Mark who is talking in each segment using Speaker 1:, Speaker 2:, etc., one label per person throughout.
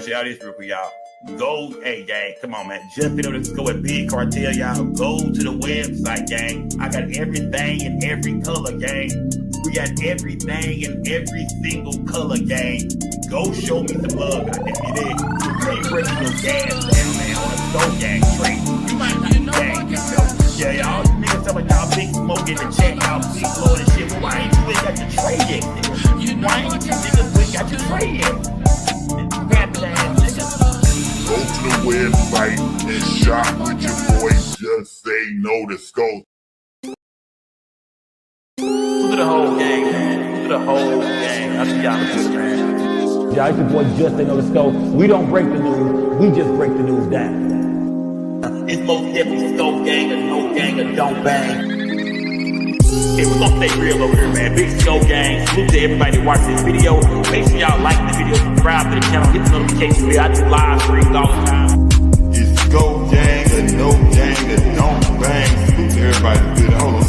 Speaker 1: y'all this real quick, y'all. Go, hey, gang, come on, man. Just been able to go with Big Cartel, y'all. Go to the website, gang. I got everything in every color, gang. We got everything in every single color, gang. Go show me some love, goddamn it. Trade personal gas, man, on the stove, gang. Trade. You might not know, gang. Yeah, y'all niggas talking about y'all big smoke in the chat, y'all big blow and shit. Well, why ain't you got your trade yet, nigga? Why ain't you niggas got your trade yet?
Speaker 2: Go to the website and shop with your boy. Just say no to scope.
Speaker 1: Look at the whole game, man. Look at the whole game. I see y'all good, man.
Speaker 3: Yeah, it's your boy Just Say No to Scope. We don't break the news. We just break the news down.
Speaker 1: It's most definitely Scope gang or no gang or don't bang. Hey, we're gonna stay real over here, man. Big Scope gang. Salute to everybody that watched this video. Make sure y'all like the video, subscribe to the channel, hit the notification bell. I do live streams all the time.
Speaker 2: It's Scope gang or no gang or don't bang. Salute to everybody good. Hold on.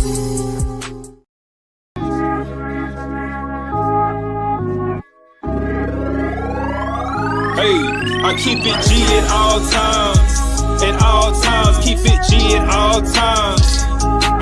Speaker 4: Hey, I keep it G at all times. At all times, keep it G at all times.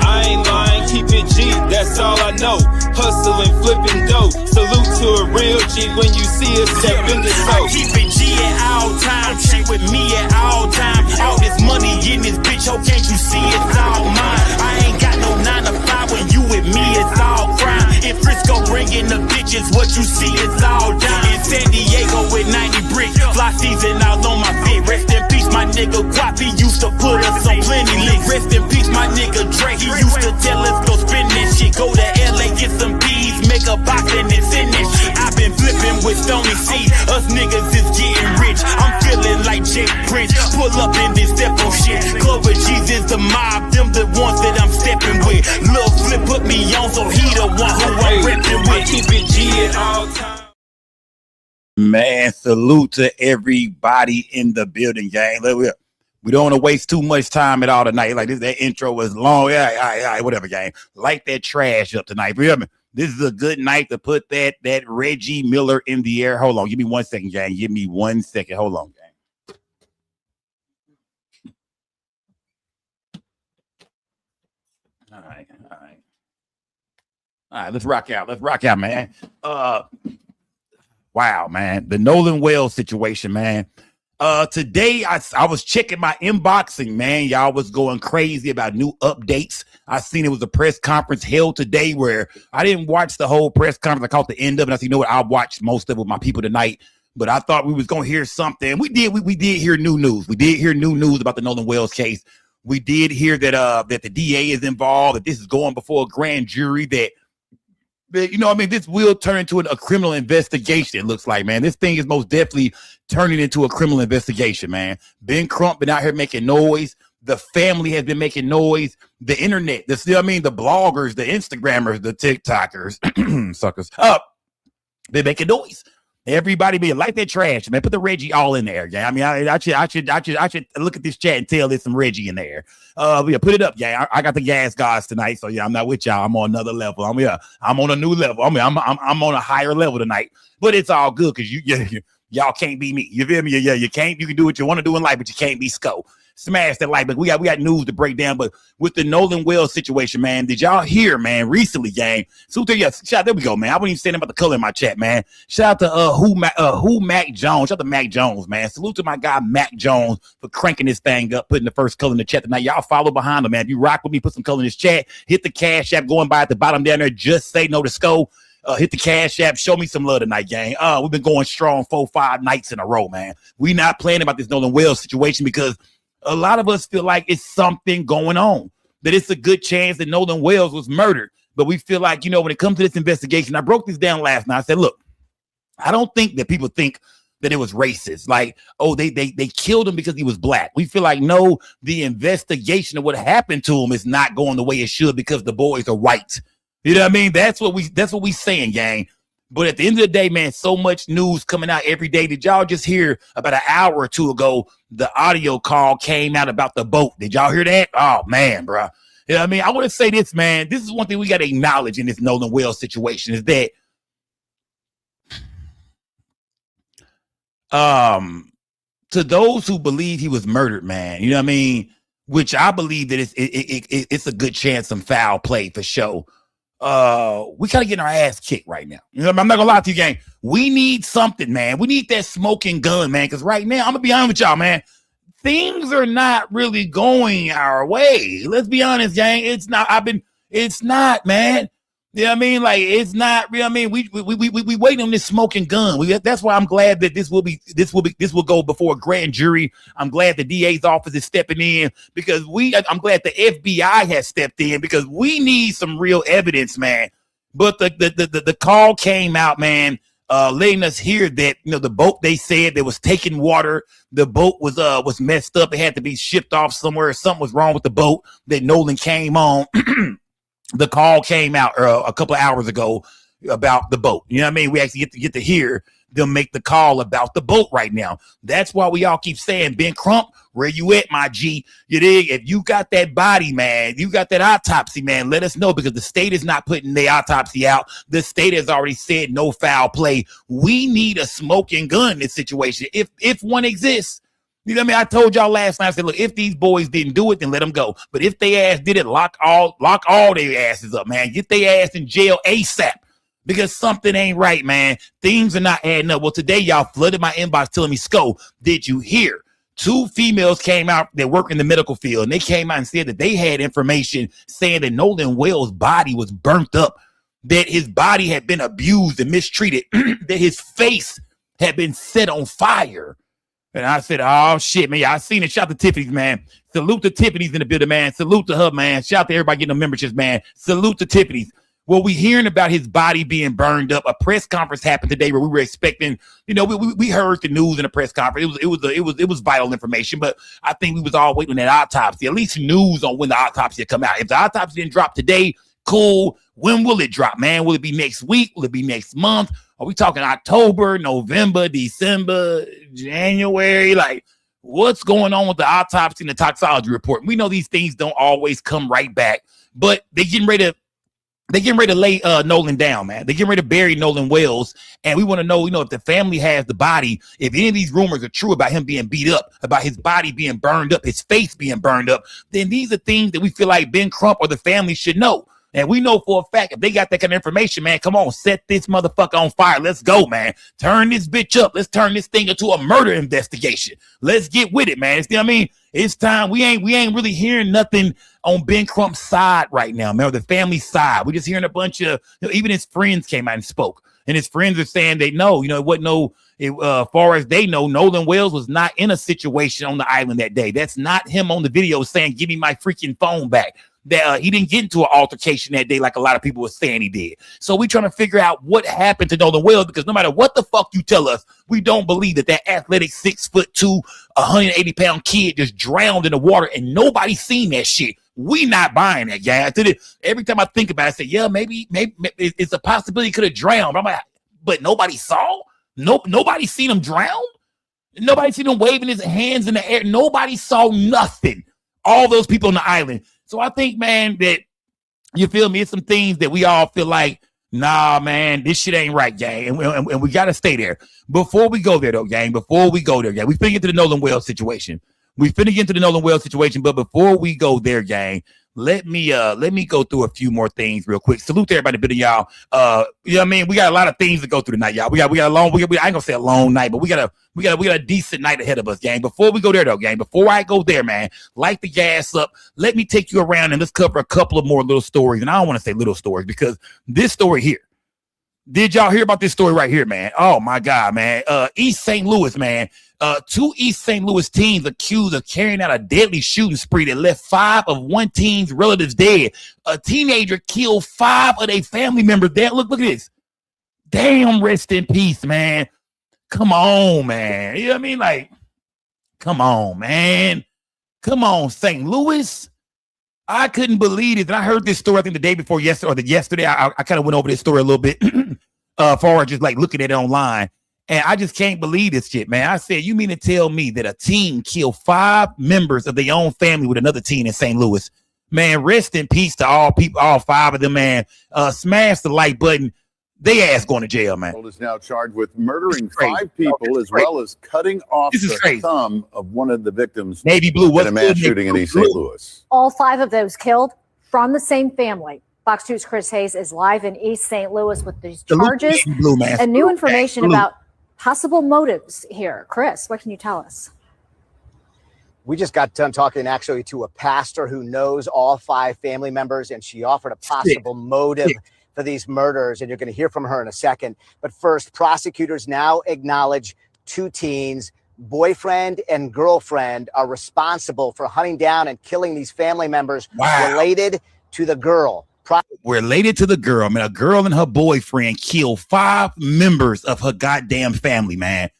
Speaker 4: I ain't lying, keep it G, that's all I know. Hustling, flipping dope. Salute to a real G when you see us step in the toe.
Speaker 1: I keep it G at all times. She with me at all times. All this money in this bitch, oh, can't you see it's all mine? I ain't got no 9 to 5 when you with me, it's all crime. In Frisco bringing the bitches, what you see is all dime. In San Diego with 90 bricks, fly season all on my feet. Rest in peace, my nigga Guap, he used to put us on plenty licks. Rest in peace, my nigga Dre, he used to tell us go spend that shit. Go to LA, get some bees, make a box and it's in this shit. I've been flipping with Stony C, us niggas is getting rich. I'm feeling like Jake Prince, pull up in this step on shit. Clover G's is the mob, them the ones that I'm stepping with. Lil Flip put me on, so he the one who I'm repping with.
Speaker 4: Keep it G at all times.
Speaker 1: Man, salute to everybody in the building, gang. We don't want to waste too much time at all tonight. Like this, that intro was long. Yeah, whatever, gang. Light that trash up tonight. Remember, this is a good night to put that Reggie Miller in the air. Hold on, give me 1 second, gang. Give me 1 second. Hold on, gang. All right. Let's rock out. Man. Wow, man. The Nolan Wells situation, man. Today I was checking my inboxing, man. Y'all was going crazy about new updates. I seen it was a press conference held today where I didn't watch the whole press conference. I caught the end of it. I said, you know what? I watched most of it with my people tonight. But I thought we was gonna hear something. We did hear new news. We did hear new news about the Nolan Wells case. We did hear that the DA is involved, that this is going before a grand jury, that you know what I mean, this will turn into a criminal investigation, it looks like, man. This thing is most definitely turning into a criminal investigation, man. Ben Crump been out here making noise. The family has been making noise. The internet, the bloggers, the Instagrammers, the TikTokers, suckers up. They're making noise. Everybody be like that trash, man. Put the Reggie all in there, gang. I mean, I should look at this chat and tell there's some Reggie in there. Yeah, put it up, gang. I got the gas guys tonight, so yeah, I'm not with y'all. I'm on another level. I'm on a new level. I'm on a higher level tonight. But it's all good because y'all can't be me. You feel me? Yeah, you can't. You can do what you want to do in life, but you can't be Sco. Smash that like, but we got news to break down. But with the Nolan Wells situation, man, did y'all hear, man, recently, gang? So there we go, man. I wasn't even saying about the color in my chat, man. Shout out to who Mac Jones. Shout out to Mac Jones, man. Salute to my guy Mac Jones for cranking this thing up, putting the first color in the chat tonight. Y'all follow behind him, man. If you rock with me, put some color in this chat. Hit the Cash App going by at the bottom down there. Just say no to Sco. Hit the Cash App. Show me some love tonight, gang. We've been going strong 4-5 nights in a row, man. We not playing about this Nolan Wells situation because a lot of us feel like it's something going on, that it's a good chance that Nolan Wells was murdered. But we feel like, when it comes to this investigation, I broke this down last night. I said, look, I don't think that people think that it was racist. Like, oh, they killed him because he was black. We feel like, no, the investigation of what happened to him is not going the way it should because the boys are white. You know what I mean? That's what we saying, gang. But at the end of the day, man, so much news coming out every day. Did y'all just hear about an hour or two ago, the audio call came out about the boat? Did y'all hear that? Oh, man, bro. You know what I mean? I want to say this, man. This is one thing we got to acknowledge in this Nolan Wells situation is that to those who believe he was murdered, man, you know what I mean? Which I believe that it's a good chance some foul play for sure. We kind of getting our ass kicked right now. You know, I'm not gonna lie to you, gang. We need something, man. We need that smoking gun, man. Because right now, I'm gonna be honest with y'all, man. Things are not really going our way. Let's be honest, gang. It's not. It's not, man. You know what I mean? Like, it's not real. I mean, we waiting on this smoking gun. That's why I'm glad that this will go before a grand jury. I'm glad the DA's office is stepping in because I'm glad the FBI has stepped in because we need some real evidence, man. But the call came out, man, letting us hear that, you know, the boat, they said there was taking water. The boat was messed up. It had to be shipped off somewhere. Something was wrong with the boat that Nolan came on. The call came out a couple of hours ago about the boat. You know what I mean? We actually get to hear them make the call about the boat right now. That's why we all keep saying, Ben Crump, where you at, my G? You dig? If you got that body, man, you got that autopsy, man, let us know because the state is not putting the autopsy out. The state has already said no foul play. We need a smoking gun in this situation. If one exists. You know what I mean? I told y'all last night, I said, look, if these boys didn't do it, then let them go. But if they ass did it, lock all their asses up, man. Get their ass in jail ASAP because something ain't right, man. Things are not adding up. Well, today, y'all flooded my inbox telling me, Sco, did you hear? 2 females came out that work in the medical field, and they came out and said that they had information saying that Nolan Wells' body was burnt up, that his body had been abused and mistreated, that his face had been set on fire. And I said, oh, shit, man. I seen it. Shout out to Tiffany's, man. Salute to Tiffany's in the building, man. Salute to her, man. Shout out to everybody getting the memberships, man. Salute to Tiffany's. Well, we hearing about his body being burned up. A press conference happened today where we were expecting, you know, we heard the news in a press conference. It was vital information, but I think we was all waiting on that autopsy, at least news on when the autopsy come out. If the autopsy didn't drop today, cool. When will it drop, man? Will it be next week? Will it be next month? Are we talking October, November, December, January? Like, what's going on with the autopsy and the toxicology report? We know these things don't always come right back, but they getting ready to lay Nolan down, man. They getting ready to bury Nolan Wells, and we want to know, you know, if the family has the body, if any of these rumors are true about him being beat up, about his body being burned up, his face being burned up, then these are things that we feel like Ben Crump or the family should know. And we know for a fact, if they got that kind of information, man, come on, set this motherfucker on fire. Let's go, man. Turn this bitch up. Let's turn this thing into a murder investigation. Let's get with it, man. You know what I mean? It's time. We ain't really hearing nothing on Ben Crump's side right now, man, or the family side. We're just hearing a bunch of, you know, even his friends came out and spoke. And his friends are saying they know, you know, far as they know, Nolan Wells was not in a situation on the island that day. That's not him on the video saying, give me my freaking phone back. That he didn't get into an altercation that day like a lot of people were saying he did. So we trying to figure out what happened to Nolan Wells, because no matter what the fuck you tell us, we don't believe that athletic 6'2", 180-pound kid just drowned in the water and nobody seen that shit. We not buying that, guy. Every time I think about it, I say, yeah, maybe it's a possibility he could have drowned. I'm like, but nobody saw? Nobody seen him drown? Nobody seen him waving his hands in the air? Nobody saw nothing. All those people on the island. So I think, man, that, you feel me, it's some things that we all feel like, nah, man, this shit ain't right, gang. And we got to stay there. Before we go there, though, gang, we finna get to the Nolan Wells situation. But before we go there, gang, let me go through a few more things real quick. Salute to everybody, bit of y'all. You know what I mean? We got a lot of things to go through tonight, y'all. We got a long, I ain't gonna say a long night, but we got a decent night ahead of us, gang. Before we go there, though, gang, before I go there, man, light the gas up. Let me take you around and let's cover a couple of more little stories. And I don't want to say little stories because this story here. Did y'all hear about this story right here, man? Oh my God, man. East St. Louis, man. 2 East St. Louis teens accused of carrying out a deadly shooting spree that left 5 of one teen's relatives dead. A teenager killed 5 of their family members dead. Look at this. Damn, rest in peace, man. Come on, man. You know what I mean? Like, come on, man. Come on, St. Louis. I couldn't believe it. And I heard this story, I think the day before yesterday, I kind of went over this story a little bit far as just like looking at it online. And I just can't believe this shit, man. I said, you mean to tell me that a teen killed 5 members of their own family with another teen in St. Louis? Man, rest in peace to all people, all 5 of them, man. Smash the like button. They ass going to jail, man.
Speaker 5: Is now charged with murdering
Speaker 1: crazy.
Speaker 5: 5 people as well as cutting off
Speaker 1: This is
Speaker 5: the
Speaker 1: crazy.
Speaker 5: thumb of one of the victims
Speaker 1: Navy Blue.
Speaker 5: in
Speaker 1: What's
Speaker 5: a mass
Speaker 1: good,
Speaker 5: shooting in
Speaker 1: Navy
Speaker 5: East
Speaker 1: Blue?
Speaker 5: St. Louis.
Speaker 6: All 5 of those killed from the same family. Fox 2's Chris Hayes is live in East St. Louis with these charges
Speaker 1: Navy Blue, man.
Speaker 6: and new
Speaker 1: Salute,
Speaker 6: information
Speaker 1: man.
Speaker 6: about possible motives here. Chris, what can you tell us?
Speaker 7: We just got done talking actually to a pastor who knows all 5 family members, and she offered a possible motive for these murders, and you're going to hear from her in a second. But first, prosecutors now acknowledge 2 teens, boyfriend and girlfriend, are responsible for hunting down and killing these family members related to the girl.
Speaker 1: Related to the girl, man. A girl and her boyfriend killed 5 members of her goddamn family, man.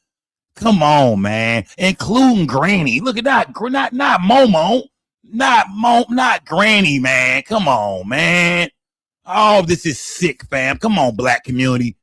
Speaker 1: Come on, man. Including Granny. Look at that. Not Momo. Not Granny, man. Come on, man. Oh, this is sick, fam. Come on, black community.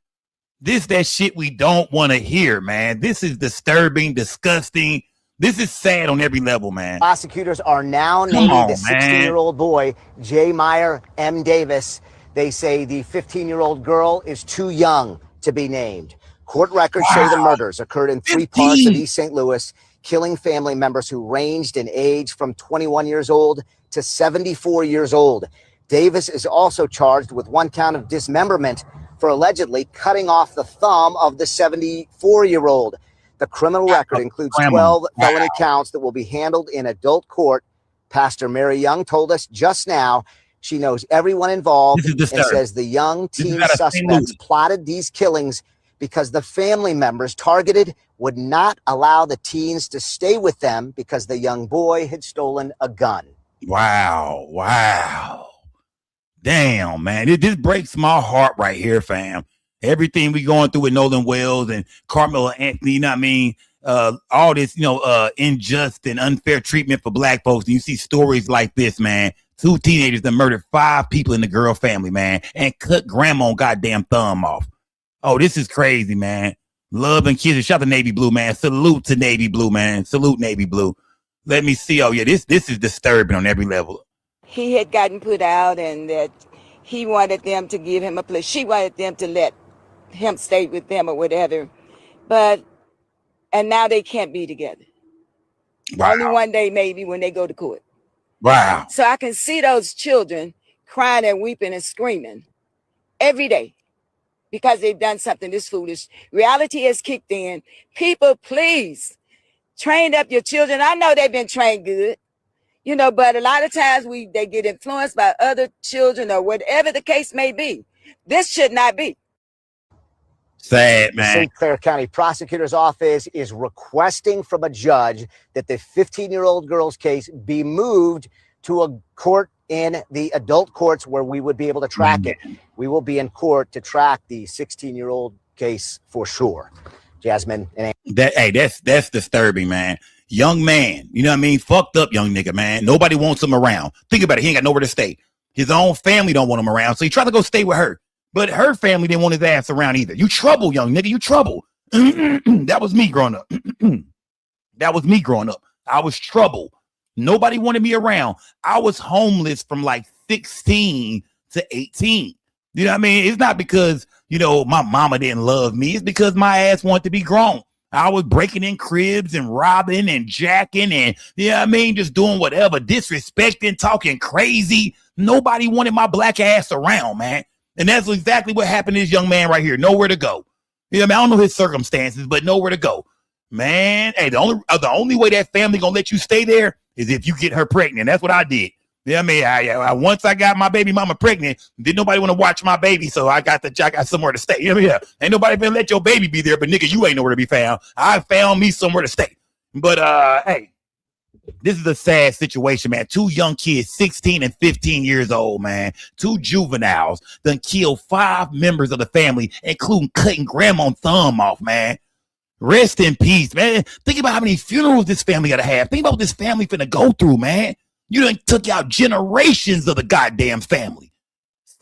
Speaker 1: This that shit we don't want to hear, man. This is disturbing, disgusting. This is sad on every level, man.
Speaker 7: Prosecutors are now naming the 16-year-old boy, J. Meyer M. Davis. They say the 15-year-old girl is too young to be named. Court records say the murders occurred in 3 parts of East St. Louis, killing family members who ranged in age from 21 years old to 74 years old. Davis is also charged with 1 count of dismemberment for allegedly cutting off the thumb of the 74-year-old. The criminal record includes 12 felony counts that will be handled in adult court. Pastor Mary Young told us just now she knows everyone involved and says the young teen suspects plotted these killings because the family members targeted would not allow the teens to stay with them because the young boy had stolen a gun.
Speaker 1: Wow. Damn, man. This breaks my heart right here, fam. Everything we going through with Nolan Wells and Carmelo Anthony, you know what I mean? All this, unjust and unfair treatment for black folks. And you see stories like this, man. 2 teenagers that murdered 5 people in the girl family, man, and cut grandma's goddamn thumb off. Oh, this is crazy, man. Love and kisses. Shout out to Navy Blue, man. Salute to Navy Blue, man. Salute Navy Blue. Let me see. Oh, yeah, this is disturbing on every level.
Speaker 8: He had gotten put out and that he wanted them to give him a place. She wanted them to let him stay with them or whatever. And now they can't be together.
Speaker 1: Wow.
Speaker 8: Only one day maybe when they go to court.
Speaker 1: Wow.
Speaker 8: So I can see those children crying and weeping and screaming every day because they've done something this foolish. Reality has kicked in. People, please train up your children. I know they've been trained good, but a lot of times they get influenced by other children or whatever the case may be. This should not be.
Speaker 1: Sad, man.
Speaker 7: St. Clair County Prosecutor's Office is requesting from a judge that the 15-year-old girl's case be moved to a court in the adult courts where we would be able to track it. We will be in court to track the 16-year-old case for sure. Jasmine and
Speaker 1: that's disturbing, man. Young man, you know what I mean? Fucked up young nigga, man. Nobody wants him around. Think about it. He ain't got nowhere to stay. His own family don't want him around, so he tried to go stay with her. But her family didn't want his ass around either. You trouble, young nigga. You trouble. That was me growing up. I was trouble. Nobody wanted me around. I was homeless from like 16 to 18. You know what I mean? It's not because, my mama didn't love me. It's because my ass wanted to be grown. I was breaking in cribs and robbing and jacking and, just doing whatever, disrespecting, talking crazy. Nobody wanted my black ass around, man. And that's exactly what happened to this young man right here. Nowhere to go. I don't know his circumstances, but nowhere to go. Man, hey, the only way that family gonna let you stay there is if you get her pregnant. That's what I did. I once I got my baby mama pregnant, didn't nobody want to watch my baby, so I got somewhere to stay. Ain't nobody gonna let your baby be there, but nigga, you ain't nowhere to be found. I found me somewhere to stay. But hey, this is a sad situation, man. 2 young kids, 16 and 15 years old, man. 2 juveniles done killed 5 members of the family, including cutting grandma's thumb off, man. Rest in peace, man. Think about how many funerals this family gotta have. Think about what this family finna go through, man. You done took out generations of the goddamn family.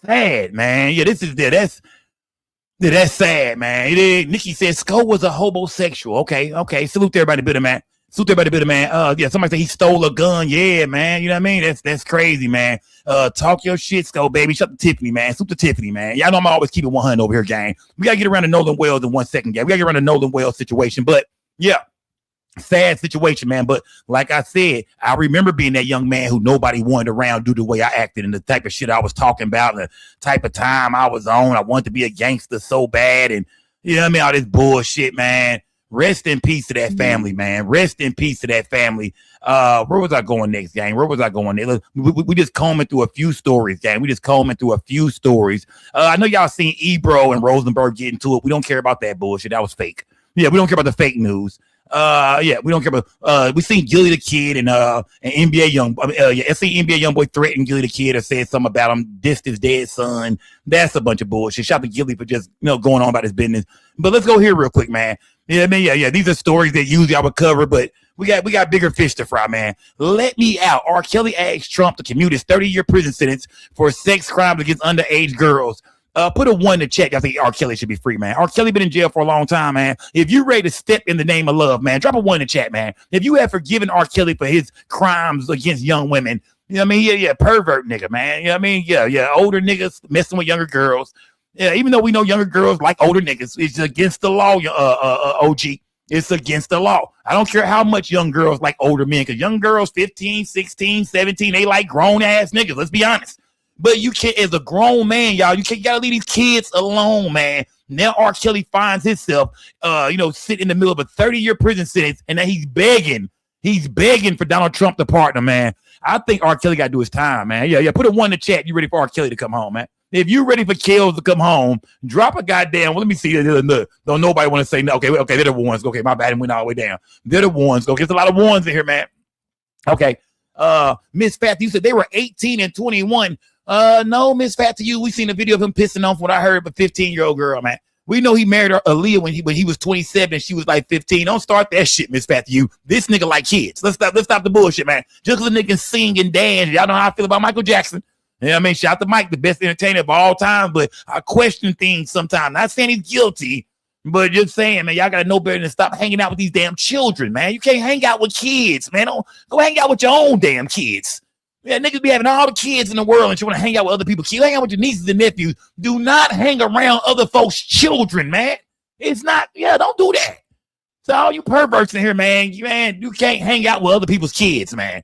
Speaker 1: Sad, man. Yeah, that's sad, man. Nikki said Sko was a homosexual. Okay. Salute to everybody, bitter man. Suit everybody better, man. Yeah, somebody say he stole a gun. Yeah, man. You know what I mean? That's crazy, man. Talk your shit, Skull, baby. Shut the Tiffany, man. Suit the Tiffany, man. Y'all know I'm always keeping 100 over here, gang. We gotta get around to Nolan Wells in 1 second, gang. We gotta get around the Nolan Wells situation. But yeah, sad situation, man. But like I said, I remember being that young man who nobody wanted around due to the way I acted and the type of shit I was talking about and the type of time I was on. I wanted to be a gangster so bad, and you know what I mean? All this bullshit, man. Rest in peace to that family, man. Rest in peace to that family. Where was I going next, gang? Where was I going next? We just combing through a few stories, gang. We just combing through a few stories. I know y'all seen Ebro and Rosenberg get into it. We don't care about that bullshit. That was fake. Yeah, we don't care about the fake news. Yeah, we don't care about. We seen Gilly the Kid and NBA young. I see NBA young boy threatened Gilly the Kid or said something about him, dissed his dead son. That's a bunch of bullshit. Shout out to Gilly for just going on about his business. But let's go here real quick, man. Yeah, I mean, yeah. These are stories that usually I would cover, but we got bigger fish to fry, man. Let me out. R. Kelly asked Trump to commute his 30-year prison sentence for sex crimes against underage girls. Put a 1 in the chat. I think R. Kelly should be free, man. R. Kelly been in jail for a long time, man. If you're ready to step in the name of love, man, drop a 1 in the chat, man. If you have forgiven R. Kelly for his crimes against young women, you know what I mean? Yeah, pervert nigga, man. You know what I mean? Yeah, older niggas messing with younger girls. Yeah, even though we know younger girls like older niggas, it's against the law, OG. It's against the law. I don't care how much young girls like older men, because young girls, 15, 16, 17, they like grown-ass niggas. Let's be honest. But you can't, as a grown man, y'all, you gotta leave these kids alone, man. Now R. Kelly finds himself, sitting in the middle of a 30-year prison sentence, and now he's begging for Donald Trump to pardon him, man. I think R. Kelly got to do his time, man. Yeah. Put a 1 in the chat. You ready for R. Kelly to come home, man? If you ready for Kells to come home, drop a goddamn. Well, let me see. Don't nobody want to say no. Okay, they're the ones. Okay, my bad. It went all the way down. They're the ones. Okay, there's a lot of ones in here, man. Okay. Miss Fat, you said they were 18 and 21. No, Miss Fat, to you, we seen a video of him pissing off what I heard of a 15-year-old girl, man. We know he married Aaliyah when he was 27 and she was like 15. Don't start that shit, Miss Fat, to you. This nigga like kids. Let's stop the bullshit, man. Just because a nigga can sing and dance, y'all know how I feel about Michael Jackson. You know what I mean? Shout out to Mike, the best entertainer of all time, but I question things sometimes. Not saying he's guilty, but just saying, man, y'all got to know better than stop hanging out with these damn children, man. You can't hang out with kids, man. Don't go hang out with your own damn kids. Yeah, niggas be having all the kids in the world and you want to hang out with other people's kids. Hang out with your nieces and nephews. Do not hang around other folks' children, man. It's not, don't do that. So all you perverts in here, man, you can't hang out with other people's kids, man.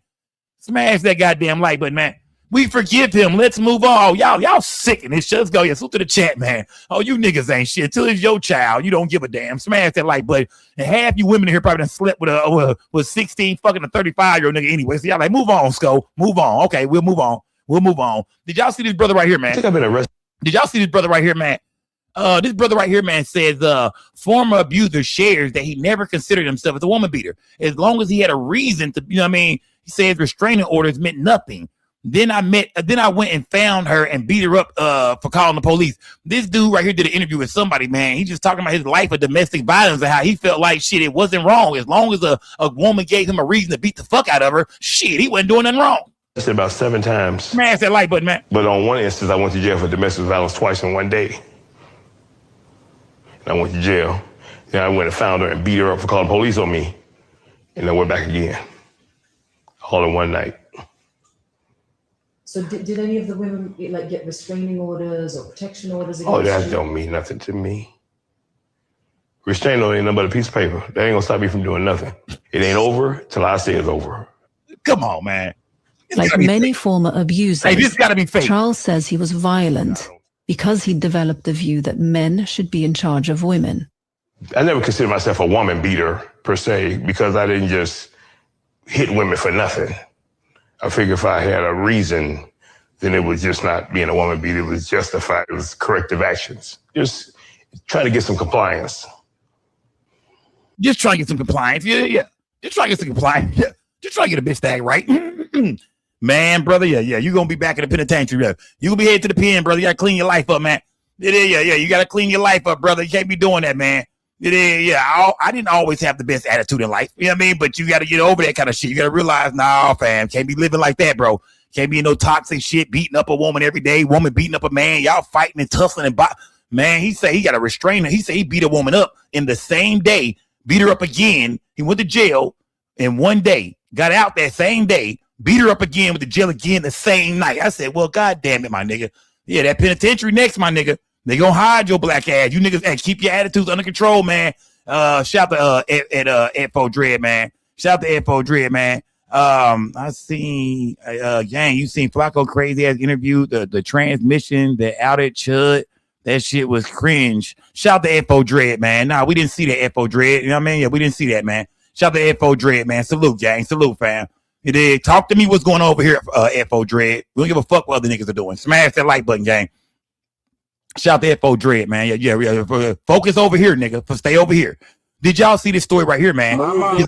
Speaker 1: Smash that goddamn like button, man. We forgive him. Let's move on. Y'all sick in this shit. Let's go. Yeah, salute to the chat, man. Oh, you niggas ain't shit. Till it's your child. You don't give a damn. Smash that like button. And half you women in here probably done slept with 16 fucking a 35-year-old nigga anyway. So y'all like, move on, Sko. Move on. Okay, we'll move on. Did y'all see this brother right here, man?
Speaker 9: I think I've been arrested.
Speaker 1: Did y'all see this brother right here, man? This brother right here, man, says former abuser shares that he never considered himself as a woman beater. As long as he had a reason to, he says restraining orders meant nothing. Then I went and found her and beat her up for calling the police. This dude right here did an interview with somebody, man. He's just talking about his life of domestic violence and how he felt like shit, it wasn't wrong. As long as a woman gave him a reason to beat the fuck out of her, shit, he wasn't doing nothing wrong.
Speaker 9: I said about 7 times.
Speaker 1: Smash that like button, man.
Speaker 9: But on one instance, I went to jail for domestic violence twice in one day. And I went to jail. Then I went and found her and beat her up for calling the police on me. And then went back again. All in one night.
Speaker 10: So did any of the women get restraining orders or protection orders against
Speaker 9: Oh, that
Speaker 10: you?
Speaker 9: don't mean nothing to me. Restraining order ain't nothing but a piece of paper. That ain't gonna stop me from doing nothing. It ain't over till I say it's over.
Speaker 1: Come on, man.
Speaker 11: Like many former abusers,
Speaker 1: this gotta be fake.
Speaker 11: Charles says he was violent because he developed the view that men should be in charge of women.
Speaker 9: I never considered myself a woman beater, per se, because I didn't just hit women for nothing. I figured if I had a reason, then it was just not being a woman beater. It was justified. It was corrective actions. Just trying to get some compliance.
Speaker 1: Just trying to get some compliance. Yeah. Just trying to get some compliance. Yeah. Just trying to get a bitch tag right. Man, brother, yeah. You're going to be back in the penitentiary. Yeah. You going to be headed to the pen, brother. You got to clean your life up, man. Yeah. You got to clean your life up, brother. You can't be doing that, man. I didn't always have the best attitude in life. You know what I mean? But you got to get over that kind of shit. You got to realize, nah, fam, can't be living like that, bro. Can't be in no toxic shit, beating up a woman every day, woman beating up a man. Y'all fighting and tussling and man, he said he got a restrainer. He said he beat a woman up in the same day, beat her up again. He went to jail, in one day, got out that same day, beat her up again with the jail again the same night. I said, well, God damn it, my nigga. Yeah, that penitentiary next, my nigga. They gonna hide your black ass. You niggas, hey, keep your attitudes under control, man. Shout out to Ed4 Dread, man. Shout out to Ed4 Dread, man. I seen gang, you seen Flacco crazy ass interview, the transmission that outed Chud. That shit was cringe. Shout out to Ed4 Dread, man. Nah, we didn't see that Ed4 Dread. You know what I mean? Yeah, we didn't see that, man. Shout out to Ed4 Dread, man. Salute, gang. Salute, fam. You did. Talk to me what's going on over here, Ed4 Dread. We don't give a fuck what other niggas are doing. Smash that like button, gang. Shout out to Ed4 Dread, man. Yeah. Focus over here, nigga. Stay over here. Did y'all see this story right here, man?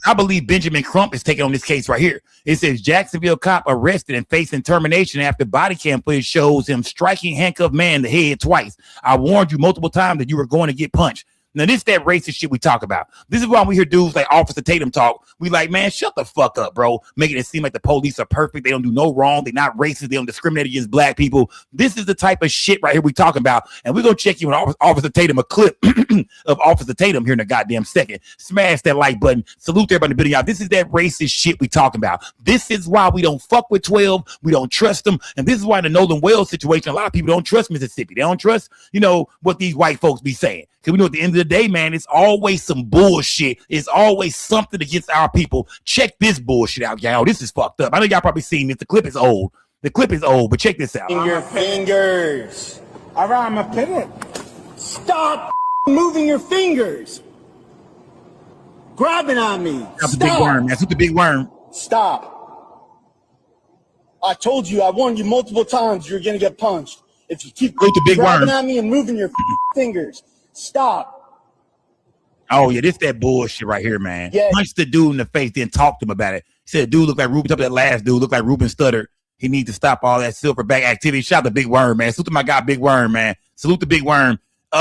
Speaker 1: I believe Benjamin Crump is taking on this case right here. It says Jacksonville cop arrested and facing termination after body cam footage shows him striking handcuffed man in the head twice. I warned you multiple times that you were going to get punched. Now, this is that racist shit we talk about. This is why we hear dudes like Officer Tatum talk. We like, man, shut the fuck up, bro. Making it seem like the police are perfect. They don't do no wrong. They're not racist. They don't discriminate against black people. This is the type of shit right here we talking about. And we're going to check you with Officer Tatum, a clip of Officer Tatum here in a goddamn second. Smash that like button. Salute everybody in the video. This is that racist shit we talking about. This is why we don't fuck with 12. We don't trust them. And this is why in the Nolan Wells situation, a lot of people don't trust Mississippi. They don't trust, what these white folks be saying. Because we know at the end of the day, man, it's always some bullshit. It's always something against our people. Check this bullshit out, y'all. This is fucked up. I know y'all probably seen this. The clip is old. But check this out.
Speaker 12: Your fingers. All right, I'm a pivot. Stop moving your fingers. Grabbing on me.
Speaker 1: That's the big worm. That's the big worm.
Speaker 12: Stop. I told you, I warned you multiple times you're going to get punched. If you keep grabbing on me and moving your fingers. Stop.
Speaker 1: Oh, yeah, this that bullshit right here, man.
Speaker 12: Yeah.
Speaker 1: Punched the dude in the face, then talked to him about it. He said, dude looked like Ruben, that last dude looked like Ruben Studdard. He needs to stop all that silverback activity. Shout out to Big Worm, man. Salute to my guy, Big Worm, man. Salute to Big Worm. The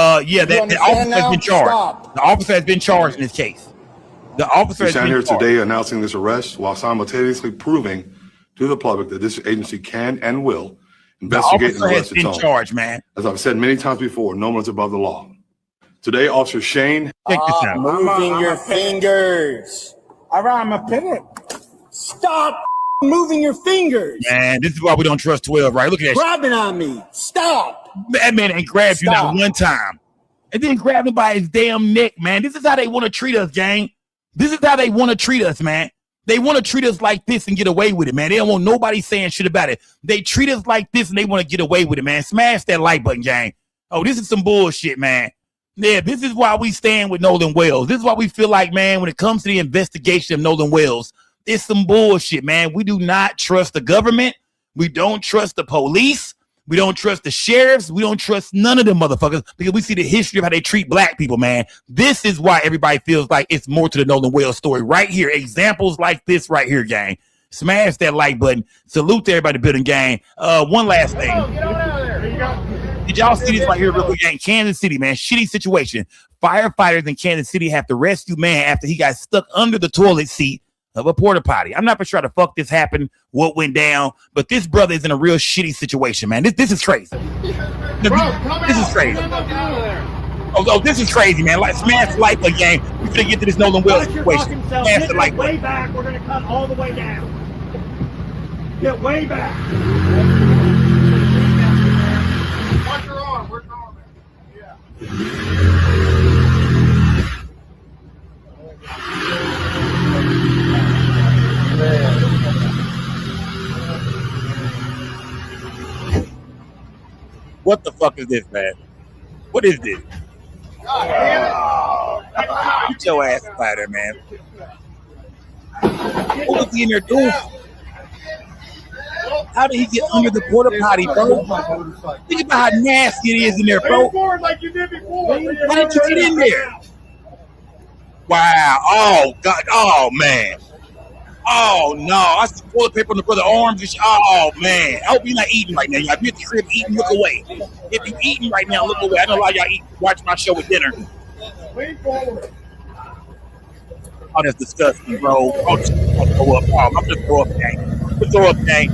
Speaker 1: officer has been charged.
Speaker 12: Stop.
Speaker 1: The officer has been charged in this case. The officer has been
Speaker 13: here
Speaker 1: charged.
Speaker 13: Today announcing this arrest while simultaneously proving to the public that this agency can and will investigate and arrest its own.
Speaker 1: Charged, man.
Speaker 13: As I've said many times before, no one's above the law. Today, Officer Shane.
Speaker 1: Check this out.
Speaker 12: Moving your fingers. All right, I'm a pivot. Stop moving your fingers.
Speaker 1: Man, this is why we don't trust 12, right? Look at that.
Speaker 12: Grabbing on me. Stop.
Speaker 1: That man ain't grabbed you not one time. And then grabbed him by his damn neck, man. This is how they want to treat us, gang. This is how they want to treat us, man. They want to treat us like this and get away with it, man. They don't want nobody saying shit about it. They treat us like this and they want to get away with it, man. Smash that like button, gang. Oh, this is some bullshit, man. Yeah, this is why we stand with Nolan Wells. This is why we feel like, man, when it comes to the investigation of Nolan Wells, it's some bullshit, man. We do not trust the government. We don't trust the police. We don't trust the sheriffs. We don't trust none of them motherfuckers because we see the history of how they treat black people, man. This is why everybody feels like it's more to the Nolan Wells story right here. Examples like this right here, gang. Smash that like button. Salute to everybody building, gang. One last thing.
Speaker 12: Get on out of there. Here you go.
Speaker 1: Did y'all see this right here real quick, gang? Kansas City, man. Shitty situation. Firefighters in Kansas City have to rescue man after he got stuck under the toilet seat of a porta potty. I'm not for sure how the fuck this happened, what went down, but this brother is in a real shitty situation, man. This is crazy. This is crazy. Oh, this is crazy, man. Like, smash the like button, gang. We finna get to this Nolan Wells situation. Smash the like button.
Speaker 12: Way back. We're gonna cut all the way down. Get way back. Watch your arm. Where's your arm? Yeah.
Speaker 1: What the fuck is this, man? What is this? Get your ass out of there, man. What was he in there doing? How did he get under the porta potty, bro? Think about how nasty it is in there, bro.
Speaker 12: Like you did before.
Speaker 1: How did you get in there? Wow. Oh, God. Oh, man. Oh, no. I see toilet paper on the brother's arms and shit. Oh, man. I hope you're not eating right now. Y'all be at the crib eating, look away. If you're eating right now, look away. I know a lot of y'all watch my show with dinner. Oh, that's disgusting, bro. Oh, I'm gonna throw up. Oh, I'm gonna throw up, gang. I'm gonna throw up, gang.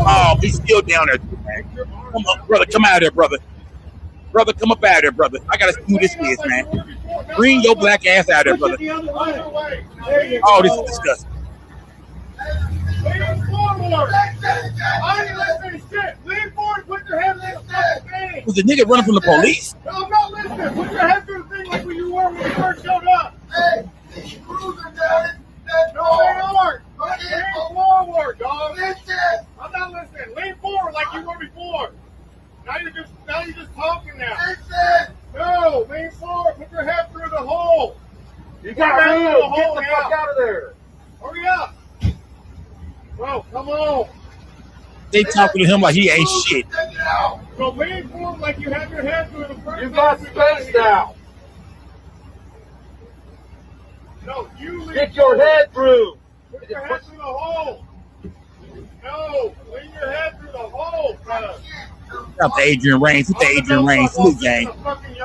Speaker 1: Oh, he's still down there, man. Come up, brother. Come out of there, brother. Brother, come up out of there, brother. I gotta see who this is, man. Bring your black ass out of there, brother. Oh, this is disgusting.
Speaker 12: Lean forward. I ain't listening to shit. Lean forward, put your head in the thing.
Speaker 1: Was the nigga running from the police?
Speaker 12: No, I'm not listening. Put your head through the thing like you were when you first showed up. Hey, he's cruising down. No, they aren't. Lean forward, dog. I'm not listening. Lean forward like you were before. Now you're just talking now. No, lean forward. Put your head through the hole. You got to move. Get the fuck out of there. Hurry up. Bro, come on.
Speaker 1: They talking to him like he ain't shit.
Speaker 12: So lean forward like you have your head through the first.
Speaker 14: You got space now.
Speaker 12: No, you lean
Speaker 14: Get your head through.
Speaker 12: Put your head through the hole. No, lean your head through the hole, brother.
Speaker 1: Shout to Adrian Reigns. Who's the Adrian Reigns salute gang?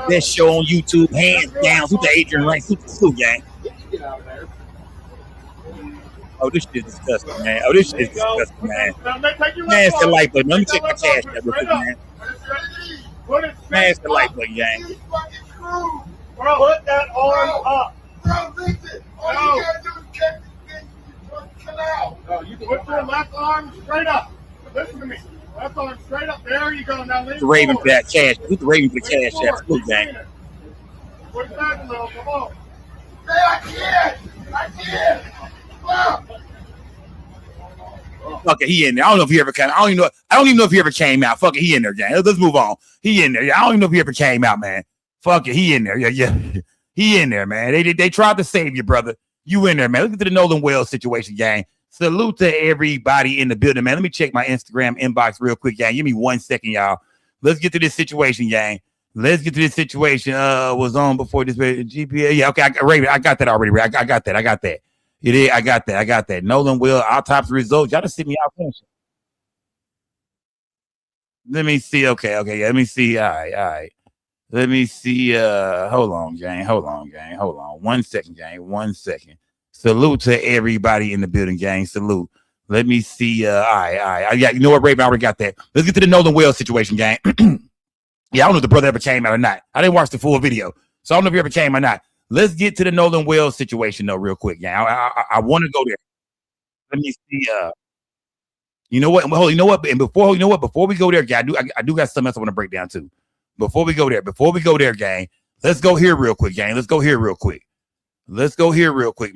Speaker 1: That show on YouTube, hands down. Who's the Adrian Reigns salute gang?
Speaker 14: Get out of there.
Speaker 1: Oh, this shit is disgusting, man. Oh, this shit is disgusting, man. Smash the like button. Let me check my cash app real quick, man. Smash the like button, gang.
Speaker 12: Bro, put that arm up. Bro, listen. All you gotta do is catch the thing. Come out. No, you put your left arm straight up. Listen to me. Left arm straight up. There you go. Now lean
Speaker 1: The Raven for
Speaker 12: forward.
Speaker 1: that cash. Who's the Raven for the cash app salute gang?
Speaker 12: Put it back a little. Come on.
Speaker 2: Hey, I can't. Wow.
Speaker 1: Fuck it, he in there. I don't know if he ever came. I don't even know if he ever came out. Fuck it, he in there, gang. Let's move on. He in there. I don't even know if he ever came out, man. Fuck it, he in there. Yeah. He in there, man. They tried to save you, brother. You in there, man. Look at the Nolan Wells situation, gang. Salute to everybody in the building, man. Let me check my Instagram inbox real quick, gang. Give me 1 second, y'all. Let's get to this situation, gang. Let's get to this situation. Was on before this GPA. Yeah, okay. I got that already. I got that. It is. I got that. Nolan Will autopsy results. Y'all just sit me out. Let me see. Okay. Yeah, let me see. All right. Let me see. Hold on, gang. 1 second, gang. 1 second. Salute to everybody in the building, gang. Salute. Let me see. All right. Yeah, you know what, Raven? I already got that. Let's get to the Nolan Will situation, gang. Yeah, I don't know if the brother ever came out or not. I didn't watch the full video, so I don't know if he ever came or not. Let's get to the Nolan Wells situation, though, real quick. Yeah, I want to go there. Let me see. You know what? Well, you know what? And before we go there, gang, I do got something else I want to break down too. Before we go there, gang, let's go here real quick, gang. Let's go here real quick,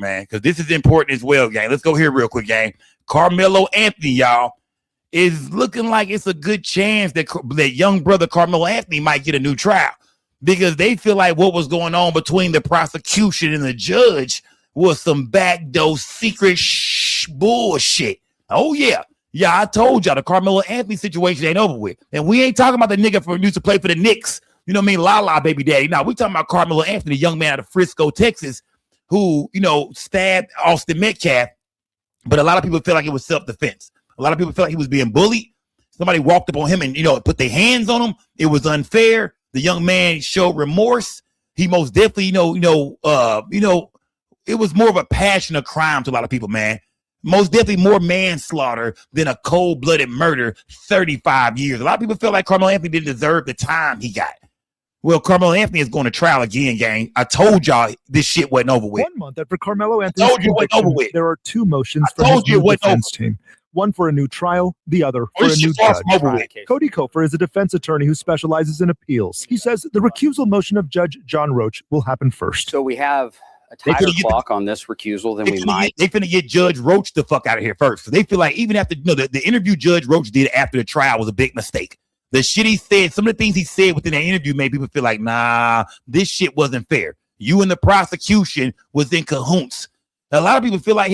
Speaker 1: man, because this is important as well, gang. Let's go here real quick, gang. Carmelo Anthony, y'all, is looking like it's a good chance that young brother Carmelo Anthony might get a new trial, because they feel like what was going on between the prosecution and the judge was some backdoor secret bullshit. Oh, yeah. Yeah, I told y'all the Carmelo Anthony situation ain't over with. And we ain't talking about the nigga who used to play for the Knicks. You know what I mean? La baby daddy. Now, we talking about Carmelo Anthony, young man out of Frisco, Texas, who, stabbed Austin Metcalf. But a lot of people feel like it was self-defense. A lot of people feel like he was being bullied. Somebody walked up on him and, put their hands on him. It was unfair. The young man showed remorse. He most definitely, it was more of a passion of crime to a lot of people, man. Most definitely more manslaughter than a cold-blooded murder 35 years. A lot of people feel like Carmelo Anthony didn't deserve the time he got. Well, Carmelo Anthony is going to trial again, gang. I told y'all this shit wasn't over with.
Speaker 15: 1 month after Carmelo Anthony's
Speaker 1: told you it wasn't over with.
Speaker 15: There are two motions
Speaker 1: I
Speaker 15: for his
Speaker 1: told you it
Speaker 15: new
Speaker 1: wasn't
Speaker 15: defense team. One for a new trial, the other for
Speaker 1: this
Speaker 15: a new
Speaker 1: shit's awesome
Speaker 15: judge.
Speaker 1: over with.
Speaker 15: Cody Kofer is a defense attorney who specializes in appeals. He says the recusal motion of Judge John Roach will happen first.
Speaker 16: So we have a tighter clock on this recusal than we might.
Speaker 1: They finna get Judge Roach the fuck out of here first. So they feel like even after the interview Judge Roach did after the trial was a big mistake. The shit he said, some of the things he said within that interview made people feel like, nah, this shit wasn't fair. You and the prosecution was in cahoots. A lot of people feel like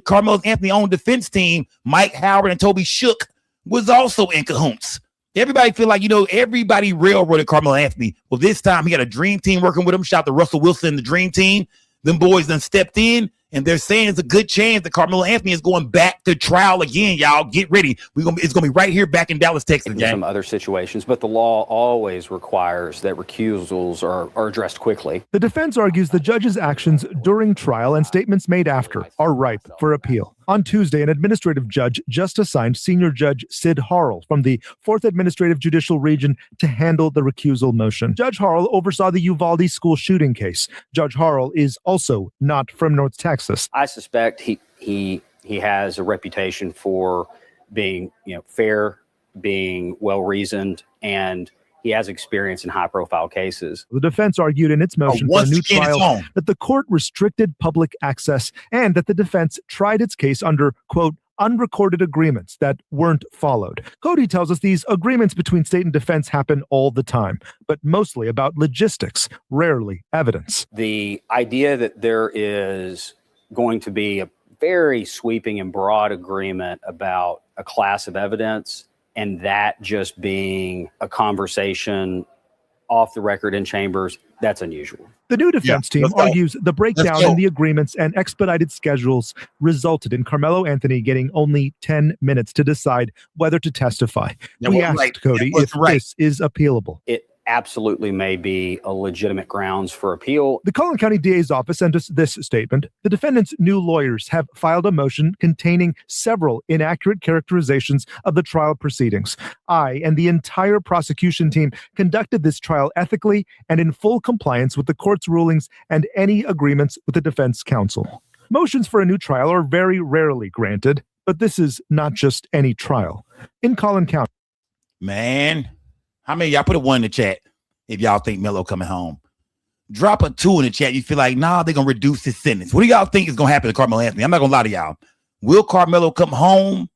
Speaker 1: Carmelo Anthony's own defense team, Mike Howard and Toby Shook, was also in cahoots. Everybody feel like, everybody railroaded Carmelo Anthony. Well, this time he got a dream team working with him. Shout out to Russell Wilson, the dream team. Them boys done stepped in, and they're saying it's a good chance that Carmelo Anthony is going back to trial again. Y'all get ready. It's gonna be right here back in Dallas, Texas.
Speaker 16: In some other situations, but the law always requires that recusals are addressed quickly.
Speaker 15: The defense argues the judge's actions during trial and statements made after are ripe for appeal. On Tuesday, an administrative judge just assigned senior judge Sid Harrell from the 4th Administrative Judicial Region to handle the recusal motion. Judge Harrell oversaw the Uvalde school shooting case. Judge Harrell is also not from North Texas.
Speaker 16: I suspect he He has a reputation for being, fair, being well-reasoned, and he has experience in high-profile cases.
Speaker 15: The defense argued in its motion for a new trial that the court restricted public access and that the defense tried its case under, quote, unrecorded agreements that weren't followed. Cody tells us these agreements between state and defense happen all the time, but mostly about logistics, rarely evidence.
Speaker 16: The idea that there is going to be a very sweeping and broad agreement about a class of evidence, and that just being a conversation off the record in chambers, that's unusual.
Speaker 15: The new defense team argues the breakdown in the agreements and expedited schedules resulted in Carmelo Anthony getting only 10 minutes to decide whether to testify. We asked Cody if this is appealable.
Speaker 16: It absolutely may be a legitimate grounds for appeal.
Speaker 15: The Collin County DA's office sent us this statement. The defendant's new lawyers have filed a motion containing several inaccurate characterizations of the trial proceedings. I and the entire prosecution team conducted this trial ethically and in full compliance with the court's rulings and any agreements with the defense counsel. Motions for a new trial are very rarely granted, but this is not just any trial. In Collin County.
Speaker 1: Man, how many of y'all put a 1 in the chat if y'all think Melo coming home? Drop a 2 in the chat. You feel like, nah, they're going to reduce his sentence. What do y'all think is going to happen to Carmelo Anthony? I'm not going to lie to y'all. Will Carmelo come home?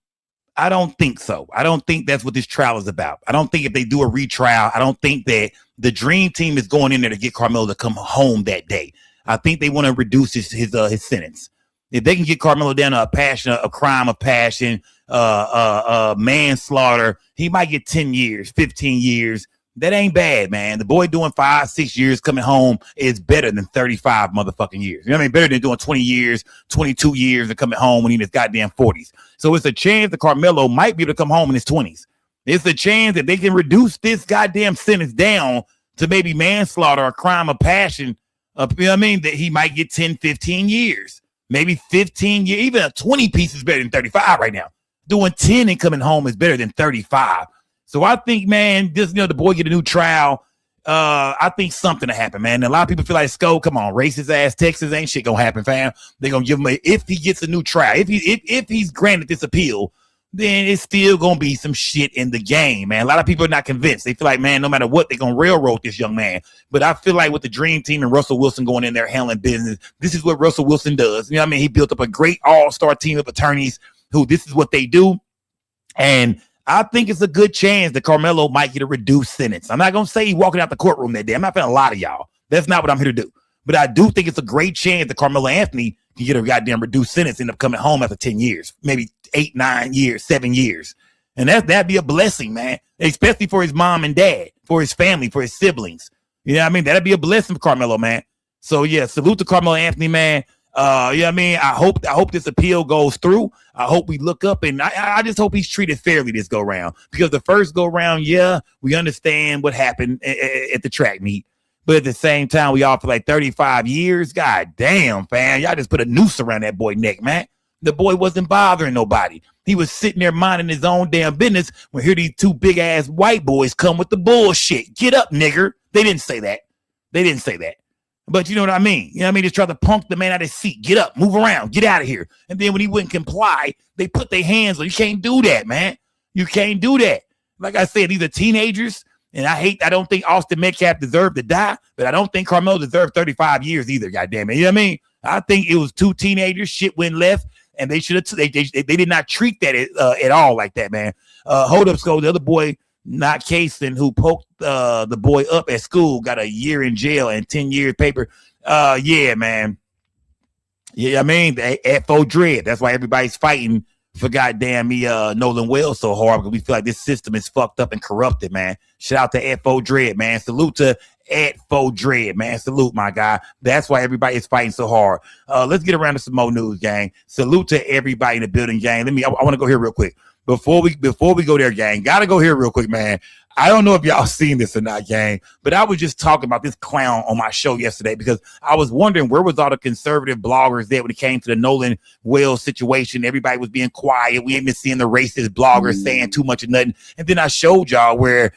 Speaker 1: I don't think so. I don't think that's what this trial is about. I don't think if they do a retrial, I don't think that the dream team is going in there to get Carmelo to come home that day. I think they want to reduce his sentence. If they can get Carmelo down to a crime of passion, manslaughter, he might get 10 years, 15 years. That ain't bad, man. The boy doing 5-6 years coming home is better than 35 motherfucking years. You know what I mean? Better than doing 20 years, 22 years and coming home when he in his goddamn 40s. So it's a chance that Carmelo might be able to come home in his 20s. It's a chance that they can reduce this goddamn sentence down to maybe manslaughter or crime of passion. You know what I mean? That he might get 10, 15 years. Maybe 15 years, even a 20 piece is better than 35 right now. Doing 10 and coming home is better than 35. So I think, man, this, the boy get a new trial. I think something to happen, man. And a lot of people feel like, Sco, come on, racist ass Texas, ain't shit gonna happen, fam. They're gonna give him if he gets a new trial, if he's granted this appeal, then it's still gonna be some shit in the game, man. A lot of people are not convinced. They feel like, man, no matter what, they're gonna railroad this young man. But I feel like with the dream team and Russell Wilson going in there handling business, this is what Russell Wilson does. You know what I mean? He built up a great all-star team of attorneys who this is what they do. And I think it's a good chance that Carmelo might get a reduced sentence. I'm not gonna say he's walking out the courtroom that day. I'm not gonna lie to y'all. That's not what I'm here to do. But I do think it's a great chance that Carmelo Anthony can get a goddamn reduced sentence, end up coming home after 10 years, maybe 8, 9 years, 7 years. And that'd be a blessing, man, especially for his mom and dad, for his family, for his siblings. You know what I mean? That'd be a blessing for Carmelo, man. So yeah, salute to Carmelo Anthony, man. You know what I mean? I hope this appeal goes through. I hope we look up, and I just hope he's treated fairly this go round, because the first go round, yeah, we understand what happened at the track meet. But at the same time, we all feel like 35 years. God damn, fam. Y'all just put a noose around that boy neck, man. The boy wasn't bothering nobody. He was sitting there minding his own damn business when here these two big ass white boys come with the bullshit. Get up, nigger. They didn't say that. They didn't say that. But you know what I mean? You know what I mean? Just try to punk the man out of his seat. Get up, move around, get out of here. And then when he wouldn't comply, they put their hands on. You can't do that, man. You can't do that. Like I said, these are teenagers. And I don't think Austin Metcalf deserved to die, but I don't think Carmelo deserved 35 years either, goddamn it. You know what I mean? I think it was two teenagers, shit went left, and they should have they did not treat that at all like that, man. Hold up, Sco, the other boy, not Kaysen, who poked the boy up at school, got a year in jail and 10 years paper. Yeah, man. Yeah, I mean, at Fo Dread. That's why everybody's fighting for goddamn me Nolan Wells so hard, because we feel like this system is fucked up and corrupted, man. Shout out to Fo Dread, man. Salute to Fo Dread, man. Salute, my guy. That's why everybody is fighting so hard. Let's get around to some more news, gang. Salute to everybody in the building, gang. I want to go here real quick. Before we go there, gang, gotta go here real quick, man. I don't know if y'all seen this or not, gang, but I was just talking about this clown on my show yesterday because I was wondering where was all the conservative bloggers there when it came to the Nolan Wells situation. Everybody was being quiet. We ain't been seeing the racist bloggers saying too much of nothing. And then I showed y'all where,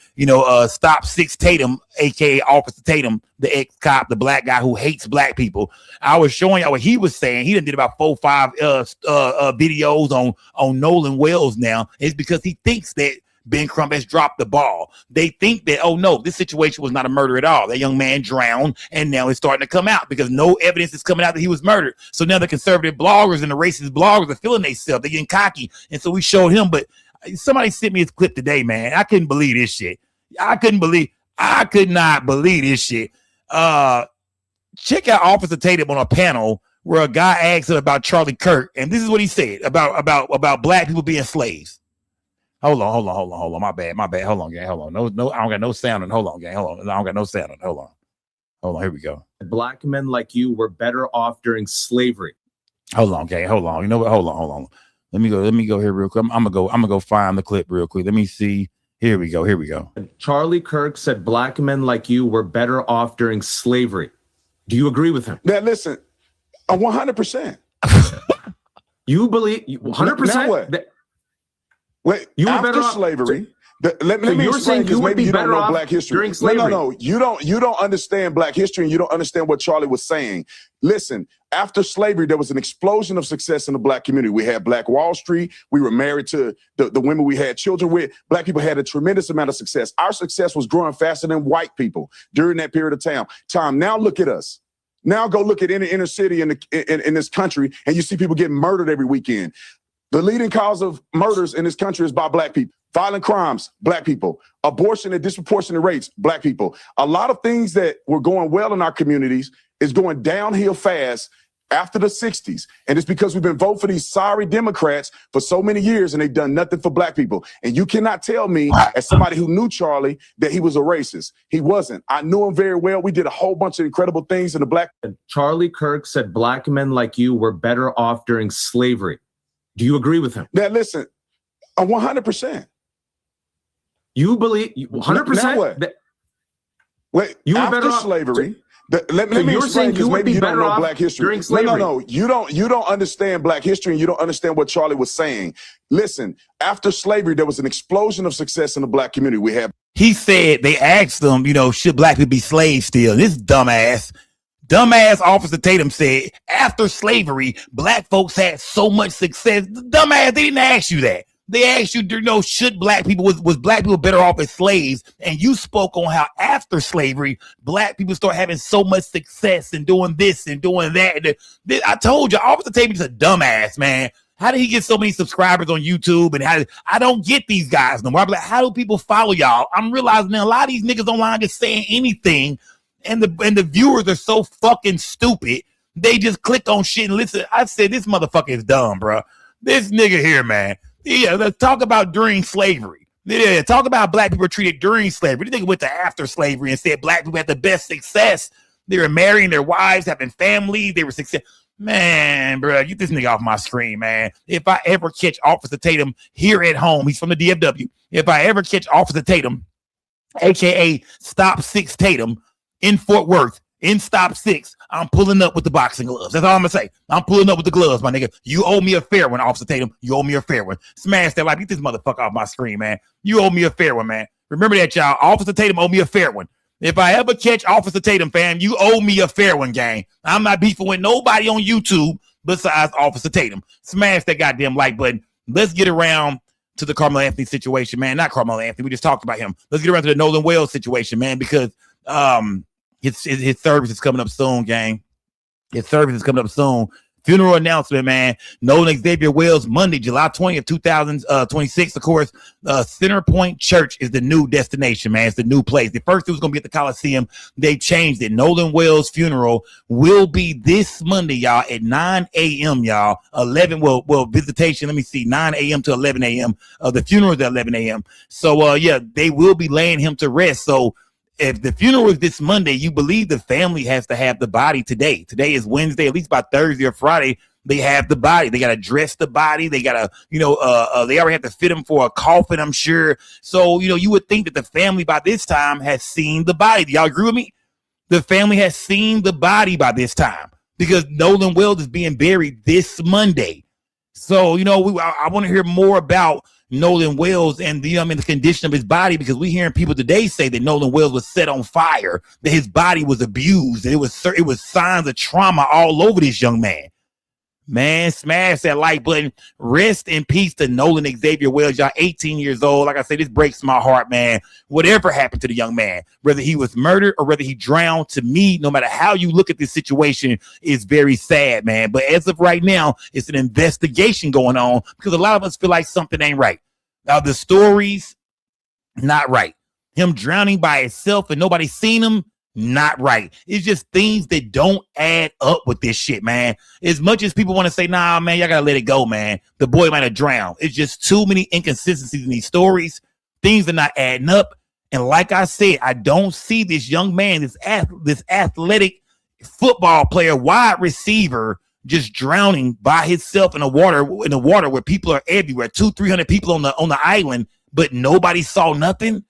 Speaker 1: Stop 6 Tatum, aka Officer Tatum, the ex-cop, the black guy who hates black people. I was showing y'all what he was saying. He done did about 4 or 5 videos on Nolan Wells now. It's because he thinks that Ben Crump has dropped the ball. They think that, oh no, this situation was not a murder at all. That young man drowned, and now it's starting to come out because no evidence is coming out that he was murdered. So now the conservative bloggers and the racist bloggers are feeling themselves. They're getting cocky. And so we showed him, but somebody sent me his clip today, man. I couldn't believe this shit. I could not believe this shit. Check out Officer Tatum on a panel where a guy asked him about Charlie Kirk, and this is what he said about black people being slaves. Hold on. My bad. Hold on, gang. Hold on. No, I don't got no sound. Hold on, gang. Hold on. I don't got no sound. Hold on. Here we go.
Speaker 17: Black men like you were better off during slavery.
Speaker 1: Hold on, gang. Hold on. You know what? Hold on. Let me go here real quick. I'm gonna go find the clip real quick. Let me see. Here we go.
Speaker 17: Charlie Kirk said black men like you were better off during slavery. Do you agree with him?
Speaker 18: Now listen, 100%.
Speaker 17: You believe 100%?
Speaker 18: Now what? Wait,
Speaker 17: you were
Speaker 18: after
Speaker 17: better off
Speaker 18: slavery. Let me explain, because maybe you don't know black history.
Speaker 17: During slavery.
Speaker 18: No. You don't understand black history, and you don't understand what Charlie was saying. Listen, after slavery, there was an explosion of success in the black community. We had Black Wall Street. We were married to the women we had children with. Black people had a tremendous amount of success. Our success was growing faster than white people during that period of time. Now look at us. Now go look at any inner city in this country, and you see people getting murdered every weekend. The leading cause of murders in this country is by black people. Violent crimes, black people. Abortion at disproportionate rates, black people. A lot of things that were going well in our communities is going downhill fast after the 60s. And it's because we've been voting for these sorry Democrats for so many years, and they've done nothing for black people. And you cannot tell me, as somebody who knew Charlie, that he was a racist. He wasn't. I knew him very well. We did a whole bunch of incredible things in the black.
Speaker 17: Charlie Kirk said black men like you were better off during slavery. Do you agree with him?
Speaker 18: Now listen, 100%.
Speaker 17: You believe 100%?
Speaker 18: Now what? Wait,
Speaker 17: you were
Speaker 18: after
Speaker 17: better off
Speaker 18: slavery. Let me explain, because maybe you don't know black history.
Speaker 17: During slavery.
Speaker 18: No. You don't understand black history, and you don't understand what Charlie was saying. Listen, after slavery, there was an explosion of success in the black community. We have.
Speaker 1: He said they asked him, should black people be slaves still? This dumbass Officer Tatum said after slavery, black folks had so much success. Dumbass, they didn't ask you that. They asked you, should black people, was black people better off as slaves? And you spoke on how after slavery, black people start having so much success and doing this and doing that. I told you, Officer Tatum is a dumbass, man. How did he get so many subscribers on YouTube? And I don't get these guys no more. I'm like, how do people follow y'all? I'm realizing that a lot of these niggas online just saying anything. And the viewers are so fucking stupid. They just click on shit and listen. I said, this motherfucker is dumb, bro. This nigga here, man. Yeah, let's talk about during slavery. Yeah, talk about black people treated during slavery. You think went to after slavery and said black people had the best success. They were marrying their wives, having families. They were success. Man, bro, get this nigga off my screen, man. If I ever catch Officer Tatum here at home, he's from the DFW. If I ever catch Officer Tatum, a.k.a. Stop 6 Tatum, in Fort Worth, in Stop 6, I'm pulling up with the boxing gloves. That's all I'm gonna say. I'm pulling up with the gloves, my nigga. You owe me a fair one, Officer Tatum. You owe me a fair one. Smash that like, get this motherfucker off my screen, man. You owe me a fair one, man. Remember that, y'all. Officer Tatum owe me a fair one. If I ever catch Officer Tatum, fam, you owe me a fair one, gang. I'm not beefing with nobody on YouTube besides Officer Tatum. Smash that goddamn like button. Let's get around to the Carmelo Anthony situation, man. Not Carmelo Anthony. We just talked about him. Let's get around to the Nolan Wells situation, man, because his service is coming up soon, gang. His service is coming up soon. Funeral announcement, man. Nolan Xavier Wells, Monday, July 20th, 2026. Of course, Center Point Church is the new destination, man. It's the new place. At first, it was going to be at the Coliseum. They changed it. Nolan Wells' funeral will be this Monday, y'all, at 9 a.m., y'all. 11, visitation, 9 a.m. to 11 a.m. The funeral is at 11 a.m. So, they will be laying him to rest. So, if the funeral is this Monday, you believe the family has to have the body today. Today is Wednesday, at least by Thursday or Friday. They have the body. They got to dress the body. They got to, they already have to fit him for a coffin, I'm sure. So, you would think that the family by this time has seen the body. Do y'all agree with me? The family has seen the body by this time because Nolan Wells is being buried this Monday. So, I want to hear more about Nolan Wells and the condition of his body, because we're hearing people today say that Nolan Wells was set on fire, that his body was abused, and it was signs of trauma all over this young man. Man, smash that like button. Rest in peace to Nolan Xavier Wells. Y'all 18 years old. Like I said, this breaks my heart, man. Whatever happened to the young man, whether he was murdered or whether he drowned, to me, no matter how you look at this situation, is very sad, man. But as of right now, it's an investigation going on because a lot of us feel like something ain't right. Now, the story's not right. Him drowning by himself and nobody seen him, not right. It's just things that don't add up with this shit, man. As much as people want to say, nah, man, y'all gotta let it go, man. The boy might have drowned. It's just too many inconsistencies in these stories. Things are not adding up. And like I said, I don't see this young man, this athletic football player, wide receiver, just drowning by himself in the water where people are everywhere. 200-300 people on the island, but nobody saw nothing.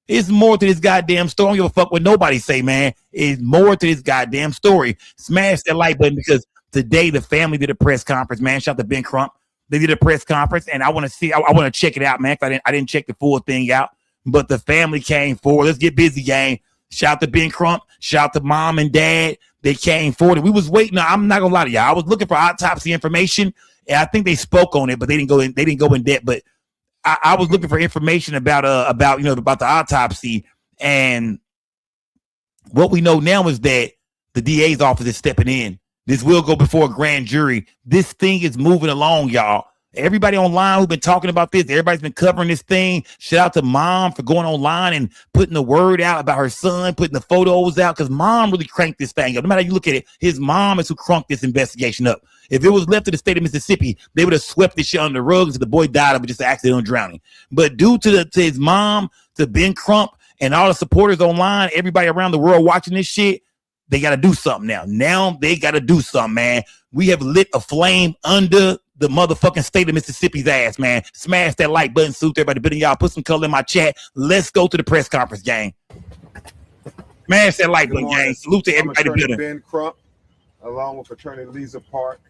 Speaker 1: It's more to this goddamn story. I don't give a fuck what nobody say, man. It's more to this goddamn story. Smash that like button because today the family did a press conference, man. Shout out to Ben Crump. They did a press conference, and I want to check it out, man. I didn't check the full thing out, but the family came forward. Let's get busy, gang. Shout out to Ben Crump. Shout out to mom and dad. They came forward. And we was waiting. I'm not gonna lie to y'all. I was looking for autopsy information, and I think they spoke on it, but they didn't go in depth. But I was looking for information about the autopsy, and what we know now is that the DA's office is stepping in. This will go before a grand jury. This thing is moving along, y'all. Everybody online who's been talking about this, everybody's been covering this thing. Shout out to mom for going online and putting the word out about her son, putting the photos out, because mom really cranked this thing up. No matter how you look at it, his mom is who crunked this investigation up. If it was left to the state of Mississippi, they would have swept this shit under the rug until the boy died of just an accidental drowning. But due to his mom, to Ben Crump, and all the supporters online, everybody around the world watching this shit, they got to do something now. Now they got to do something, man. We have lit a flame under the motherfucking state of Mississippi's ass, man. Smash that like button, salute everybody. Bidding y'all, put some color in my chat. Let's go to the press conference, gang. Smash that like button, gang. Salute to everybody.
Speaker 19: Attorney Ben Crump, along with Attorney Lisa Park,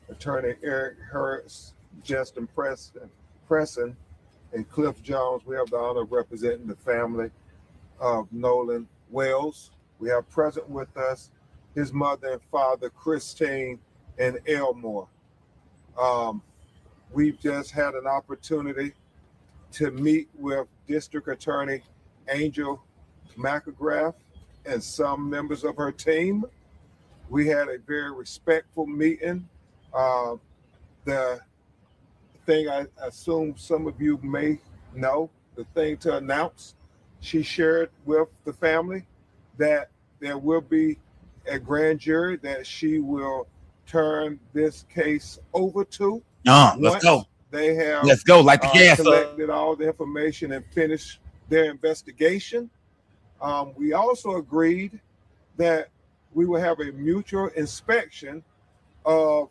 Speaker 19: Attorney Eric Hurts, Justin Preston, and Cliff Jones. We have the honor of representing the family of Nolan Wells. We have present with us his mother and father, Christine and Elmore. We've just had an opportunity to meet with District Attorney Angel McElgrath and some members of her team. We had a very respectful meeting. The thing I assume some of you may know, the thing to announce, she shared with the family that there will be a grand jury that she will turn this case over to.
Speaker 1: Let's go.
Speaker 19: They have
Speaker 1: light the gas
Speaker 19: collected all the information and finished their investigation. We also agreed that we will have a mutual inspection of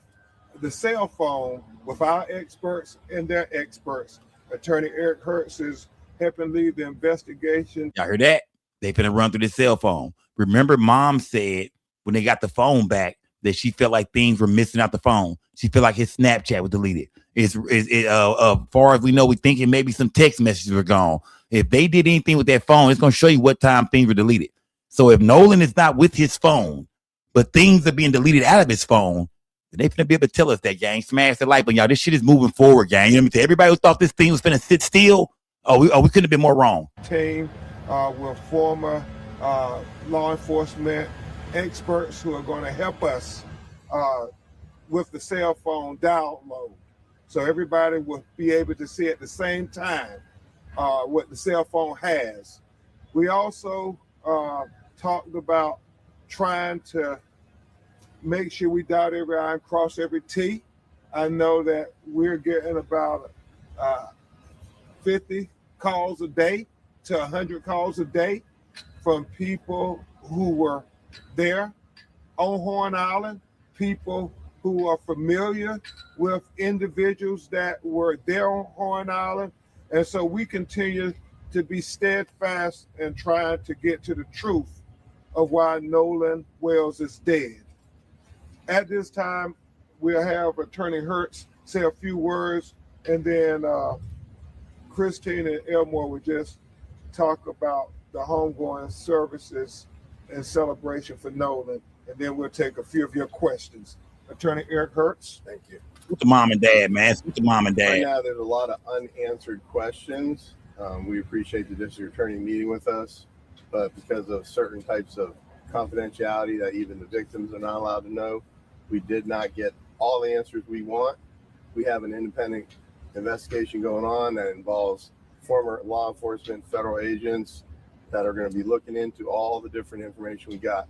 Speaker 19: the cell phone with our experts and their experts. Attorney Eric Hurts is helping lead the investigation.
Speaker 1: Y'all heard that? They finna run through the cell phone. Remember, mom said when they got the phone back that she felt like things were missing out the phone. She felt like his Snapchat was deleted. Far as we know, we thinking maybe some text messages were gone. If they did anything with that phone, it's gonna show you what time things were deleted. So if Nolan is not with his phone, but things are being deleted out of his phone, then they finna be able to tell us that, gang. Smash the like button, y'all. This shit is moving forward, gang. You know what I mean? To everybody who thought this thing was finna sit still, we couldn't have been more wrong.
Speaker 19: Team with former law enforcement experts who are going to help us with the cell phone download. So everybody will be able to see at the same time what the cell phone has. We also talked about trying to make sure we dot every I and cross every T. I know that we're getting about 50 calls a day to 100 calls a day from people who were there on Horn Island, people who are familiar with individuals that were there on Horn Island. And so we continue to be steadfast in trying to get to the truth of why Nolan Wells is dead. At this time, we'll have Attorney Hertz say a few words, and then Christine and Elmore will just talk about the homegoing services and celebration for Nolan, and then we'll take a few of your questions. Attorney Eric Hertz.
Speaker 1: Thank you. With the mom and dad, man. With the mom and
Speaker 20: Right
Speaker 1: dad.
Speaker 20: now, there's a lot of unanswered questions. We appreciate the district attorney meeting with us, but because of certain types of confidentiality that even the victims are not allowed to know, we did not get all the answers we want. We have an independent investigation going on that involves former law enforcement, federal agents that are going to be looking into all the different information we got.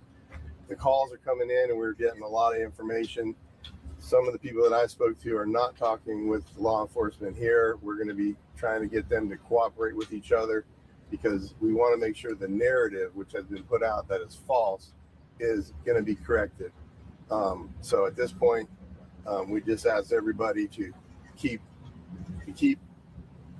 Speaker 20: The calls are coming in and we're getting a lot of information. Some of the people that I spoke to are not talking with law enforcement here. We're going to be trying to get them to cooperate with each other because we want to make sure the narrative, which has been put out that is false, is going to be corrected. So at this point, we just ask everybody to keep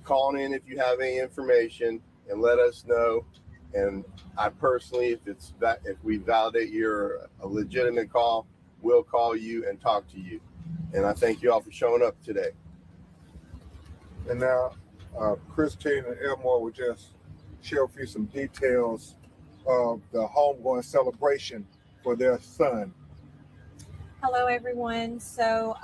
Speaker 20: calling in if you have any information and let us know. And I personally, if we validate you're a legitimate call, we'll call you and talk to you. And I thank you all for showing up today.
Speaker 19: And now Christine and Elmore will just share with you some details of the homegoing celebration for their son.
Speaker 21: Hello, everyone. So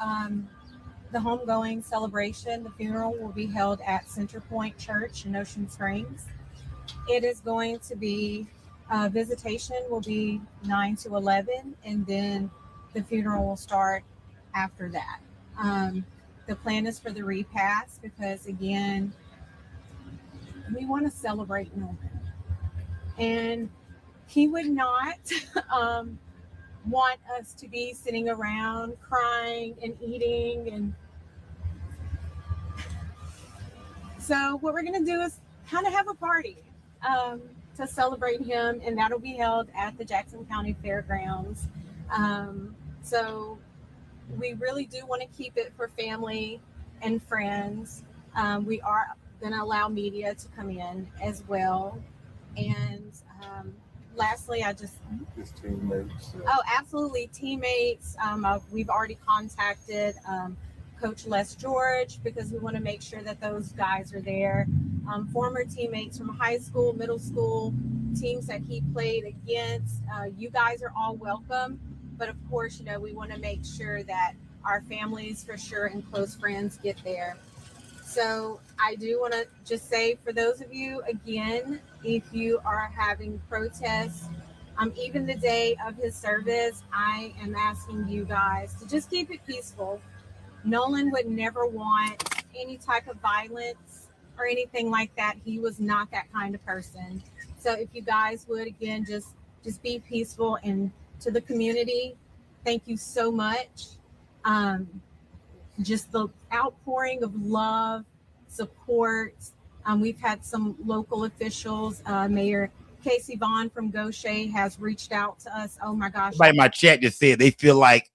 Speaker 21: the homegoing celebration, the funeral will be held at Center Point Church in Ocean Springs. It is going to be, visitation will be 9 to 11, and then the funeral will start after that. The plan is for the repast because, again, we want to celebrate Nolan. And he would not want us to be sitting around crying and eating. And so what we're going to do is kind of have a party to celebrate him, and that'll be held at the Jackson County Fairgrounds. So we really do want to keep it for family and friends. We are going to allow media to come in as well. And lastly,
Speaker 19: His teammates.
Speaker 21: Oh, absolutely. Teammates. We've already contacted Coach Les George because we want to make sure that those guys are there. Former teammates from high school, middle school, teams that he played against. You guys are all welcome. But of course, we want to make sure that our families for sure and close friends get there. So I do want to just say for those of you, again, if you are having protests, even the day of his service, I am asking you guys to just keep it peaceful. Nolan would never want any type of violence or anything like that. He was not that kind of person. So if you guys would, again, just be peaceful. And to the community, thank you so much. Just the outpouring of love, support. We've had some local officials, Mayor Casey Vaughn from Gaucher has reached out to us. Oh my gosh.
Speaker 1: Somebody in my chat just said they feel like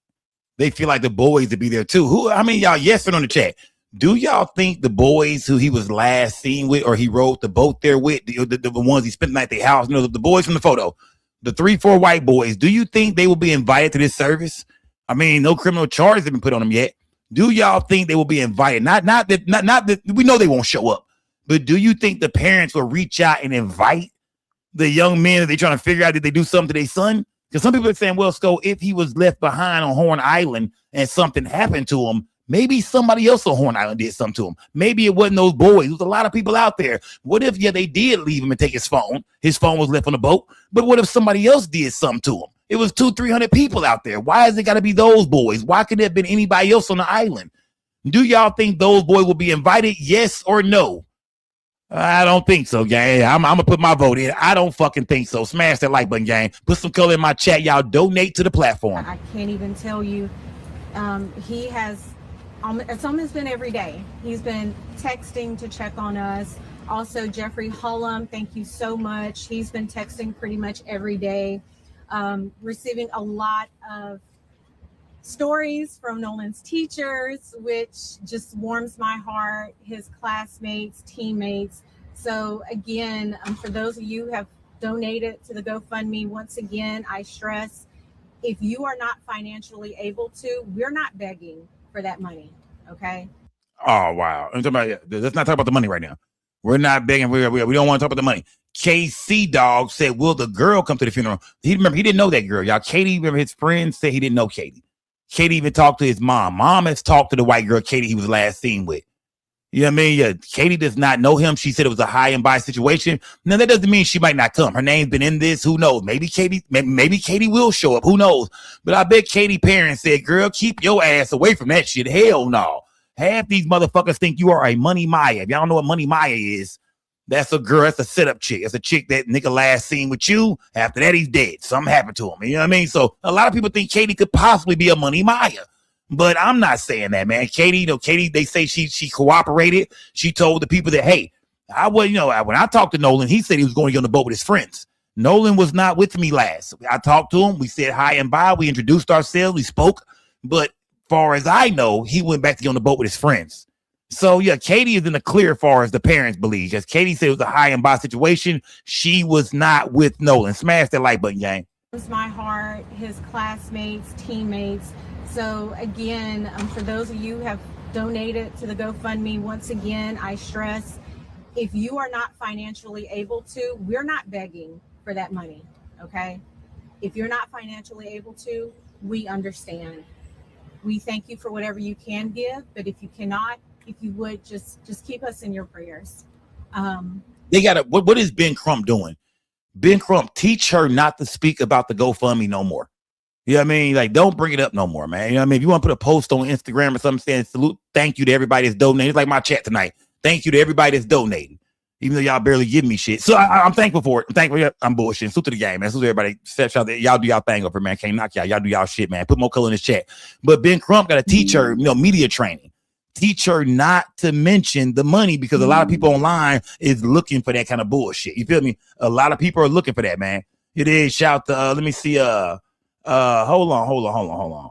Speaker 1: the boys to be there too. Who, I mean, y'all, yes, on the chat. Do y'all think the boys who he was last seen with or he rode the boat there with, the ones he spent the night at their house, the boys from the photo, the 3-4 white boys, do you think they will be invited to this service? I mean, no criminal charges have been put on them yet. Do y'all think they will be invited? Not that we know they won't show up, but do you think the parents will reach out and invite the young men that they're trying to figure out, did they do something to their son? Because some people are saying, well, Sco, if he was left behind on Horn Island and something happened to him, maybe somebody else on Horn Island did something to him. Maybe it wasn't those boys. There's a lot of people out there. What if, they did leave him and take his phone? His phone was left on the boat. But what if somebody else did something to him? It was 200-300 people out there. Why has it got to be those boys? Why could it have been anybody else on the island? Do y'all think those boys will be invited? Yes or no? I don't think so, gang. I'm going to put my vote in. I don't fucking think so. Smash that like button, gang. Put some color in my chat. Y'all donate to the platform.
Speaker 21: I can't even tell you. He has, it's almost been every day. He's been texting to check on us. Also, Jeffrey Hullum, thank you so much. He's been texting pretty much every day, receiving a lot of stories from Nolan's teachers, which just warms my heart, his classmates, teammates. So again, for those of you who have donated to the GoFundMe, once again, I stress, if you are not financially able to, we're not begging for that money, okay?
Speaker 1: Oh, wow. I'm talking about, let's not talk about the money right now. We're not begging. We don't want to talk about the money. KC Dog said, will the girl come to the funeral? He didn't know that girl. Y'all, Katie, remember his friends said he didn't know Katie. Katie even talked to his mom. Mom has talked to the white girl Katie he was last seen with. You know what I mean? Yeah, Katie does not know him. She said it was a high and by situation. Now, that doesn't mean she might not come. Her name's been in this. Who knows? Maybe Katie will show up. Who knows? But I bet Katie parents said, girl, keep your ass away from that shit. Hell no. Half these motherfuckers think you are a Money Maya. If y'all don't know what Money Maya is, that's a girl. That's a setup chick. That's a chick that nigga last seen with you. After that, he's dead. Something happened to him. You know what I mean? So a lot of people think Katie could possibly be a Money Maya. But I'm not saying that, man. Katie, they say she cooperated. She told the people that, hey, when I talked to Nolan, he said he was going to get on the boat with his friends. Nolan was not with me last. I talked to him. We said hi and bye. We introduced ourselves. We spoke. But far as I know, he went back to get on the boat with his friends. So, yeah, Katie is in the clear as far as the parents believe. As Katie said, it was a high and by situation. She was not with Nolan. Smash that like button, gang.
Speaker 21: It was my heart, his classmates, teammates. So again, for those of you who have donated to the GoFundMe, once again, I stress, if you are not financially able to, we're not begging for that money, okay? If you're not financially able to, we understand. We thank you for whatever you can give, but if you cannot, if you would just keep us in your prayers.
Speaker 1: They got to, what is Ben Crump doing? Ben Crump, teach her not to speak about the GoFundMe no more. You know what I mean? Like, don't bring it up no more, man. You know what I mean? If you want to put a post on Instagram or something saying salute, thank you to everybody that's donating. It's like my chat tonight. Thank you to everybody that's donating. Even though y'all barely give me shit. So I'm thankful for it. I'm thankful. I'm bullshitting. Salute to the game, man. Salute to everybody. Y'all do y'all thing up here, man. Can't knock y'all. Y'all do y'all shit, man. Put more color in this chat. But Ben Crump got to teach her, media training. Teach her not to mention the money because a lot of people online is looking for that kind of bullshit. You feel me? A lot of people are looking for that, man. It is. Shout to, let me see, hold on.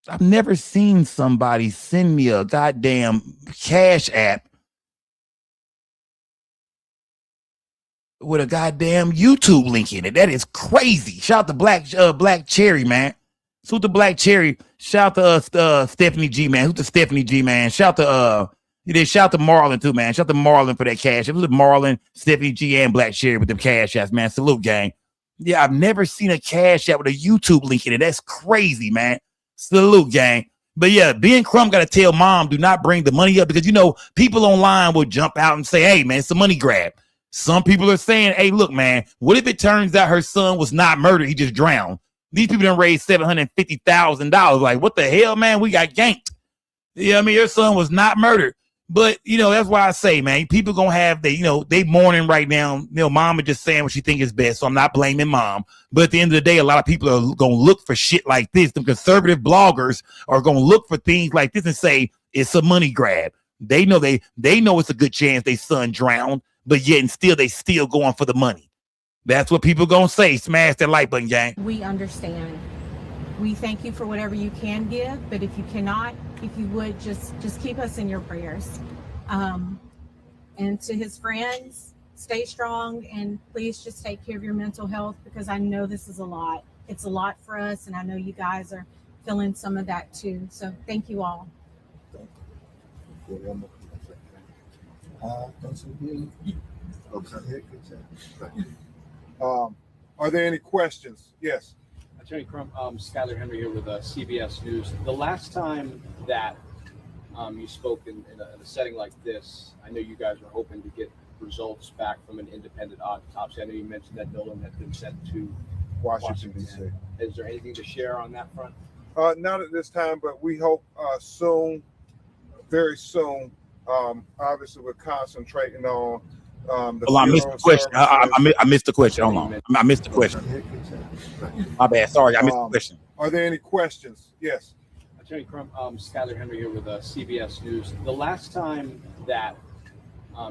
Speaker 1: I've never seen somebody send me a goddamn Cash App with a goddamn YouTube link in it. That is crazy. Shout to Black Cherry, man. Shout to Black Cherry. Shout to Stephanie G, man. Who's the Stephanie G, man? Shout to Marlon too, man. Shout to Marlon for that cash. It was Marlon, Stephanie G, and Black Cherry with them cash apps, man. Salute, gang. Yeah, I've never seen a cash app with a YouTube link in it. That's crazy, man. Salute, gang. But yeah, Ben Crump got to tell mom, do not bring the money up because, people online will jump out and say, hey, man, it's a money grab. Some people are saying, hey, look, man, what if it turns out her son was not murdered? He just drowned. These people done raised $750,000. Like, what the hell, man? We got ganked. You know what I mean? Your son was not murdered. But, that's why I say, man, people going to have, they mourning right now. Mom is just saying what she think is best. So I'm not blaming mom. But at the end of the day, a lot of people are going to look for shit like this. The conservative bloggers are going to look for things like this and say it's a money grab. They know it's a good chance their son drowned, but yet and still they still going for the money. That's what people going to say. Smash that like button, gang.
Speaker 21: We understand. We thank you for whatever you can give, but if you cannot, if you would just keep us in your prayers. And to his friends, stay strong and please just take care of your mental health because I know this is a lot. It's a lot for us, and I know you guys are feeling some of that too. So thank you all.
Speaker 19: Are there any questions? Yes.
Speaker 3: Attorney. Attorney Crump, Skylar Henry here with CBS News. The last time that you spoke in a setting like this, I know you guys were hoping to get results back from an independent autopsy. I know you mentioned that Nolan had been sent to Washington. Is there anything to share on that front?
Speaker 19: Are there any questions? Yes.
Speaker 3: Attorney Crump, Skylar Henry here with CBS News. The last time that you spoke in a setting like this, I know you guys were hoping to get results back from an independent autopsy. I know you mentioned that Nolan had been sent to
Speaker 19: Washington, D.C.
Speaker 3: Is there anything to share on that front?
Speaker 19: Not at this time, but we hope soon, very soon. Obviously, we're concentrating on
Speaker 1: I missed the question. I missed the question. Hold on. I missed the question. My bad. Sorry, I missed the question.
Speaker 19: Are there any questions? Yes.
Speaker 3: Attorney Crump, Skylar Henry here with CBS News. The last time that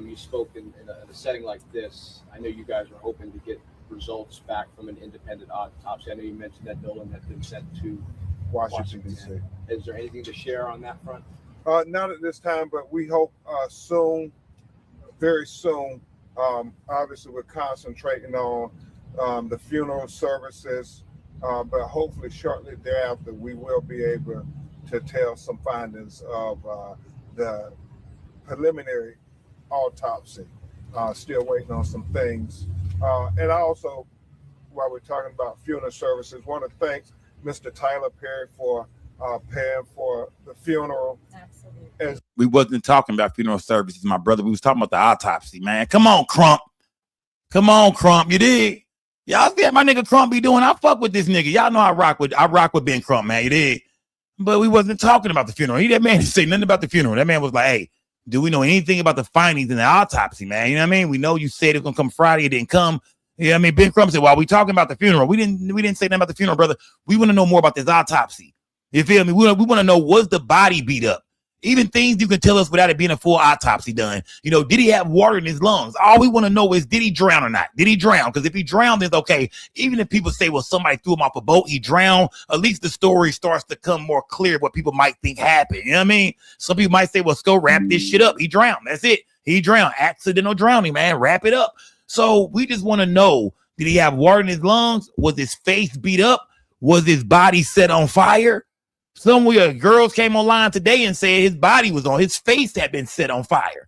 Speaker 3: You spoke in a setting like this. I know you guys are hoping to get results back from an independent autopsy. I know you mentioned that Nolan had been sent to
Speaker 19: Washington, D.C.
Speaker 3: Is there anything to share on that front?
Speaker 19: Not at this time, but we hope soon, very soon. Obviously, we're concentrating on the funeral services, but hopefully shortly thereafter, we will be able to tell some findings of the preliminary autopsy. Still waiting on some things. And I also, while we're talking about funeral services, want to thank Mr. Tyler Perry for paying for the funeral.
Speaker 21: Absolutely.
Speaker 1: We wasn't talking about funeral services, my brother. We was talking about the autopsy, man. Come on, Crump. Come on, Crump. You dig? Y'all see what my nigga Crump be doing? I fuck with this nigga. Y'all know I rock with Ben Crump, man. You dig? But we wasn't talking about the funeral. That man didn't say nothing about the funeral. That man was like, hey, do we know anything about the findings in the autopsy, man? You know what I mean? We know you said it's gonna come Friday. It didn't come. You know what I mean? Ben Crump said, well, we talking about the funeral. We didn't say nothing about the funeral, brother. We want to know more about this autopsy. You feel me? We want to know, was the body beat up? Even things you can tell us without it being a full autopsy done. You know, did he have water in his lungs? All we want to know is, did he drown or not? Did he drown? Because if he drowned, then okay. Even if people say, well, somebody threw him off a boat, he drowned, at least the story starts to come more clear what people might think happened. You know what I mean? Some people might say, well, let's go wrap this shit up. He drowned. That's it. He drowned. Accidental drowning, man. Wrap it up. So we just want to know, did he have water in his lungs? Was his face beat up? Was his body set on fire? Some girls came online today and said his body was on, his face had been set on fire.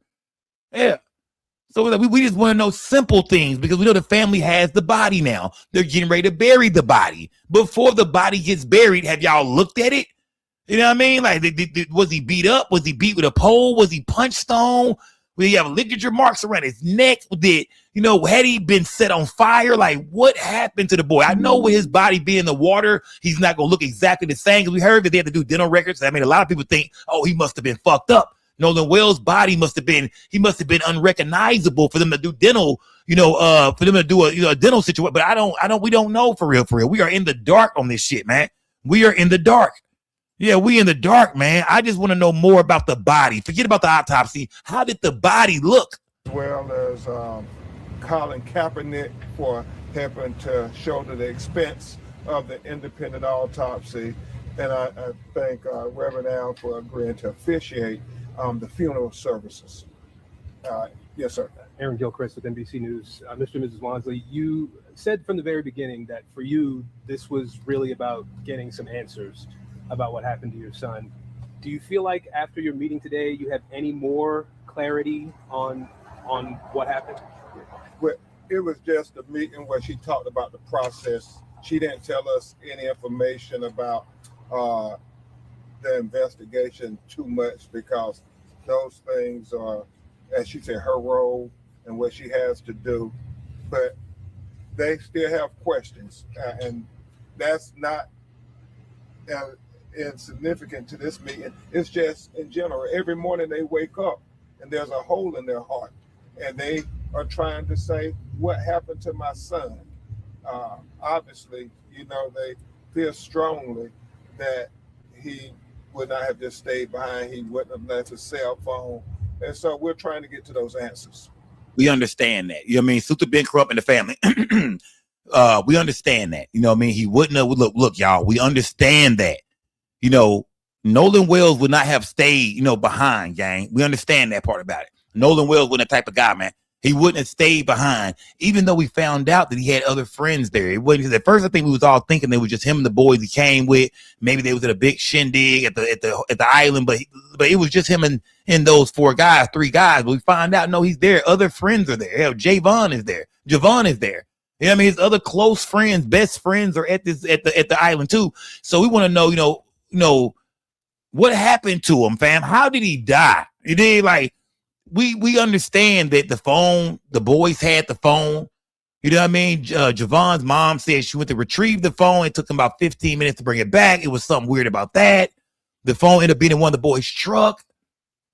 Speaker 1: Yeah. So we just want to know simple things, because we know the family has the body now. They're getting ready to bury the body. Before the body gets buried, have y'all looked at it? You know what I mean? Like, was he beat up? Was he beat with a pole? Was he punched on? Did he have ligature marks around his neck? Had he been set on fire? Like, what happened to the boy? I know with his body being in the water, he's not going to look exactly the same. Because we heard that they had to do dental records. I mean, a lot of people think, oh, he must have been fucked up. Nolan Wells' body must have been unrecognizable for them to do dental, for them to do a dental situation. But we don't know for real. We are in the dark on this shit, man. We are in the dark. Yeah, we in the dark, man. I just want to know more about the body. Forget about the autopsy. How did the body look?
Speaker 19: As well as Colin Kaepernick for helping to shoulder the expense of the independent autopsy. And I thank Reverend Al for agreeing to officiate the funeral services. Yes, sir.
Speaker 4: Aaron Gilchrist with NBC News. Mr. and Mrs. Wansley, you said from the very beginning that for you, this was really about getting some answers about what happened to your son. Do you feel like after your meeting today, you have any more clarity on what happened?
Speaker 19: Well, it was just a meeting where she talked about the process. She didn't tell us any information about the investigation too much, because those things are, as she said, her role and what she has to do. But they still have questions, and that's not insignificant to this meeting. It's just in general. Every morning they wake up and there's a hole in their heart, and they are trying to say, what happened to my son? Obviously, they feel strongly that he would not have just stayed behind. He wouldn't have left his cell phone. And so we're trying to get to those answers.
Speaker 1: We understand that. You know what I mean? Suta Ben Crump and the family. We understand that. You know what I mean? He wouldn't have, look, y'all, we understand that. Nolan Wells would not have stayed, behind, gang. We understand that part about it. Nolan Wells wasn't the type of guy, man. He wouldn't have stayed behind, even though we found out that he had other friends there. It wasn't, because at first I think we was all thinking it was just him and the boys he came with. Maybe they was at a big shindig at the island, but it was just him and those three guys. But we find out, no, he's there. Other friends are there. Hell, Javon is there. Javon is there. You know what I mean? His other close friends, best friends are at the island too. So we want to know, what happened to him, fam? How did he die? You did, like, we understand that the boys had the phone. You know what I mean? Javon's mom said she went to retrieve the phone. It took him about 15 minutes to bring it back. It was something weird about that. The phone ended up being in one of the boys' truck.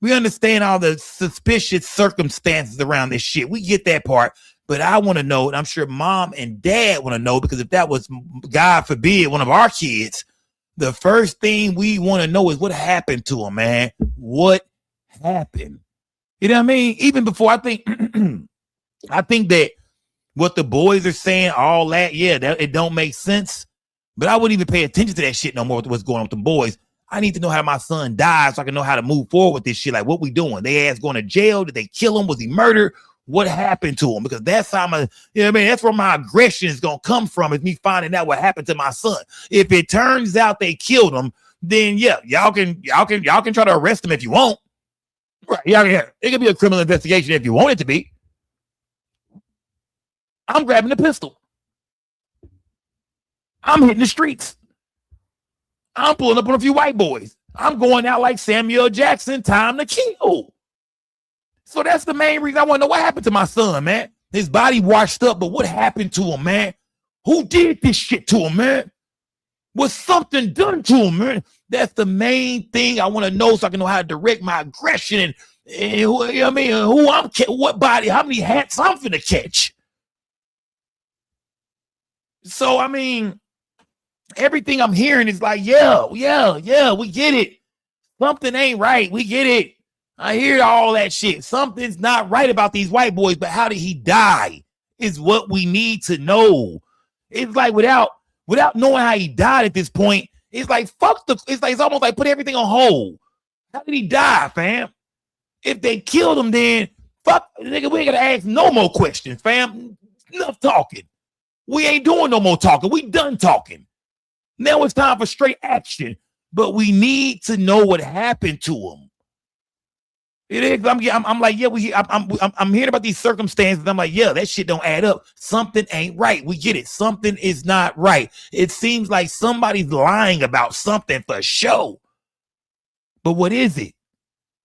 Speaker 1: We understand all the suspicious circumstances around this shit. We get that part. But I want to know, and I'm sure mom and dad want to know, because if that was, God forbid, one of our kids, the first thing we want to know is what happened to him, man. What happened? You know what I mean? Even before, I think I think that what the boys are saying, all that, yeah, that it don't make sense. But I wouldn't even pay attention to that shit no more with what's going on with the boys. I need to know how my son died so I can know how to move forward with this shit. Like, what we doing? They ass going to jail? Did they kill him? Was he murdered? What happened to him? Because that's how my, you know what I mean? That's where my aggression is going to come from, is me finding out what happened to my son. If it turns out they killed him, then yeah, y'all can try to arrest him if you want. Right. Yeah. It could be a criminal investigation if you want it to be. I'm grabbing the pistol. I'm hitting the streets. I'm pulling up on a few white boys. I'm going out like Samuel Jackson, time to kill. So that's the main reason I want to know what happened to my son, man. His body washed up, but what happened to him, man? Who did this shit to him, man? Was something done to him, man? That's the main thing I want to know so I can know how to direct my aggression and who, you know what I mean, who I'm, what body, how many hats I'm finna catch. So, I mean, everything I'm hearing is like, yeah, we get it. Something ain't right. We get it. I hear all that shit. Something's not right about these white boys, but how did he die is what we need to know. It's like without knowing how he died at this point, it's like, it's almost like put everything on hold. How did he die, fam? If they killed him, then fuck, nigga, we ain't gonna ask no more questions, fam. Enough talking. We ain't doing no more talking. We done talking. Now it's time for straight action, but we need to know what happened to him. It is. I'm like, yeah, I'm hearing about these circumstances. I'm like, yeah, that shit don't add up. Something ain't right. We get it. Something is not right. It seems like somebody's lying about something for show. But what is it?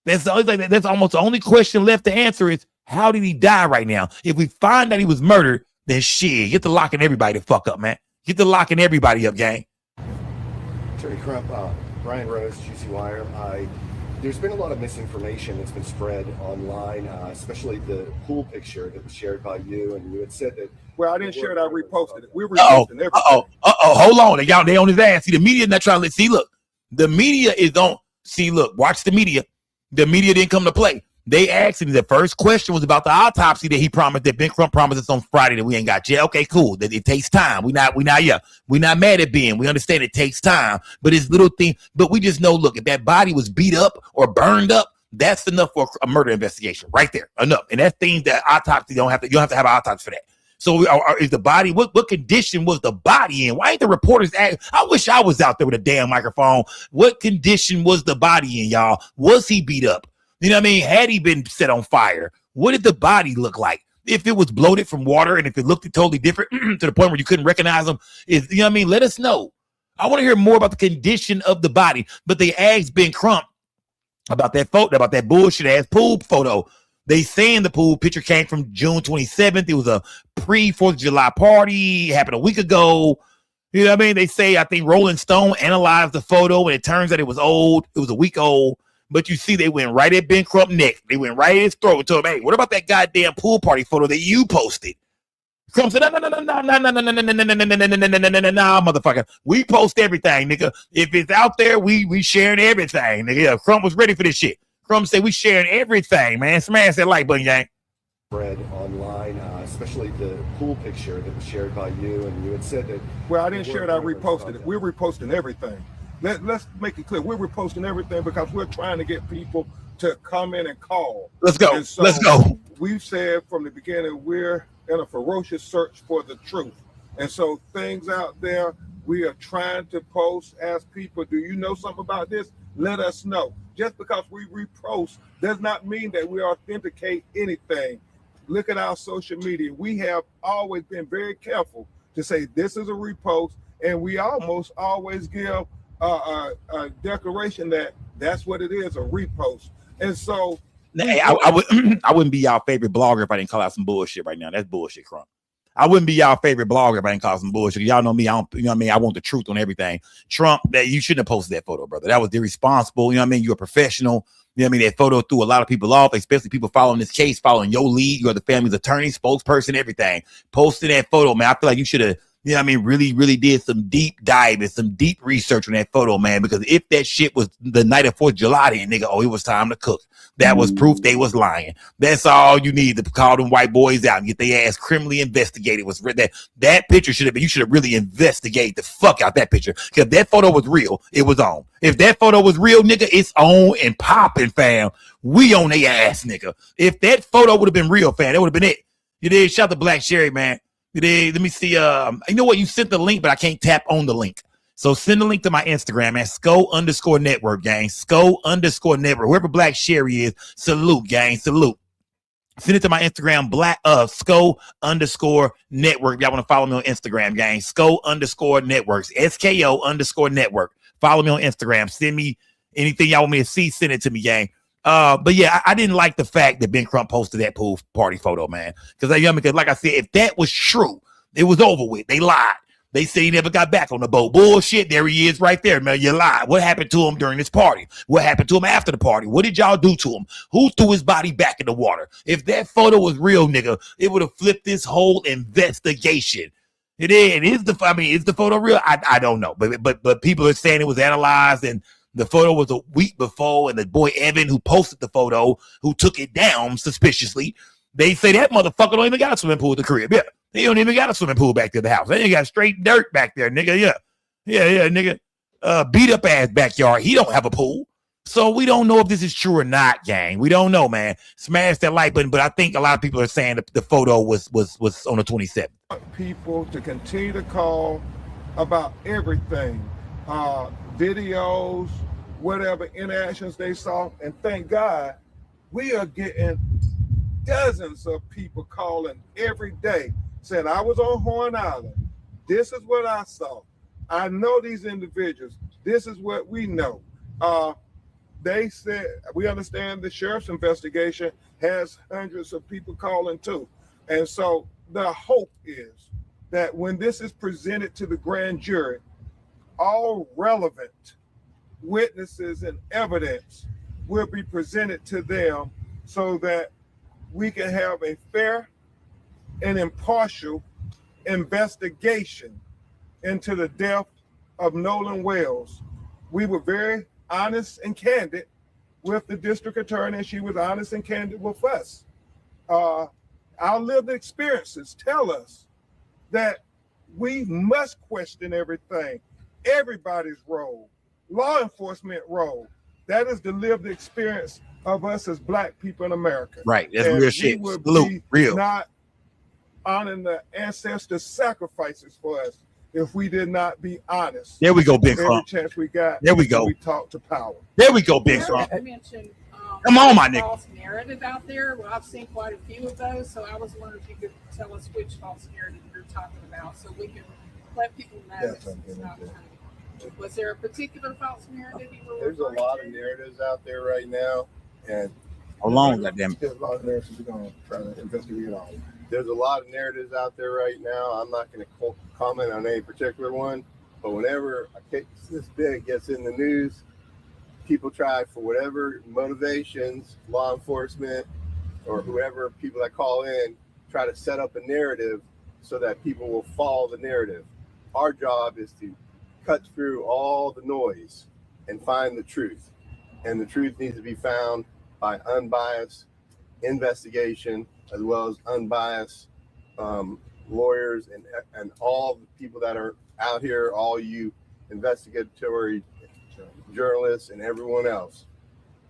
Speaker 1: That's almost the only question left to answer is, how did he die right now? If we find that he was murdered, then shit, get to locking everybody the fuck up, man. Get to locking everybody up, gang.
Speaker 5: Attorney Crump, Brian Rose, Juicy Wire. There's been a lot of misinformation that's been spread online, especially the pool picture that was shared by you, and you had said that.
Speaker 19: Well, I didn't share it. I reposted it. We're reposting everything.
Speaker 1: Hold on. Y'all, they on his ass. See, the media not trying to see. Look, the media is on. See, look, watch the media. The media didn't come to play. They asked him, the first question was about the autopsy that he promised, that Ben Crump promised us on Friday that we ain't got yet. Okay, cool. That it takes time. We not mad at Ben. We understand it takes time, but it's little thing. But we just know, look, if that body was beat up or burned up, that's enough for a murder investigation right there. Enough. And that's things that autopsy you don't have to have an autopsy for that. So is the body, what condition was the body in? Why ain't the reporters I wish I was out there with a damn microphone. What condition was the body in, y'all? Was he beat up? You know what I mean? Had he been set on fire? What did the body look like? If it was bloated from water and if it looked totally different to the point where you couldn't recognize him, you know what I mean? Let us know. I want to hear more about the condition of the body. But they asked Ben Crump about that photo, about that bullshit ass pool photo. They saying the pool picture came from June 27th. It was a pre-4th of July party. It happened a week ago. You know what I mean? They say, I think Rolling Stone analyzed the photo and it turns out it was old. It was a week old. But you see, they went right at Ben Crump neck. They went right at his throat and told him, hey, what about that goddamn pool party photo that you posted? Crump said, no, motherfucker. We post everything, nigga. If it's out there, we sharing everything, nigga. Yeah, Crump was ready for this shit. Crump said, we sharing everything, man. Smash that like button, gang.
Speaker 5: Spread online, especially the pool picture that was shared by you, and you had said that.
Speaker 19: Well, I didn't share it. I reposted it. We're reposting everything. Let's make it clear. We're reposting everything because we're trying to get people to come in and call.
Speaker 1: Let's go.
Speaker 19: So
Speaker 1: let's go.
Speaker 19: We've said from the beginning, we're in a ferocious search for the truth. And so things out there, we are trying to post, ask people, do you know something about this? Let us know. Just because we repost does not mean that we authenticate anything. Look at our social media. We have always been very careful to say this is a repost, and we almost always give a declaration that that's what it is, a repost. And so
Speaker 1: hey, I wouldn't be y'all favorite blogger if I didn't call out some bullshit right now. That's bullshit, Crump. I wouldn't be y'all favorite blogger if I didn't call some bullshit. Y'all know me. I don't, you know what I mean? I want the truth on everything. Trump, that you shouldn't have posted that photo, brother. That was irresponsible. You know what I mean? You're a professional. You know what I mean? That photo threw a lot of people off, especially people following this case, following your lead. You're the family's attorney, spokesperson, everything. Posting that photo, man. I feel like you should have Yeah, I mean, really did some deep dive and some deep research on that photo, man. Because if that shit was the night of 4th of July, then nigga, it was time to cook. That was proof they was lying. That's all you need to call them white boys out and get their ass criminally investigated. Was that picture should have been, you should have really investigated the fuck out that picture. Because if that photo was real, it was on. If that photo was real, nigga, it's on and popping, fam. We on their ass, nigga. If that photo would have been real, fam, that would have been it. You did. Shout out to Black Sherry, man. Let me see. You know what? You sent the link, but I can't tap on the link. So send the link to my Instagram, man. SCO_network, gang. SCO_network. Whoever Black Sherry is, salute, gang. Salute. Send it to my Instagram, SCO_network. Y'all want to follow me on Instagram, gang. SCO_networks. SKO_network. Follow me on Instagram. Send me anything y'all want me to see. Send it to me, gang. But yeah, I didn't like the fact that Ben Crump posted that pool party photo, man. Because like I said, if that was true, it was over with. They lied. They say he never got back on the boat. Bullshit. There he is right there, man. You lied. What happened to him during this party? What happened to him after the party? What did y'all do to him? Who threw his body back in the water? If that photo was real, nigga, it would have flipped this whole investigation. It is. Is the photo real? I don't know. But people are saying it was analyzed and the photo was a week before, and the boy Evan who posted the photo, who took it down suspiciously, they say that motherfucker don't even got a swimming pool at the crib. Yeah, they don't even got a swimming pool back to the house. They ain't got straight dirt back there, nigga. Yeah, nigga. Beat up ass backyard. He don't have a pool. So we don't know if this is true or not, gang. We don't know, man. Smash that like button, but I think a lot of people are saying the photo was on the 27th.
Speaker 19: People to continue to call about everything. Videos, whatever interactions they saw, and thank God we are getting dozens of people calling every day saying, I was on Horn Island, this is what I saw, I know these individuals, this is what we know. They said, we understand the sheriff's investigation has hundreds of people calling too, and so the hope is that when this is presented to the grand jury, all relevant witnesses and evidence will be presented to them so that we can have a fair and impartial investigation into the death of Nolan Wells. We were very honest and candid with the district attorney, and she was honest and candid with us. Our lived experiences tell us that we must question everything, everybody's role, law enforcement role. That is the lived experience of us as Black people in America.
Speaker 1: Right, that's real shit. Real.
Speaker 19: Not honoring the ancestors' sacrifices for us if we did not be honest.
Speaker 1: There we go, Big
Speaker 19: Every
Speaker 1: Crump.
Speaker 19: chance we got.
Speaker 1: There we go.
Speaker 19: We talk to power.
Speaker 1: There we go, Big Crump.
Speaker 6: You mentioned
Speaker 1: Come on, my nigga.
Speaker 6: false narrative out there. Well, I've seen quite a few of those, so I was wondering if you could tell us which false narrative you're talking about, so we can let people know it's not true. Was there a particular false narrative you were
Speaker 20: There's a lot of narratives out there right now, and
Speaker 1: Hold on, goddamn.
Speaker 19: There's a lot of narratives we're going to try to investigate all.
Speaker 20: there's a lot of narratives out there right now. I'm not going to comment on any particular one, but whenever a case this big gets in the news, people try, for whatever motivations, law enforcement or whoever, people that call in, try to set up a narrative so that people will follow the narrative. Our job is to cut through all the noise and find the truth. And the truth needs to be found by unbiased investigation, as well as unbiased lawyers and all the people that are out here, all you investigatory journalists and everyone else.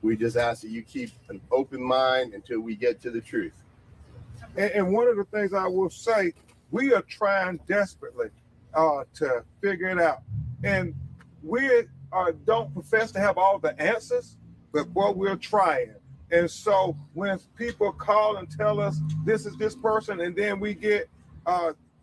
Speaker 20: We just ask that you keep an open mind until we get to the truth.
Speaker 19: And one of the things I will say, we are trying desperately to figure it out. And we don't profess to have all the answers, but what we're trying. And so when people call and tell us this is this person, and then we get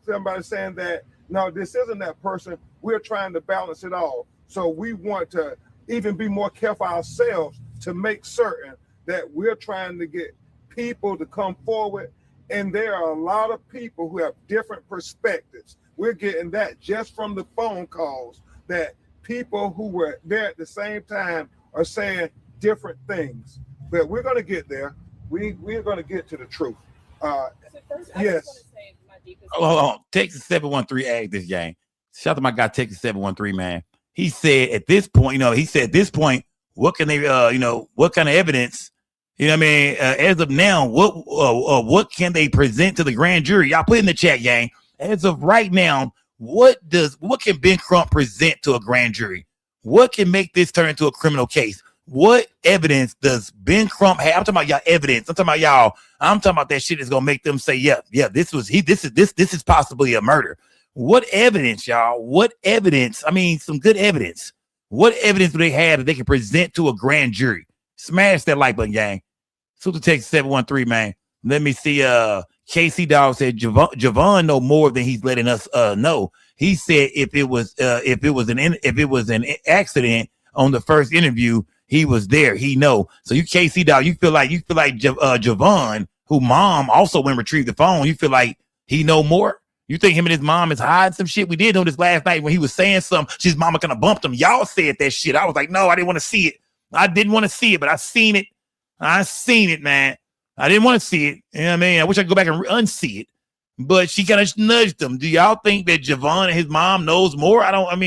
Speaker 19: somebody saying that, no, this isn't that person, we're trying to balance it all. So we want to even be more careful ourselves to make certain that we're trying to get people to come forward. And there are a lot of people who have different perspectives. We're getting that just from the phone calls, that people who were there at the same time are saying different things. But we're going to get there. We're going to get to the truth.
Speaker 6: So first, I
Speaker 19: yes.
Speaker 6: just want to say my
Speaker 1: Hold on. Texas 713 asked this game. Shout out to my guy Texas 713, man. He said at this point, what can they, what kind of evidence, as of now, what can they present to the grand jury? Y'all put in the chat, gang. As of right now, what can Ben Crump present to a grand jury? What can make this turn into a criminal case? What evidence does Ben Crump have? I'm talking about y'all evidence. I'm talking about y'all. I'm talking about that shit that's gonna make them say, yeah, this is possibly a murder. What evidence, y'all? What evidence? I mean, some good evidence. What evidence do they have that they can present to a grand jury? Smash that like button, gang. Super Texas 713, man. Let me see. KC Dog said Javon know more than he's letting us know. He said if it was an accident on the first interview, he was there. He know. So you KC Dog, you feel like Javon, who mom also went and retrieved the phone. You feel like he know more. You think him and his mom is hiding some shit? We did know this last night when he was saying something. His mama kind of bumped him. Y'all said that shit. I was like, no, I didn't want to see it. I didn't want to see it, but I seen it. I seen it, man. I didn't want to see it. You know what I mean? I wish I could go back and unsee it. But she kind of nudged him. Do y'all think that Javon and his mom knows more?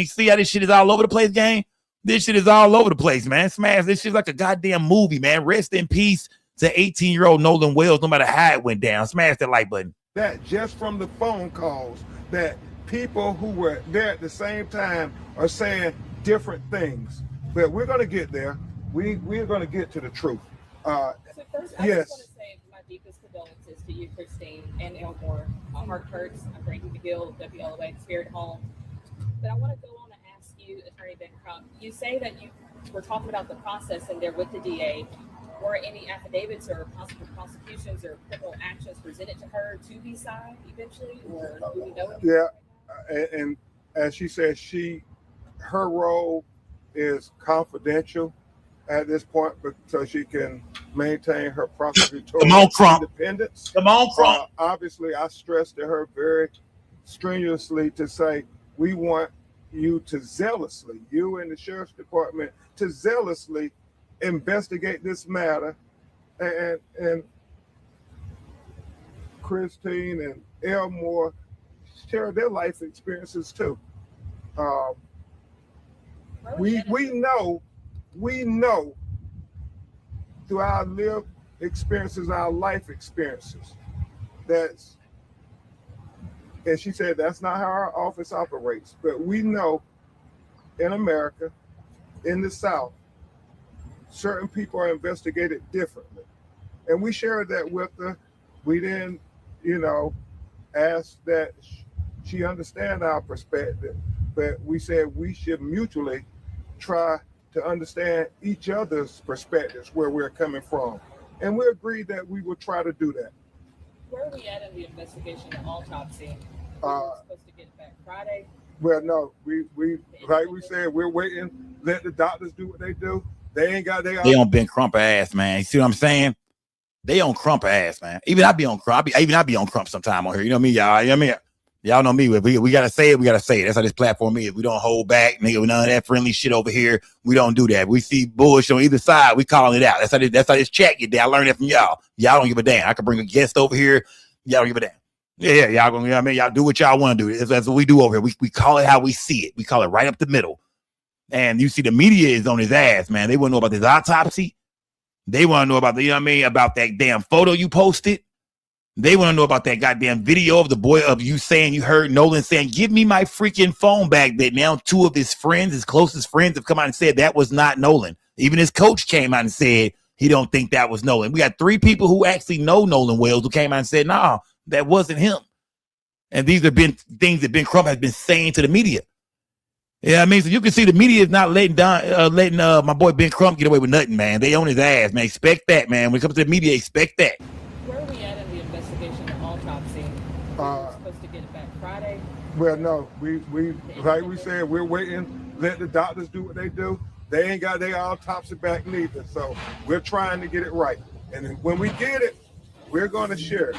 Speaker 1: See how this shit is all over the place, gang? This shit is all over the place, man. Smash. This shit's like a goddamn movie, man. Rest in peace to 18-year-old Nolan Wells, no matter how it went down. Smash that like button.
Speaker 19: That just from the phone calls that people who were there at the same time are saying different things. But we're going to get there. We're going to get to the truth.
Speaker 8: So first, I
Speaker 19: yes.
Speaker 8: just want to say my deepest condolences to you, Christine, and Elmore. My heart hurts. I'm breaking the guild, WLOA, Spirit Home. But I want to go on and ask you, Attorney Ben Crump, you say that you were talking about the process and there with the DA. Were any affidavits or possible prosecutions or criminal actions presented to her to be signed eventually, or do we know anything?
Speaker 19: Yeah, and as she said, her role is confidential at this point, but so she can maintain her prosecutorial independence.
Speaker 1: Come on, Crump.
Speaker 19: Obviously, I stressed to her very strenuously to say, we want you to zealously, you and the sheriff's department, to zealously investigate this matter, and Christine and Elmore share their life experiences too. We know through our lived experiences, our life experiences, and she said that's not how our office operates, but we know in America, in the South, certain people are investigated differently. And we shared that with her. We then, ask that she understand our perspective, but we said we should mutually try to understand each other's perspectives, where we're coming from. And we agreed that we would try to do that.
Speaker 8: Where are we at in the investigation of autopsy? We're supposed to get it back Friday.
Speaker 19: Well, no, we like we said, we're waiting, let the doctors do what they do. They on
Speaker 1: Ben Crump ass, man. You see what I'm saying? They on Crump ass, man. Even I be on Crump. I be on Crump sometime on here. You know me, y'all. You know me. Y'all know me. We gotta say it. We gotta say it. That's how this platform is. We don't hold back, nigga. None of that friendly shit over here. We don't do that. We see bullshit on either side. We calling it out. That's how this chat get there. I learned that from y'all. Y'all don't give a damn. I can bring a guest over here. Y'all don't give a damn. Yeah, y'all gonna. You know what I mean? Y'all do what y'all want to do. That's what we do over here. We call it how we see it. We call it right up the middle. And you see the media is on his ass, man. They want to know about this autopsy. They want to know about about that damn photo you posted. They want to know about that goddamn video of the boy of you saying you heard Nolan saying, give me my freaking phone back. That now two of his friends, his closest friends, have come out and said that was not Nolan. Even his coach came out and said he don't think that was Nolan. We got 3 people who actually know Nolan Wells who came out and said, nah, that wasn't him. And these have been things that Ben Crump has been saying to the media. Yeah, I mean, so you can see the media is not letting my boy Ben Crump get away with nothing, man. They own his ass, man. Expect that, man. When it comes to the media, expect that.
Speaker 8: Where are we at in the investigation of autopsy? We're supposed to get it back Friday.
Speaker 19: Well, no, we like we said, we're waiting, let the doctors do what they do. They ain't got their autopsy back neither. So we're trying to get it right. And then when we get it, we're going to share it.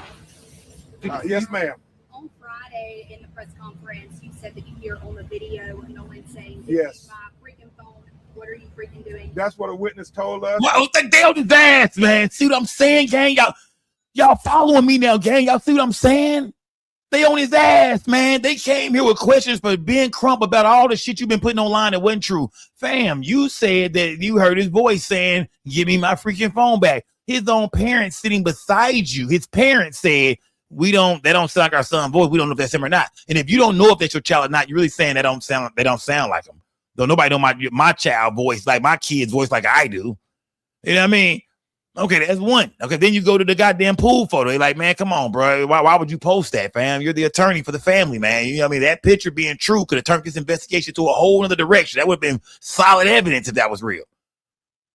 Speaker 19: Yes, ma'am.
Speaker 22: On Friday in the press conference, you said that you hear on the video Nolan saying,
Speaker 19: yes,
Speaker 22: my freaking phone. What are you freaking doing?
Speaker 19: That's what a witness told us.
Speaker 1: Well, they on his ass, man. See what I'm saying, gang? Y'all following me now, gang? Y'all see what I'm saying? They on his ass, man. They came here with questions for Ben Crump about all the shit you've been putting online that wasn't true. Fam, you said that you heard his voice saying, give me my freaking phone back. His own parents sitting beside you. His parents said, they don't sound like our son's voice. We don't know if that's him or not. And if you don't know if that's your child or not, you're really saying they don't sound like him. Though nobody know my child voice, like my kid's voice like I do. You know what I mean? Okay, that's one. Okay, then you go to the goddamn pool photo. You're like, man, come on, bro. Why would you post that, fam? You're the attorney for the family, man. You know what I mean? That picture being true could have turned this investigation to a whole other direction. That would have been solid evidence if that was real.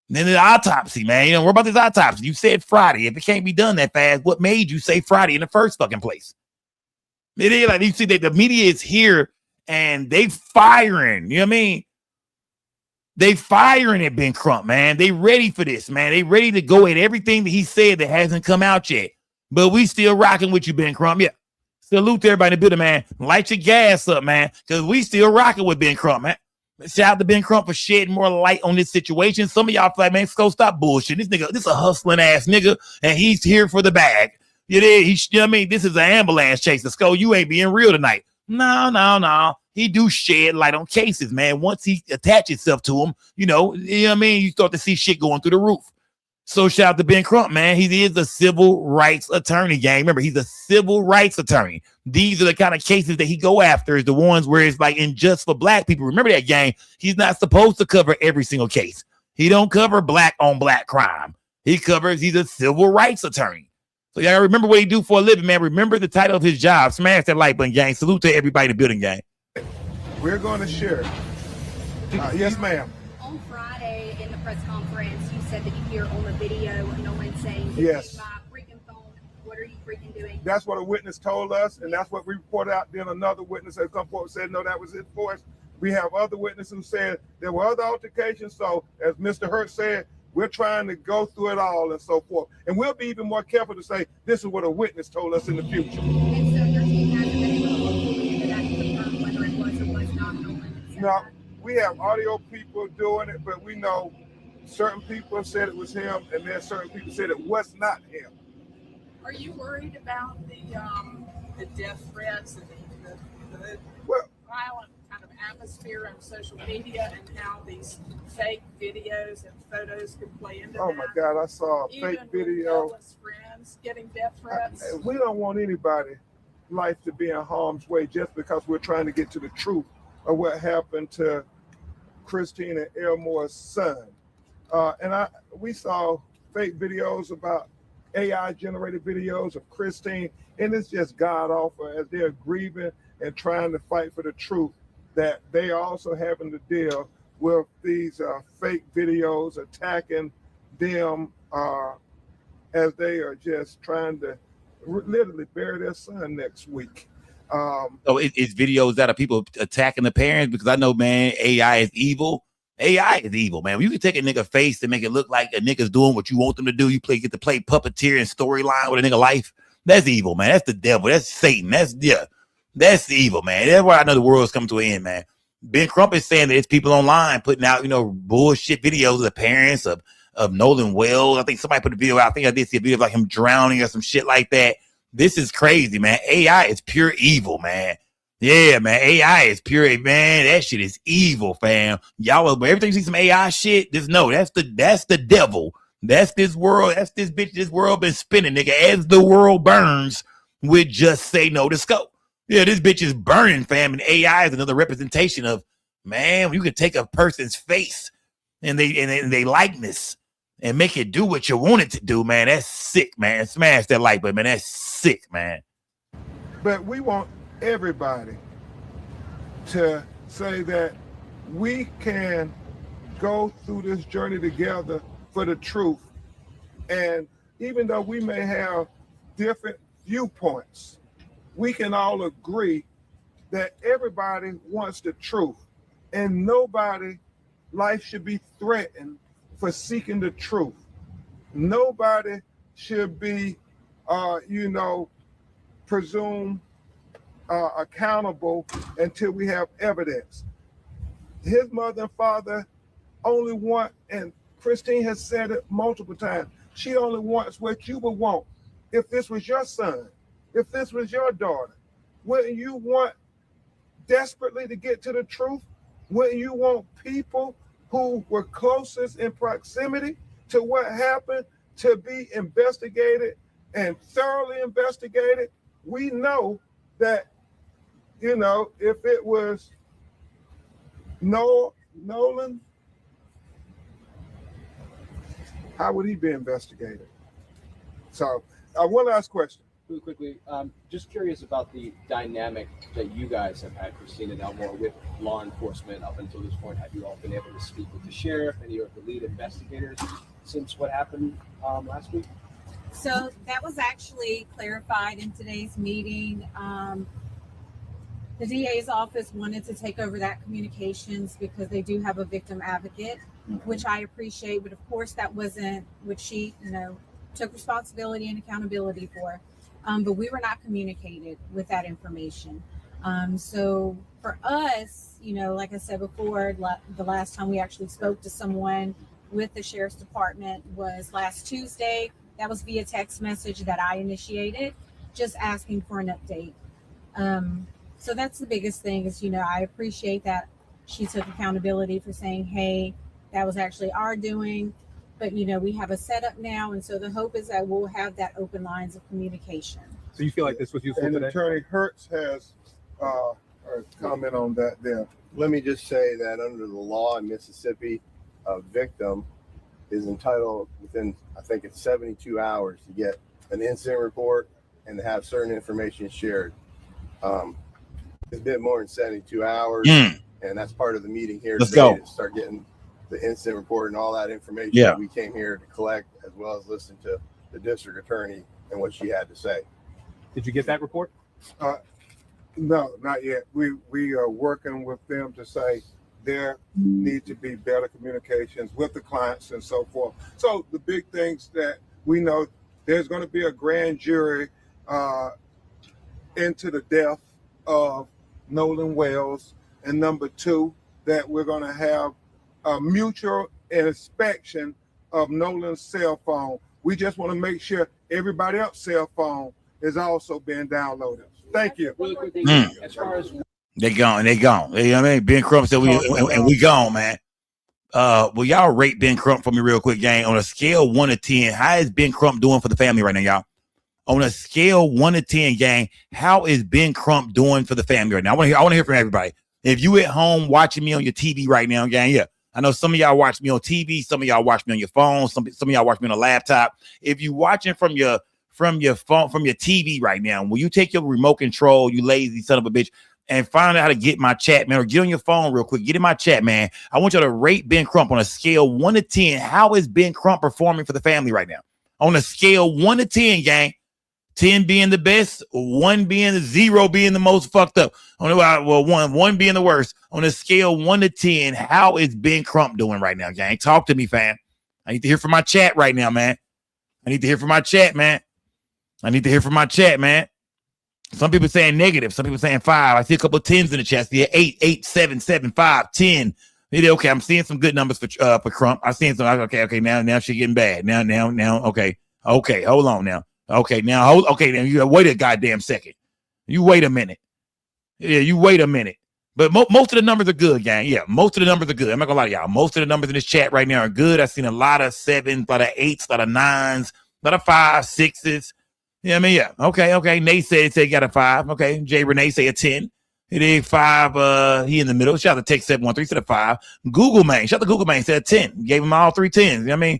Speaker 1: And then the autopsy, man. You know, what about this autopsy? You said Friday. If it can't be done that fast, what made you say Friday in the first fucking place? It is like you see that the media is here and they firing. You know what I mean? They firing at Ben Crump, man. They ready for this, man. They ready to go at everything that he said that hasn't come out yet. But we still rocking with you, Ben Crump. Yeah. Salute to everybody in the building, man. Light your gas up, man, because we still rocking with Ben Crump, man. Shout out to Ben Crump for shedding more light on this situation. Some of y'all feel like, man, go stop bullshit. This nigga, this is a hustling ass nigga, and he's here for the bag. You know what I mean? This is an ambulance chase. Let's you ain't being real tonight. No. He do shed light on cases, man. Once he attach himself to them, you know what I mean? You start to see shit going through the roof. So shout out to Ben Crump, man. He is a civil rights attorney, gang. Remember, he's a civil rights attorney. These are the kind of cases that he go after, is the ones where it's like unjust for black people. Remember that, gang. He's not supposed to cover every single case. He don't cover black on black crime. He's a civil rights attorney. So y'all remember what he do for a living, man. Remember the title of his job. Smash that like button, gang. Salute to everybody in the building, gang.
Speaker 19: We're going to share. Yes, ma'am.
Speaker 22: On Friday in the press conference, you said that you hear on the video Nolan saying,
Speaker 19: yes,
Speaker 22: my freaking phone, what are you freaking doing?
Speaker 19: That's what a witness told us, and that's what we reported out. Then another witness had come forward and said, no, that was his voice. We have other witnesses who said there were other altercations. So as Mr. Hurt said, we're trying to go through it all and so forth. And we'll be even more careful to say this is what a witness told us in the future.
Speaker 22: And so your team hasn't been able to look fully into that to confirm whether it was or was not Nolan.
Speaker 19: No, we have audio people doing it, but we know certain people said it was him, and then certain people said it was not him.
Speaker 6: Are you worried about the death threats and the violent kind of atmosphere on social media and how these fake videos and photos could play into
Speaker 19: Oh my God, I saw a fake video.
Speaker 6: With friends getting death threats.
Speaker 19: We don't want anybody's life to be in harm's way just because we're trying to get to the truth of what happened to Christina Elmore's son. We saw fake videos about AI-generated videos of Christine, and it's just god-awful as they're grieving and trying to fight for the truth that they are also having to deal with these fake videos attacking them as they are just trying to literally bury their son next week.
Speaker 1: So it's videos that are people attacking the parents, because I know, man, AI is evil. AI is evil, man. When you can take a nigga face and make it look like a nigga's doing what you want them to do, get to play puppeteer and storyline with a nigga life. That's evil, man. That's the devil. That's Satan. That's evil, man. That's why I know the world's coming to an end, man. Ben Crump is saying that it's people online putting out, bullshit videos of the parents of Nolan Wells. I think somebody put a video out. I think I did see a video of like him drowning or some shit like that. This is crazy, man. AI is pure evil, man. Yeah, man. AI is pure, man. That shit is evil, fam. Y'all, everything you see some AI shit, just know that's the devil. That's this world. That's this bitch. This world been spinning, nigga. As the world burns, we just say no to scope. Yeah, this bitch is burning, fam. And AI is another representation of, man, you can take a person's face and they likeness and make it do what you want it to do, man. That's sick, man. Smash that like button, man. That's sick, man.
Speaker 19: But we want everybody to say that we can go through this journey together for the truth. And even though we may have different viewpoints, we can all agree that everybody wants the truth, and nobody life should be threatened for seeking the truth. Nobody should be presumed accountable until we have evidence. His mother and father only want, and Christine has said it multiple times, she only wants what you would want. If this was your son, if this was your daughter, Wouldn't you want desperately to get to the truth? Wouldn't you want people who were closest in proximity to what happened to be investigated and thoroughly investigated? We know that, you know, if it was Nolan, how would he be investigated? So, one last question.
Speaker 3: Really quickly, just curious about the dynamic that you guys have had, Christina and Elmore, with law enforcement up until this point. Have you all been able to speak with the sheriff, any of the lead investigators since what happened last week?
Speaker 21: So that was actually clarified in today's meeting. The DA's office wanted to take over that communications because they do have a victim advocate, which I appreciate. But of course, that wasn't what she, took responsibility and accountability for. But we were not communicated with that information. So for us, like I said before, the last time we actually spoke to someone with the sheriff's department was last Tuesday. That was via text message that I initiated, just asking for an update. So that's the biggest thing is, I appreciate that she took accountability for saying, hey, that was actually our doing. But, we have a setup now. And so the hope is that we'll have that open lines of communication.
Speaker 4: So you feel like this was useful
Speaker 19: And
Speaker 4: today?
Speaker 19: Attorney Hertz has a comment on that there.
Speaker 20: Let me just say that under the law in Mississippi, a victim is entitled within, I think it's 72 hours to get an incident report and to have certain information shared. It's been more than 72 hours, and that's part of the meeting here today to start getting the incident report and all that information that we came here to collect, as well as listen to the district attorney and what she had to say.
Speaker 4: Did you get that report?
Speaker 19: No, not yet. We are working with them to say there need to be better communications with the clients and so forth. So the big things that we know, there's going to be a grand jury into the death of Nolan Wells, and number two, that we're going to have a mutual inspection of Nolan's cell phone. We just want to make sure everybody else's cell phone is also being downloaded. Thank you.
Speaker 3: Really quickly, as far as
Speaker 1: They gone. You know what I mean? Ben Crump said we gone, man. Will y'all rate Ben Crump for me real quick, gang? On a scale of 1 to 10, how is Ben Crump doing for the family right now, y'all? On a scale 1 to 10, gang, how is Ben Crump doing for the family right now? I want to hear from everybody. If you at home watching me on your TV right now, gang, I know some of y'all watch me on TV, some of y'all watch me on your phone, some of y'all watch me on a laptop. If you watching from your phone, from your TV right now, will you take your remote control, you lazy son of a bitch, and find out how to get my chat, man, or get on your phone real quick. Get in my chat, man. I want y'all to rate Ben Crump on a scale 1 to 10. How is Ben Crump performing for the family right now? On a scale 1 to 10, gang. 10 being the best, 1 being the 0 being the most fucked up. Well, one being the worst. On a scale 1 to 10, how is Ben Crump doing right now, gang? Talk to me, fam. I need to hear from my chat right now, man. I need to hear from my chat, man. Some people saying negative. Some people saying 5. I see a couple of 10s in the chat. See 8, 7, 7, 5, 10. Okay, I'm seeing some good numbers for Crump. I'm seeing some. Okay. Now she's getting bad. Now. Okay. Hold on now. Okay, now you wait a goddamn second. You wait a minute. Yeah, you wait a minute. But most of the numbers are good, gang. Yeah, most of the numbers are good. I'm not gonna lie to y'all. Most of the numbers in this chat right now are good. I've seen a lot of 7s, a lot of 8s, a lot of 9s, a lot of 5s, 6s. Yeah, I mean, yeah. Okay. Nate said he got a 5. Okay, Jay Renee say a 10. It is 5. He in the middle. Shout out to Tech 713 said a 5. Google Man, shout out to Google Man said a 10. Gave him all 3 10s. You know what I mean?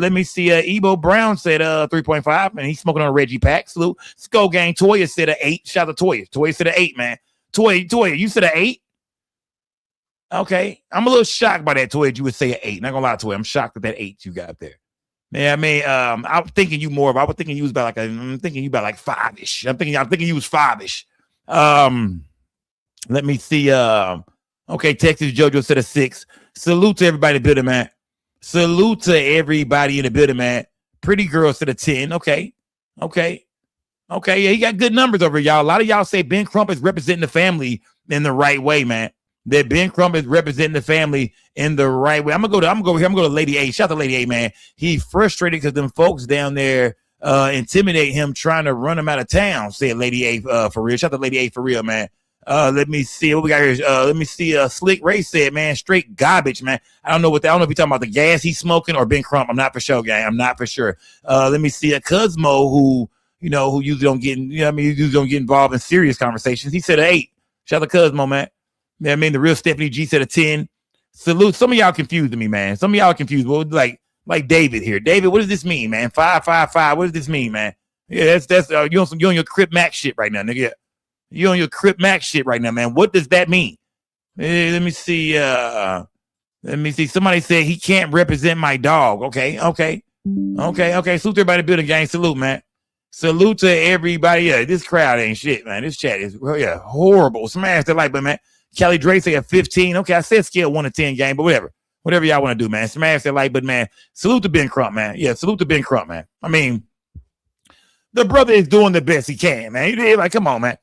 Speaker 1: Let me see. Ebo Brown said 3.5, and he's smoking on a Reggie pack. Salute. Skull Gang Toya said an 8. Shout out to Toya. Toya said an 8, man. Toya, you said an 8? Okay. I'm a little shocked by that, Toya. You would say an 8. Not gonna lie, Toya. I'm shocked at that 8 you got there. Yeah, I mean, I'm thinking you more. I was thinking you was about I'm thinking you about like 5-ish. I'm thinking you was 5-ish. Let me see. Okay, Texas JoJo said a 6. Salute to everybody in the building, man. Salute to everybody in the building, man. Pretty girl said a 10. Okay. Yeah, he got good numbers over here, y'all. A lot of y'all say Ben Crump is representing the family in the right way, man. That Ben Crump is representing the family in the right way. I'm gonna go to Lady A. Shout out to Lady A, man. He frustrated because them folks down there intimidate him, trying to run him out of town, said Lady A for real. Shout out to Lady A for real, man. Let me see what we got here. Let me see. Slick Ray said, man, straight garbage, man. I don't know if you're talking about the gas he's smoking or Ben Crump. I'm not for sure, gang. I'm not for sure. Let me see a Cosmo who usually don't get, usually don't get involved in serious conversations. He said an 8. Shout out to Cosmo, man. You know what I mean? The real Stephanie G said a 10. Salute. Some of y'all confused me, man. Some of y'all confused. Well, like David here. David, what does this mean, man? 555. What does this mean, man? Yeah, that's you on your Crip Mac shit right now, nigga. You on your Crip Mac shit right now, man. What does that mean? Let me see. Somebody said he can't represent my dog. Okay. Salute to everybody in the building, gang. Salute, man. Salute to everybody. Yeah, this crowd ain't shit, man. This chat is horrible. Smash the like button, man. Kelly Dre say a 15. Okay, I said scale 1 to 10 game, but whatever y'all want to do, man. Smash that like button, man. Salute to Ben Crump, man. Yeah, salute to Ben Crump, man. I mean, the brother is doing the best he can, man. Like, come on, man.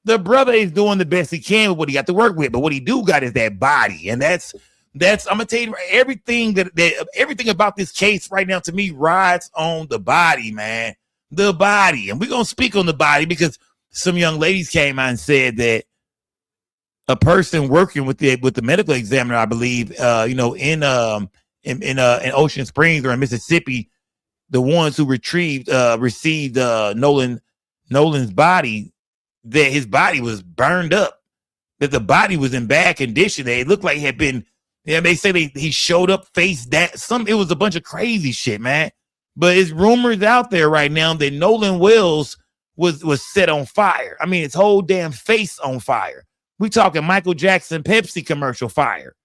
Speaker 1: The brother is doing the best he can with what he got to work with, but what he do got is that body, and that's I'm gonna tell you everything everything about this case right now to me rides on the body, man. The body, and we're gonna speak on the body because some young ladies came out and said that a person working with the medical examiner, I believe, in Ocean Springs or in Mississippi, the ones who received Nolan's body, that his body was burned up, that the body was in bad condition. It looked like he had been. Yeah, they say he showed up face that. It was a bunch of crazy shit, man. But it's rumors out there right now that Nolan Wells was set on fire. I mean, his whole damn face on fire. We talking Michael Jackson Pepsi commercial fire.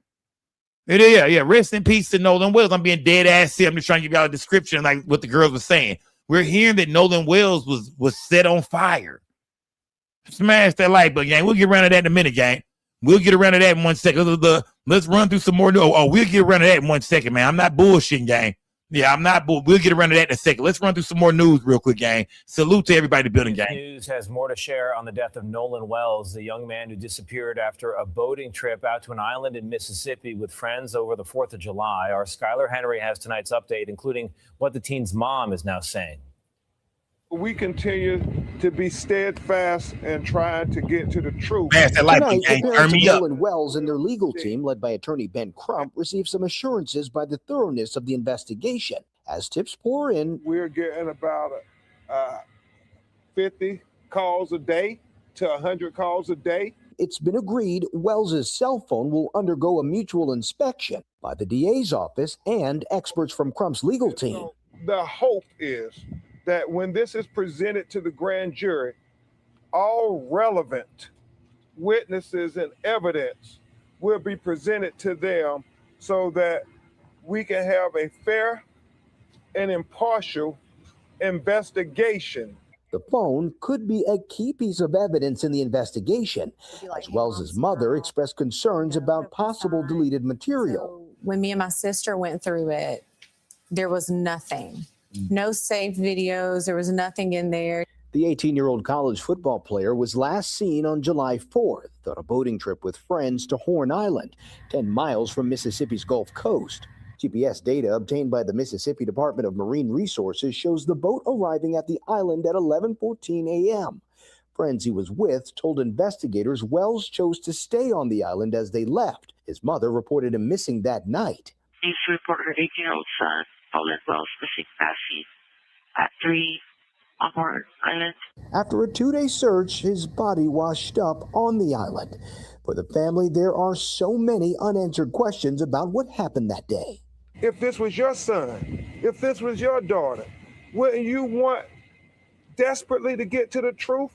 Speaker 1: Yeah. Rest in peace to Nolan Wells. I'm being dead ass here. I'm just trying to give y'all a description like what the girls were saying. We're hearing that Nolan Wells was set on fire. Smash that like button, gang. We'll get around to that in a minute, gang. We'll get around to that in 1 second. Let's run through some more. We'll get around to that in 1 second, man. I'm not bullshitting, gang. Yeah, I'm not. We'll get around to that in a second. Let's run through some more news real quick, gang. Salute to everybody in the building, gang.
Speaker 7: News has more to share on the death of Nolan Wells, the young man who disappeared after a boating trip out to an island in Mississippi with friends over the 4th of July. Our Skylar Henry has tonight's update, including what the teen's mom is now saying.
Speaker 19: We continue to be steadfast and trying to get to the truth.
Speaker 1: Man,
Speaker 10: Tonight, the parents of Nolan Wells and their legal team, led by attorney Ben Crump, received some assurances by the thoroughness of the investigation. As tips pour in,
Speaker 19: we're getting about 50 calls a day to 100 calls a day.
Speaker 10: It's been agreed Wells's cell phone will undergo a mutual inspection by the DA's office and experts from Crump's legal team.
Speaker 19: So the hope is that when this is presented to the grand jury, all relevant witnesses and evidence will be presented to them so that we can have a fair and impartial investigation.
Speaker 10: The phone could be a key piece of evidence in the investigation, as Wells's mother expressed concerns about possible deleted material.
Speaker 23: When me and my sister went through it, there was nothing. No saved videos. There was nothing in there.
Speaker 10: The 18-year-old college football player was last seen on July 4th on a boating trip with friends to Horn Island, 10 miles from Mississippi's Gulf Coast. GPS data obtained by the Mississippi Department of Marine Resources shows the boat arriving at the island at 11:14 a.m. Friends he was with told investigators Wells chose to stay on the island as they left. His mother reported him missing that night.
Speaker 24: Police report her 8-year-old son, Nolan Wells, missing last seen at 3 on Horn Island.
Speaker 10: After a 2-day search, his body washed up on the island. For the family, there are so many unanswered questions about what happened that day.
Speaker 19: If this was your son, if this was your daughter, wouldn't you want desperately to get to the truth?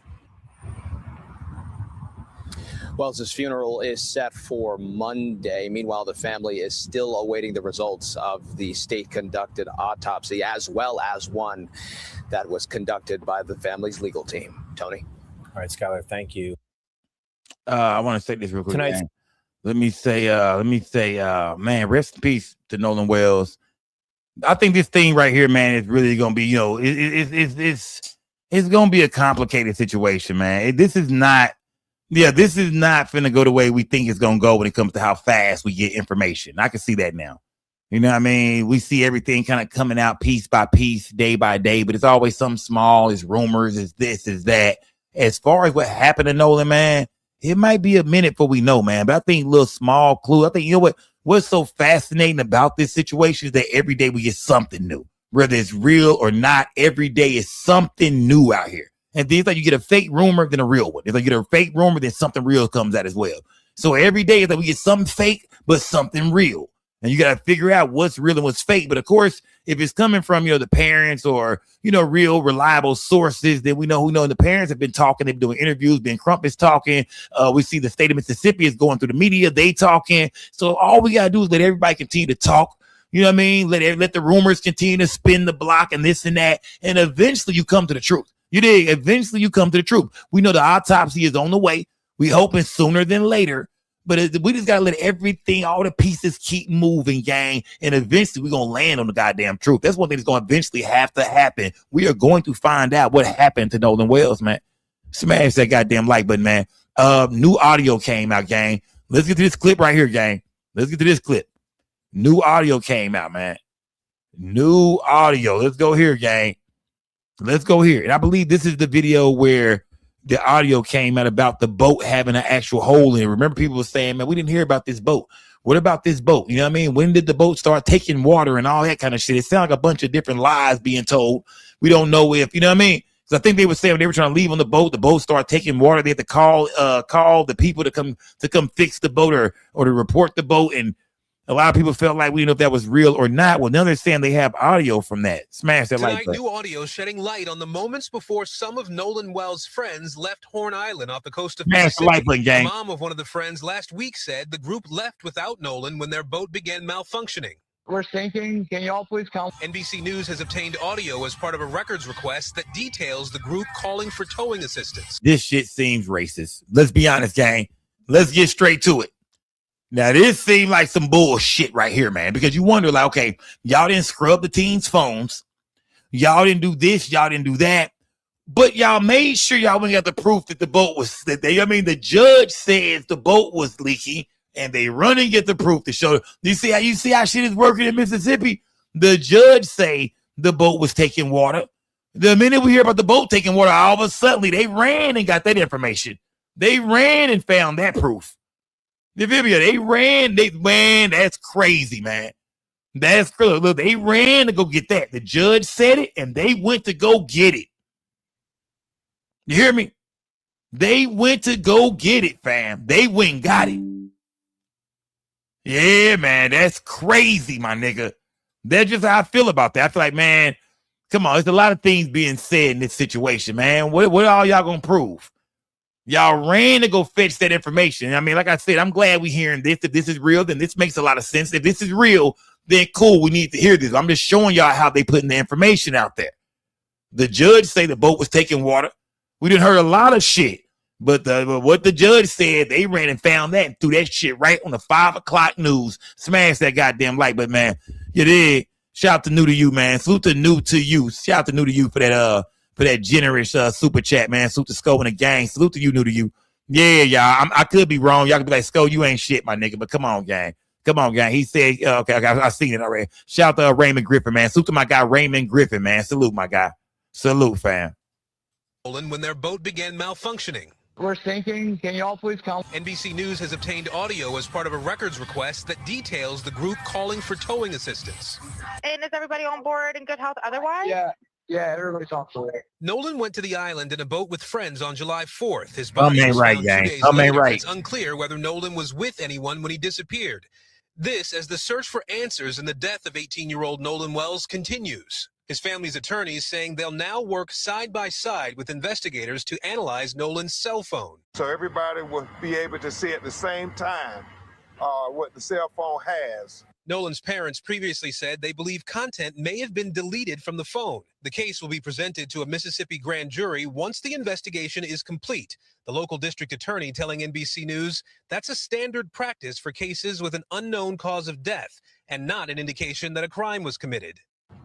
Speaker 25: Wells's funeral is set for Monday. Meanwhile, the family is still awaiting the results of the state-conducted autopsy, as well as one that was conducted by the family's legal team. Tony?
Speaker 7: All right, Skylar, thank you.
Speaker 1: I want to say this real quick. Tonight, let me say, man, rest in peace to Nolan Wells. I think this thing right here, man, is really gonna be, it's gonna be a complicated situation, man. This is not finna go the way we think it's gonna go when it comes to how fast we get information. I can see that now. You know what I mean? We see everything kind of coming out piece by piece, day by day, but it's always something small. It's rumors, it's this, it's that. As far as what happened to Nolan, man, it might be a minute before we know, man. But I think a little small clue. I think, you know what's so fascinating about this situation is that every day we get something new. Whether it's real or not, every day is something new out here. And then it's like you get a fake rumor, then a real one. It's like you get a fake rumor, then something real comes out as well. So every day is like we get something fake, but something real. And you got to figure out what's real and what's fake. But of course, if it's coming from, the parents or, real reliable sources, then we know who know. The parents have been talking. They've been doing interviews. Ben Crump is talking. We see the state of Mississippi is going through the media. They talking. So all we got to do is let everybody continue to talk. You know what I mean? Let the rumors continue to spin the block and this and that. And eventually you come to the truth. You dig? Eventually you come to the truth. We know the autopsy is on the way. We hoping sooner than later. But we just got to let everything, all the pieces keep moving, gang. And eventually we're going to land on the goddamn truth. That's one thing that's going to eventually have to happen. We are going to find out what happened to Nolan Wells, man. Smash that goddamn like button, man. New audio came out, gang. Let's get to this clip right here, gang. Let's get to this clip. New audio came out, man. New audio. Let's go here, gang. Let's go here. And I believe this is the video where the audio came out about the boat having an actual hole in it. Remember, people were saying, man, we didn't hear about this boat. What about this boat? You know what I mean? When did the boat start taking water and all that kind of shit? It sounds like a bunch of different lies being told. We don't know if, you know what I mean? Because I think they were saying when they were trying to leave on the boat started taking water. They had to call the people to come fix the boat or to report the boat. And a lot of people felt like we didn't know if that was real or not. Well, now they're saying they have audio from that. Smash that like button.
Speaker 9: New audio shedding light on the moments before some of Nolan Wells' friends left Horn Island off the coast of
Speaker 1: Smash the like button, gang.
Speaker 9: The mom of one of the friends last week said the group left without Nolan when their boat began malfunctioning.
Speaker 11: We're sinking. Can you all please come?
Speaker 9: NBC News has obtained audio as part of a records request that details the group calling for towing assistance.
Speaker 1: This shit seems racist. Let's be honest, gang. Let's get straight to it. Now, this seemed like some bullshit right here, man, because you wonder, like, okay, y'all didn't scrub the teens' phones. Y'all didn't do this. Y'all didn't do that. But y'all made sure y'all went and got the proof that the boat was, the judge says the boat was leaky, and they run and get the proof to show. You see how shit is working in Mississippi? The judge say the boat was taking water. The minute we hear about the boat taking water, all of a sudden, they ran and got that information. They ran and found that proof. The video, they ran, that's crazy, man. That's crazy. Look, they ran to go get that. The judge said it, and they went to go get it. You hear me? They went to go get it, fam. They went and got it. Yeah, man, that's crazy, my nigga. That's just how I feel about that. I feel like, man, come on, there's a lot of things being said in this situation, man. What all y'all gonna prove? Y'all ran to go fetch that information. I mean, like I said, I'm glad we're hearing this. If this is real, then this makes a lot of sense. If this is real, then cool, we need to hear this. I'm just showing y'all how they putting the information out there. The judge say the boat was taking water. We didn't heard a lot of shit. But what the judge said, they ran and found that and threw that shit right on the 5 o'clock news. Smash that goddamn like, but man, you did. Shout out to New to You, man. Salute to New to You. Shout out to New to You for that generous super chat, man. Salute to Sco and the gang. Salute to you, New to You. Yeah, y'all. I could be wrong. Y'all could be like, Sco, you ain't shit, my nigga. But come on, gang. Come on, gang. He said, okay, I've seen it already. Shout out to Raymond Griffin, man. Salute to my guy, Raymond Griffin, man. Salute, my guy. Salute, fam.
Speaker 9: When their boat began malfunctioning.
Speaker 11: We're sinking. Can you all please come?
Speaker 9: NBC News has obtained audio as part of a records request that details the group calling for towing assistance.
Speaker 12: And is everybody on board in good health otherwise?
Speaker 11: Yeah, everybody's on board.
Speaker 9: Nolan went to the island in a boat with friends on July 4th. His
Speaker 1: Some
Speaker 9: body
Speaker 1: ain't
Speaker 9: was
Speaker 1: right,
Speaker 9: found
Speaker 1: gang.
Speaker 9: 2 days
Speaker 1: Some ain't
Speaker 9: later.
Speaker 1: right.
Speaker 9: It's unclear whether Nolan was with anyone when he disappeared. This as the search for answers in the death of 18-year-old Nolan Wells continues. His family's attorneys saying they'll now work side by side with investigators to analyze Nolan's cell phone.
Speaker 19: So everybody will be able to see at the same time what the cell phone has.
Speaker 9: Nolan's parents previously said they believe content may have been deleted from the phone. The case will be presented to a Mississippi grand jury once the investigation is complete. The local district attorney telling NBC News that's a standard practice for cases with an unknown cause of death and not an indication that a crime was committed.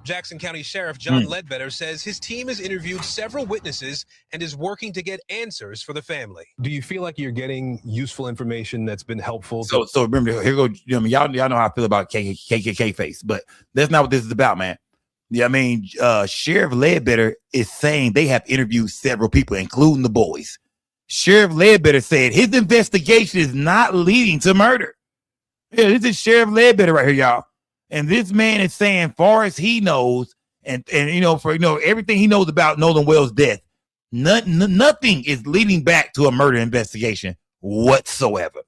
Speaker 9: Jackson County Sheriff John Ledbetter says his team has interviewed several witnesses and is working to get answers for the family.
Speaker 4: Do you feel like you're getting useful information that's been helpful?
Speaker 1: So remember, here go. I mean, y'all know how I feel about KKK face, but that's not what this is about, man. Yeah, I mean, Sheriff Ledbetter is saying they have interviewed several people, including the boys. Sheriff Ledbetter said his investigation is not leading to murder. Yeah, this is Sheriff Ledbetter right here, y'all. And this man is saying, far as he knows, and for everything he knows about Nolan Wells' death, nothing is leading back to a murder investigation whatsoever.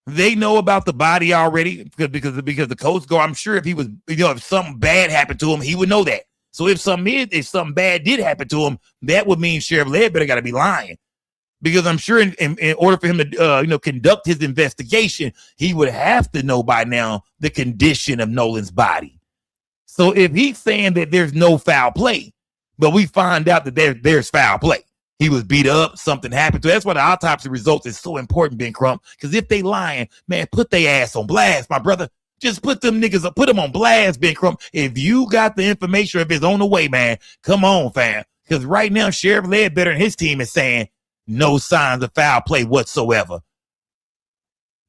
Speaker 1: They know about the body already because the Coast Guard. I'm sure if he was, if something bad happened to him, he would know that. So if something bad did happen to him, that would mean Sheriff Ledbetter got to be lying. Because I'm sure in order for him to conduct his investigation, he would have to know by now the condition of Nolan's body. So if he's saying that there's no foul play, but we find out that there's foul play, he was beat up, something happened to him. That's why the autopsy results is so important, Ben Crump. Because if they lying, man, put their ass on blast, my brother. Just put them niggas up, put them on blast, Ben Crump. If you got the information, if it's on the way, man, come on, fam. Because right now, Sheriff Ledbetter and his team is saying no signs of foul play whatsoever.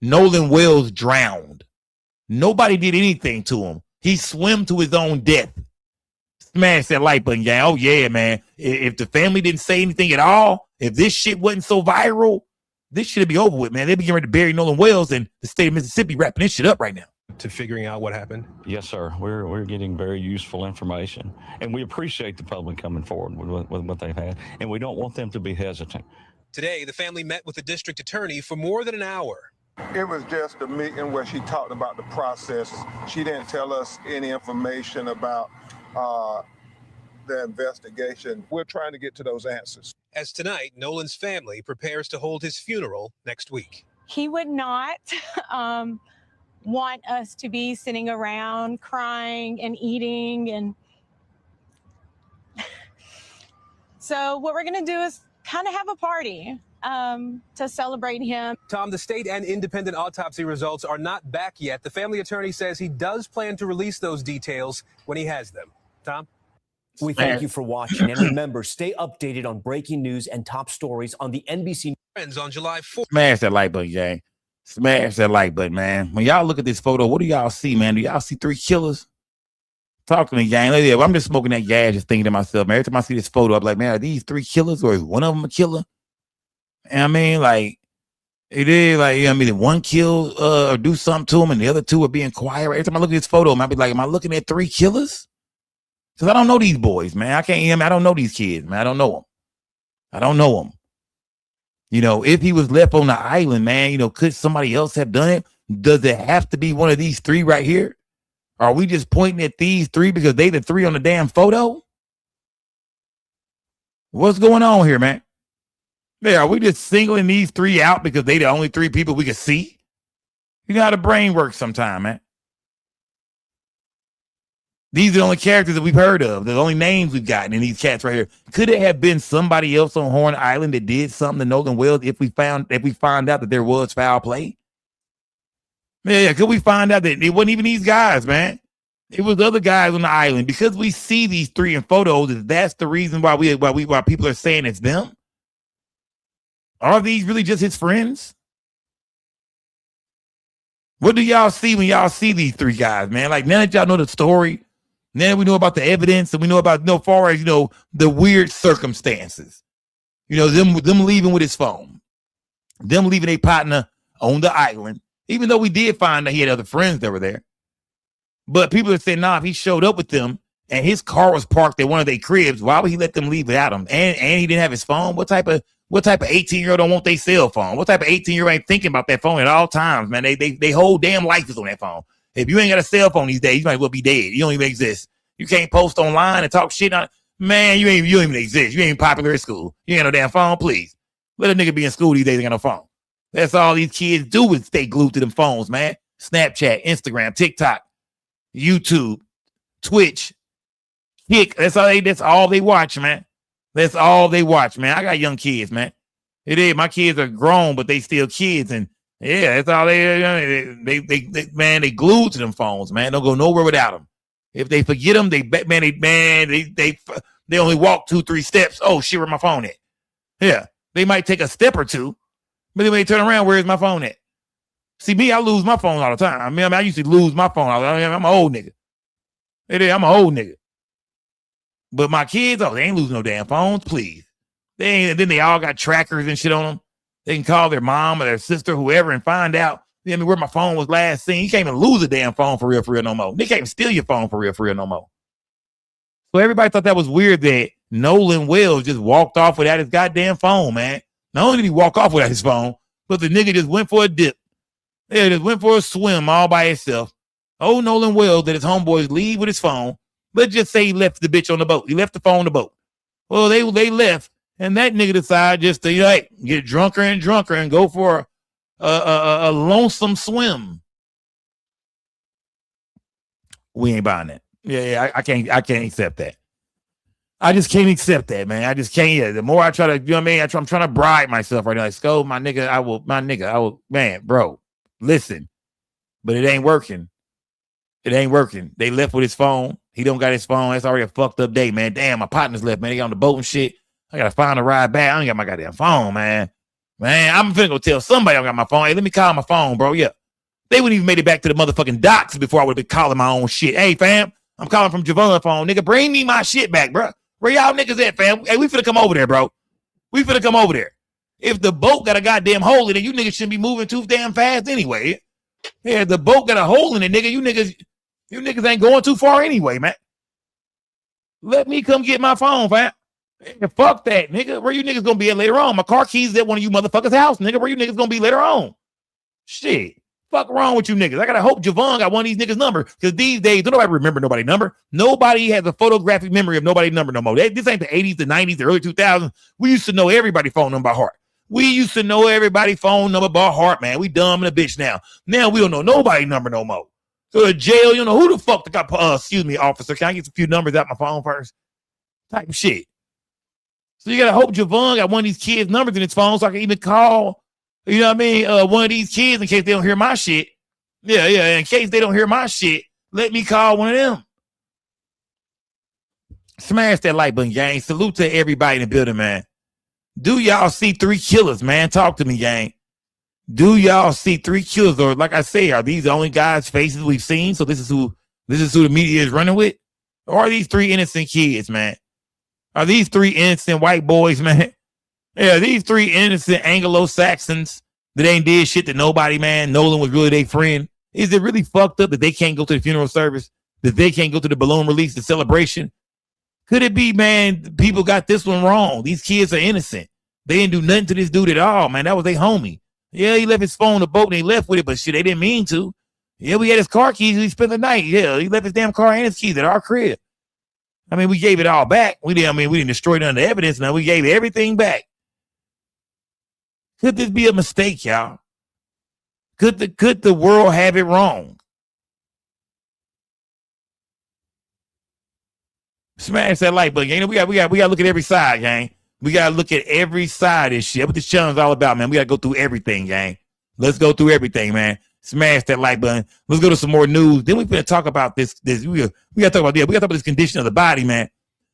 Speaker 1: Nolan Wells drowned. Nobody did anything to him. He swam to his own death. Smash that like button, gang. Oh, yeah, man. If the family didn't say anything at all, if this shit wasn't so viral, this should be over with, man. They'd be getting ready to bury Nolan Wells, and the state of Mississippi wrapping this shit up right now.
Speaker 4: To figuring out what happened?
Speaker 2: Yes, sir. We're getting very useful information, and we appreciate the public coming forward with what they've had, and we don't want them to be hesitant.
Speaker 9: Today, the family met with the district attorney for more than an hour.
Speaker 19: It was just a meeting where she talked about the process. She didn't tell us any information about the investigation. We're trying to get to those answers.
Speaker 9: As tonight, Nolan's family prepares to hold his funeral next week.
Speaker 13: He would not want us to be sitting around crying and eating. And so what we're going to do is kind of have a party to celebrate him.
Speaker 4: Tom, the state and independent autopsy results are not back yet. The family attorney says he does plan to release those details when he has them. Tom?
Speaker 14: We thank you for watching, and remember, stay updated on breaking news and top stories on the NBC.
Speaker 9: Friends on July 4th.
Speaker 1: Smash that like button, gang. Smash that like button, man. When y'all look at this photo, what do y'all see, man? Do y'all see three killers? Talk to me, gang. I'm just smoking that gas, just thinking to myself, man. Every time I see this photo, I'm like, man, are these three killers, or is one of them a killer? And I mean, like, it is like, I mean, one kill or do something to them, and the other two are being quiet. Every time I look at this photo, I be like, am I looking at three killers? Because I don't know these boys, man. I don't know these kids, man. I don't know them. If he was left on the island, man, could somebody else have done it? Does it have to be one of these three right here? Are we just pointing at these three because they the three on the damn photo? What's going on here, man? Yeah, are we just singling these three out because they the only three people we could see? You know how the brain works sometime, man. These are the only characters that we've heard of. The only names we've gotten in these cats right here. Could it have been somebody else on Horn Island that did something to Nolan Wells if we find out that there was foul play? Yeah, could we find out that it wasn't even these guys, man? It was other guys on the island. Because we see these three in photos, that's the reason why people are saying it's them? Are these really just his friends? What do y'all see when y'all see these three guys, man? Like, now that y'all know the story, now that we know about the evidence, and we know about, far as, the weird circumstances, them leaving with his phone, them leaving a partner on the island, even though we did find that he had other friends that were there. But people are saying, nah, if he showed up with them and his car was parked at one of their cribs, why would he let them leave without him? And he didn't have his phone. What type of 18-year-old don't want their cell phone? What type of 18-year-old ain't thinking about that phone at all times, man? They whole damn life is on that phone. If you ain't got a cell phone these days, you might as well be dead. You don't even exist. You can't post online and talk shit on it. Man, you don't even exist. You ain't popular at school. You ain't got no damn phone, please. Let a nigga be in school these days and got no phone. That's all these kids do is stay glued to them phones, man. Snapchat, Instagram, TikTok, YouTube, Twitch, Kick. That's all they watch, man. That's all they watch, man. I got young kids, man. It is. My kids are grown, but they still kids. And Yeah, that's all they glued to them phones, man. Don't go nowhere without them. If they forget them, they only walk 2-3 steps. Oh shit, where my phone at? Yeah, they might take a step or two, but then when they turn around, where's my phone at? See me, I lose my phone all the time. I mean, I used to lose my phone. I'm an old nigga. I'm an old nigga. But my kids, they ain't losing no damn phones, please. Then they all got trackers and shit on them. They can call their mom or their sister, whoever, and find out where my phone was last seen. You can't even lose a damn phone for real no more. They can't even steal your phone for real no more. So everybody thought that was weird that Nolan Wells just walked off without his goddamn phone, man. Not only did he walk off without his phone, but the nigga just went for a dip. Yeah, just went for a swim all by himself. Oh, Nolan Wells that his homeboys leave with his phone. Let's just say he left the bitch on the boat. He left the phone on the boat. Well, they left, and that nigga decided just to get drunker and drunker and go for a lonesome swim. We ain't buying that. Yeah, I can't accept that. I just can't accept that, man. I just can't. Yeah, the more I try to, you know what I mean? I'm trying to bribe myself right now. Like, Scope, my nigga, I will, man, bro, listen. But it ain't working. It ain't working. They left with his phone. He don't got his phone. That's already a fucked up day, man. Damn, my partner's left, man. They on the boat and shit. I gotta find a ride back. I don't got my goddamn phone, man. Man, I'm finna go tell somebody I don't got my phone. Hey, let me call my phone, bro. Yeah. They wouldn't even made it back to the motherfucking docks before I would have been calling my own shit. Hey, fam, I'm calling from Javon's phone. Nigga, bring me my shit back, bro. Where y'all niggas at, fam? Hey, we finna come over there, bro. We finna come over there. If the boat got a goddamn hole in it, you niggas shouldn't be moving too damn fast anyway. Yeah, the boat got a hole in it, nigga. You niggas ain't going too far anyway, man. Let me come get my phone, fam. Yeah, fuck that, nigga. Where you niggas gonna be at later on? My car keys at one of you motherfuckers' house, nigga. Where you niggas gonna be later on? Shit. Fuck wrong with you niggas. I gotta hope Javon got one of these niggas' number. Because these days, don't nobody remember nobody's number. Nobody has a photographic memory of nobody's number no more. This ain't the 80s, the 90s, the early 2000s. We used to know everybody's phone number by heart. We used to know everybody's phone number by heart, man. We dumb and a bitch now. Now we don't know nobody's number no more. Go to jail, you know, who the fuck got, excuse me, officer, can I get a few numbers out my phone first? Type of shit. So you gotta hope Javon got one of these kids' numbers in his phone so I can even call, you know what I mean, one of these kids in case they don't hear my shit. Yeah, in case they don't hear my shit, let me call one of them. Smash that like button, gang. Salute to everybody in the building, man. Do y'all see 3 killers, man? Talk to me, gang. Do y'all see 3 killers? Or like I say, are these the only guys' faces we've seen? So this is who the media is running with? Or are these 3 innocent kids, man? Are these 3 innocent white boys, man? Yeah, these 3 innocent Anglo-Saxons that ain't did shit to nobody, man. Nolan was really their friend. Is it really fucked up that they can't go to the funeral service? That they can't go to the balloon release, the celebration? Could it be, man, people got this one wrong? These kids are innocent. They didn't do nothing to this dude at all, man. That was their homie. Yeah, he left his phone on the boat and they left with it, but shit, they didn't mean to. Yeah, we had his car keys. He spent the night. Yeah, he left his damn car and his keys at our crib. I mean, we gave it all back. We didn't destroy none of the evidence. Now we gave everything back. Could this be a mistake, y'all? Could the world have it wrong? Smash that like button, gang. We got to look at every side, gang. We got to look at every side of this shit. What this channel is all about, man. We got to go through everything, gang. Let's go through everything, man. Smash that like button. Let's go to some more news. Then we finna talk about this. We got to talk about this. We got to talk about this condition of the body, man.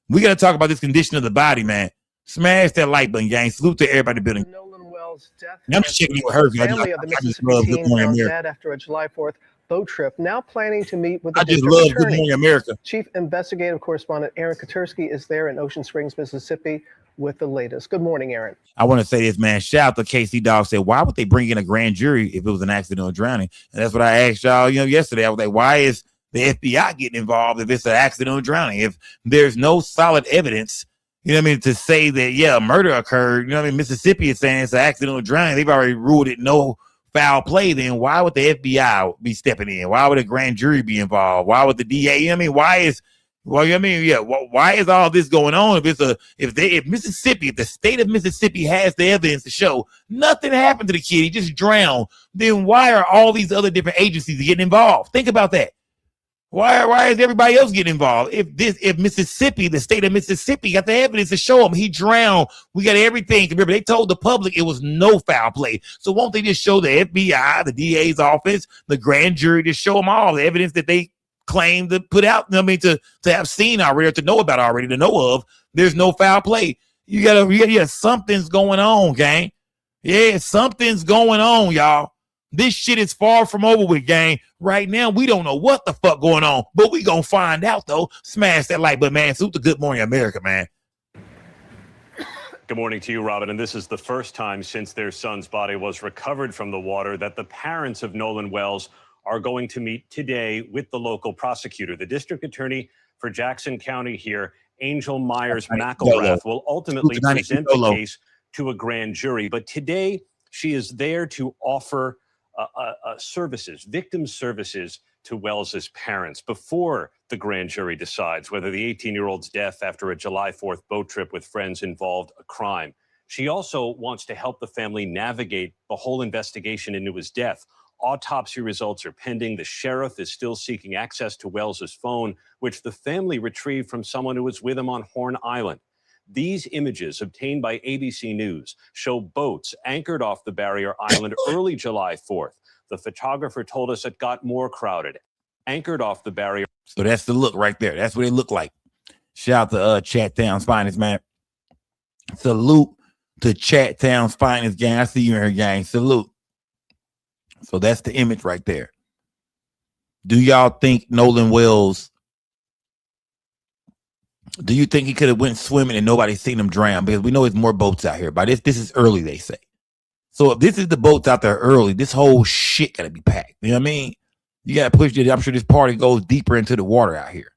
Speaker 1: We got to talk about this condition of the body, man. Smash that like button, gang. Salute to everybody in the building.
Speaker 5: Nolan Wells' death.
Speaker 1: I'm just checking with her.
Speaker 5: Family of the Mississippi teen found dead after a July 4th boat trip. Now planning to meet with the district attorney.
Speaker 1: Good Morning America.
Speaker 5: Chief investigative correspondent Aaron Katursky is there in Ocean Springs, Mississippi, with the latest. Good morning, Aaron.
Speaker 1: I want to say this, man. Shout out to KC Dog. Said, why would they bring in a grand jury if it was an accident or drowning? And that's what I asked y'all, yesterday. I was like, why is the FBI getting involved if it's an accident or drowning? If there's no solid evidence, to say that, yeah, a murder occurred, Mississippi is saying it's an accident or drowning. They've already ruled it no foul play. Then why would the FBI be stepping in? Why would a grand jury be involved? Why would the DA? Why is all this going on? If the state of Mississippi has the evidence to show nothing happened to the kid, he just drowned, then why are all these other different agencies getting involved? Think about that. Why is everybody else getting involved? If Mississippi, the state of Mississippi, got the evidence to show him he drowned, we got everything. Remember, they told the public it was no foul play. So won't they just show the FBI, the DA's office, the grand jury to show them all the evidence that they claim to put out? I mean, to have seen already, or to know about already, to know of. There's no foul play. Yeah, something's going on, gang. Yeah, something's going on, y'all. This shit is far from over with, gang. Right now, we don't know what the fuck going on, but we gonna find out, though. Smash that like button, man. Salute to Good Morning America, man.
Speaker 8: Good morning to you, Robin. And this is the first time since their son's body was recovered from the water that the parents of Nolan Wells are going to meet today with the local prosecutor. The district attorney for Jackson County here, Angel Myers McElrath, will ultimately present the case to a grand jury. But today, she is there to offer services, victim services to Wells's parents before the grand jury decides whether the 18-year-old's death after a July 4th boat trip with friends involved a crime. She also wants to help the family navigate the whole investigation into his death. Autopsy results are pending. The sheriff is still seeking access to Wells's phone, which the family retrieved from someone who was with him on Horn Island. These images obtained by ABC News show boats anchored off the barrier island early July 4th. The photographer told us it got more crowded, anchored off the barrier.
Speaker 1: So that's the look right there. That's what it looked like. Shout out to Chat Town's finest, man. Salute to Chat Town's finest, gang. I see you in here, gang. Salute. So that's the image right there. Do y'all think Nolan Wells, do you think he could have went swimming and nobody seen him drown? Because we know there's more boats out here. But this is early, they say. So if this is the boats out there early, this whole shit got to be packed. You know what I mean? You got to push it. I'm sure this party goes deeper into the water out here.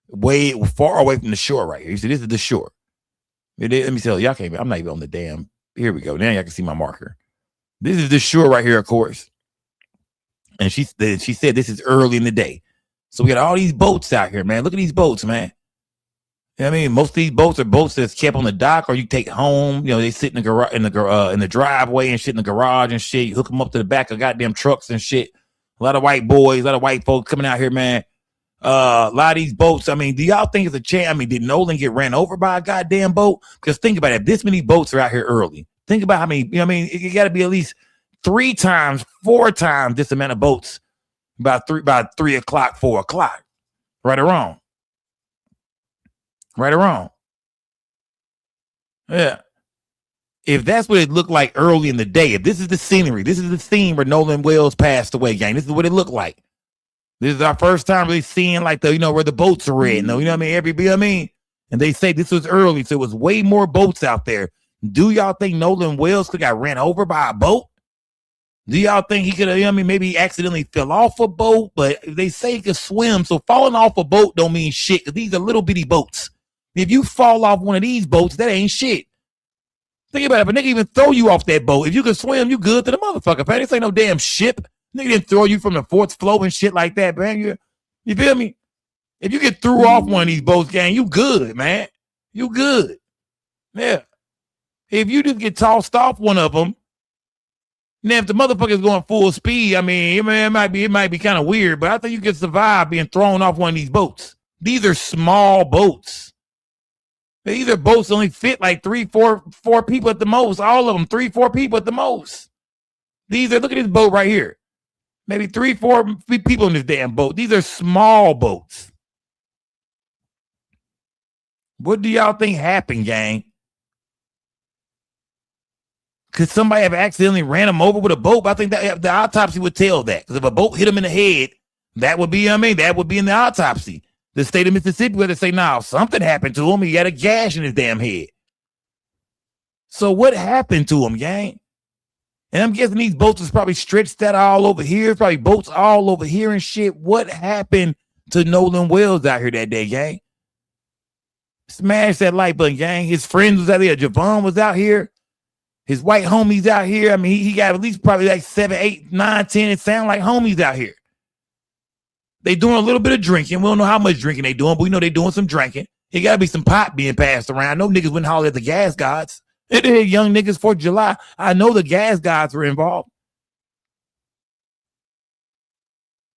Speaker 1: Way far away from the shore right here. You see, this is the shore. Let me tell you, y'all can't, I'm not even on the damn. Here we go. Now y'all can see my marker. This is the shore right here, of course. And she said this is early in the day. So we got all these boats out here, man. Look at these boats, man. You know what I mean? Most of these boats are boats that's kept on the dock, or you take home. You know, they sit in the garage, in the driveway and shit in the garage and shit. You hook them up to the back of goddamn trucks and shit. A lot of white boys, a lot of white folks coming out here, man. A lot of these boats. I mean, do y'all think it's a chance? I mean, did Nolan get ran over by a goddamn boat? Because think about it. If this many boats are out here early, think about how many. You know what I mean? It got to be at least 3 times, 4 times this amount of boats by 3 o'clock, 4 o'clock. Right or wrong? Right or wrong? Yeah. If that's what it looked like early in the day, if this is the scenery, this is the scene where Nolan Wells passed away, gang. This is what it looked like. This is our first time really seeing like the, you know, where the boats are red. No, you know what I mean? You know what I mean? And they say this was early, so it was way more boats out there. Do y'all think Nolan Wells could have got ran over by a boat? Do y'all think he could have, you know what I mean, maybe he accidentally fell off a boat, but they say he could swim, so falling off a boat don't mean shit, because these are little bitty boats. If you fall off one of these boats, that ain't shit. Think about it. If a nigga even throw you off that boat, if you can swim, you good to the motherfucker, man. This ain't no damn ship. Nigga didn't throw you from the 4th floor and shit like that, man. You feel me? If you get threw off one of these boats, gang, you good, man. You good. Yeah. If you just get tossed off one of them, now if the motherfucker's going full speed, I mean, it might be kind of weird, but I think you can survive being thrown off one of these boats. These are small boats. These are boats that only fit like 3, 4 people at the most. All of them, 3, 4 people at the most. These are, look at this boat right here. Maybe 3, 4 people in this damn boat. These are small boats. What do y'all think happened, gang? Could somebody have accidentally ran him over with a boat? I think that the autopsy would tell that. Because if a boat hit him in the head, that would be, that would be in the autopsy. The state of Mississippi would say, nah, something happened to him. He got a gash in his damn head. So what happened to him, gang? And I'm guessing these boats is probably stretched out all over here. Probably boats all over here and shit. What happened to Nolan Wells out here that day, gang? Smash that like button, gang. His friends was out there. Javon was out here. His white homies out here. I mean, he got at least probably like 7, 8, 9, 10. It sound like homies out here. They doing a little bit of drinking. We don't know how much drinking they doing, but we know they doing some drinking. It got to be some pot being passed around. No niggas went holler at the gas gods. They had young niggas 4th of July. I know the gas gods were involved.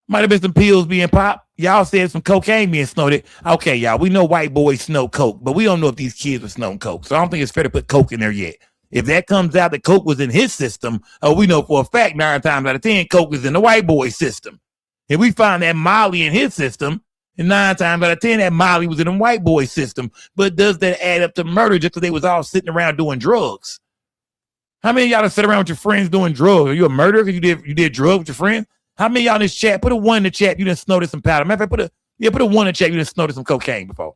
Speaker 1: Might have been some pills being popped. Y'all said some cocaine being snorted. Okay, y'all, we know white boys snort coke, but we don't know if these kids were snorting coke. So I don't think it's fair to put coke in there yet. If that comes out that coke was in his system, we know for a fact 9 times out of 10, coke is in the white boy system. If we find that Molly in his system, and 9 times out of 10, that Molly was in the white boy system. But does that add up to murder just because they was all sitting around doing drugs? How many of y'all sit around with your friends doing drugs? Are you a murderer because you did drugs with your friends? How many of y'all in this chat? Put a 1 in the chat. You done snorted some powder. Matter of fact, put a 1 in the chat. You done snorted some cocaine before.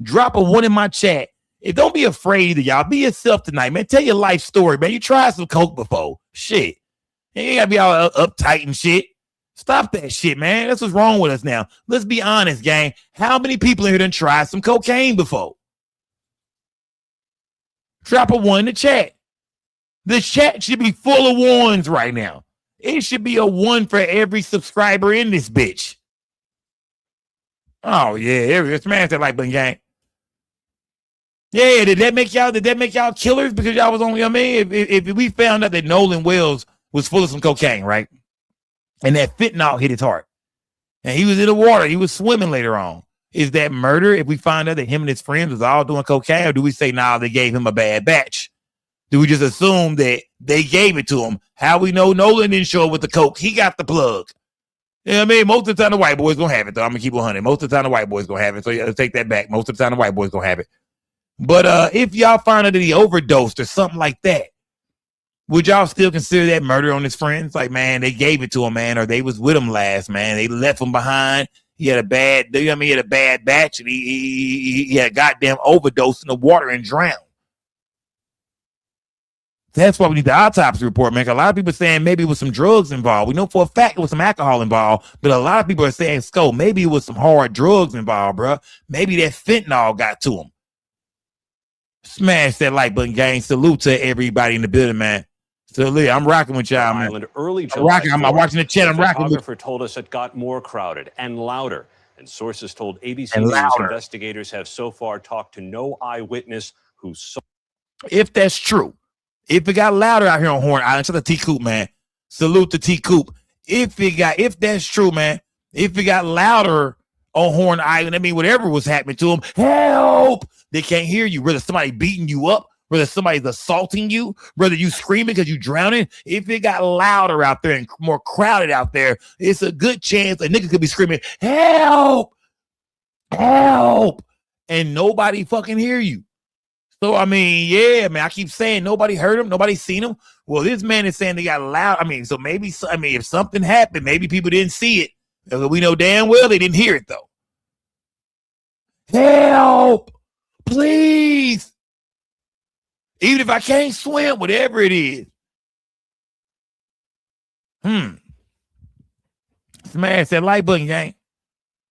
Speaker 1: Drop a 1 in my chat. Don't be afraid of y'all. Be yourself tonight, man. Tell your life story, man. You tried some coke before. Shit. You ain't gotta be all uptight and shit. Stop that shit, man. That's what's wrong with us now. Let's be honest, gang. How many people in here done tried some cocaine before? Drop a 1 in the chat. The chat should be full of 1s right now. It should be a 1 for every subscriber in this bitch. Oh, yeah. Smash that like button, gang. Yeah, did that make y'all killers? Because y'all was only, I mean, if we found out that Nolan Wells was full of some cocaine, right? And that fentanyl hit his heart. And he was in the water. He was swimming later on. Is that murder if we find out that him and his friends was all doing cocaine? Or do we say, nah, they gave him a bad batch? Do we just assume that they gave it to him? How we know Nolan didn't show up with the coke? He got the plug. You know what I mean? Most of the time the white boys gonna have it, though. I'm gonna keep 100. Most of the time the white boys gonna have it. So you gotta take that back. Most of the time the white boys gonna have it. But if y'all find out that he overdosed or something like that, would y'all still consider that murder on his friends? Like, man, they gave it to him, man, or they was with him last, man. They left him behind. He had a bad, you know what I mean? He had a bad batch, and he had a goddamn overdose in the water and drowned. That's why we need the autopsy report, man. A lot of people are saying maybe it was some drugs involved. We know for a fact it was some alcohol involved, but a lot of people are saying, Sco, maybe it was some hard drugs involved, bro. Maybe that fentanyl got to him. Smash that like button, gang. Salute to everybody in the building, man. So, I'm rocking with y'all, man.
Speaker 8: Island early
Speaker 1: I'm watching the chat. I'm rocking with.
Speaker 8: The photographer told us it got more crowded and louder. And sources told ABC
Speaker 1: And
Speaker 8: News
Speaker 1: louder.
Speaker 8: investigators have so far talked to no eyewitness who saw.
Speaker 1: If that's true, if it got louder out here on Horn Island, shout out to T Coop, man. Salute to T Coop. If that's true, man, if it got louder on Horn Island, I mean, whatever was happening to them, help! They can't hear you. Whether somebody beating you up, whether somebody's assaulting you, whether you screaming because you drowning, if it got louder out there and more crowded out there, it's a good chance a nigga could be screaming, help! Help! And nobody fucking hear you. So, I mean, yeah, man, I keep saying nobody heard him, nobody seen him. Well, this man is saying they got loud. I mean, so maybe, if something happened, maybe people didn't see it. We know damn well they didn't hear it, though. Help! Please! Even if I can't swim, whatever it is. Smash that like button, gang.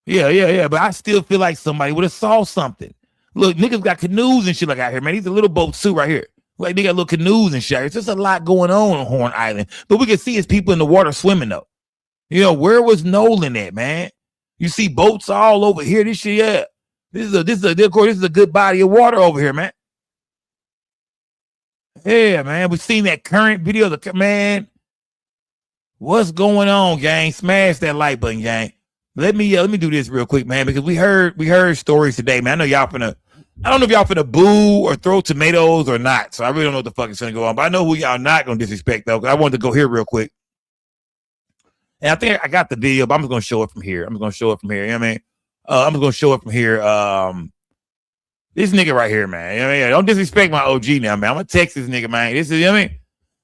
Speaker 1: Yeah. But I still feel like somebody would have saw something. Look, niggas got canoes and shit like out here, man. These are little boats too right here. Like they got little canoes and shit. There's just a lot going on Horn Island. But we can see his people in the water swimming though. You know, where was Nolan at, man? You see boats all over here. This shit, yeah. This is a good body of water over here, man. Yeah, man. We seen that current video. Man, what's going on, gang? Smash that like button, gang. Let me do this real quick, man, because we heard stories today, man. I don't know if y'all finna boo or throw tomatoes or not. So I really don't know what the fuck is gonna go on. But I know who y'all not gonna disrespect though. I wanted to go here real quick. And I think I got the video, but I'm just gonna show it from here. You know what I mean? I'm just gonna show it from here. This nigga right here, man. You know what I mean? Don't disrespect my OG now, man. I'm gonna text this nigga, man. This is, you know what I mean?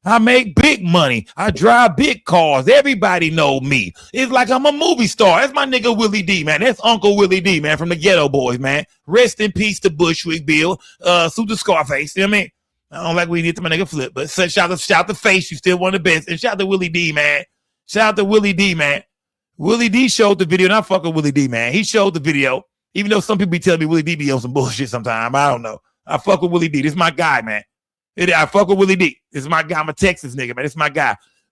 Speaker 1: I make big money. I drive big cars. Everybody know me. It's like I'm a movie star. That's my nigga Willie D, man. That's Uncle Willie D, man, from the Ghetto Boys, man. Rest in peace to Bushwick Bill. Salute to Scarface. You know what I mean? I don't like we need to my nigga Flip, but shout to Face. You still one of the best. And shout out to Willie D, man. Shout out to Willie D, man. Willie D showed the video. Not fucking Willie D, man. He showed the video. Even though some people be telling me Willie D be on some bullshit sometime. I don't know. I fuck with Willie D. This is my guy, man. I fuck with Willie D. This is my guy. I'm a Texas nigga, man. This is my guy.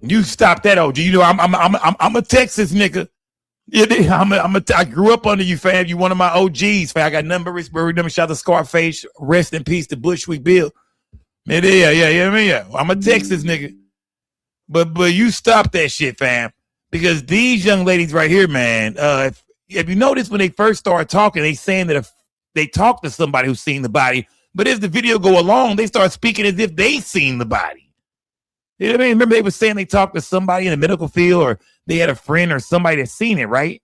Speaker 1: You stop that, OG. You know I'm a Texas nigga. I grew up under you, fam. You one of my OGs, fam. I got nothing but respect. Remember, shout out to Scarface. Rest in peace to Bushwick Bill. Man, yeah. I'm a Texas nigga. But you stop that shit, fam. Because these young ladies right here, man, if you notice when they first started talking, they saying that if they talk to somebody who's seen the body, but as the video go along, they start speaking as if they seen the body. You know what I mean? Remember they were saying they talked to somebody in the medical field or they had a friend or somebody that's seen it, right?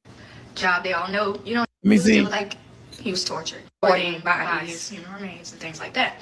Speaker 16: Job they all know, you know,
Speaker 1: Let me see.
Speaker 16: like he was tortured, hoarding bodies, you know, remains and things like that.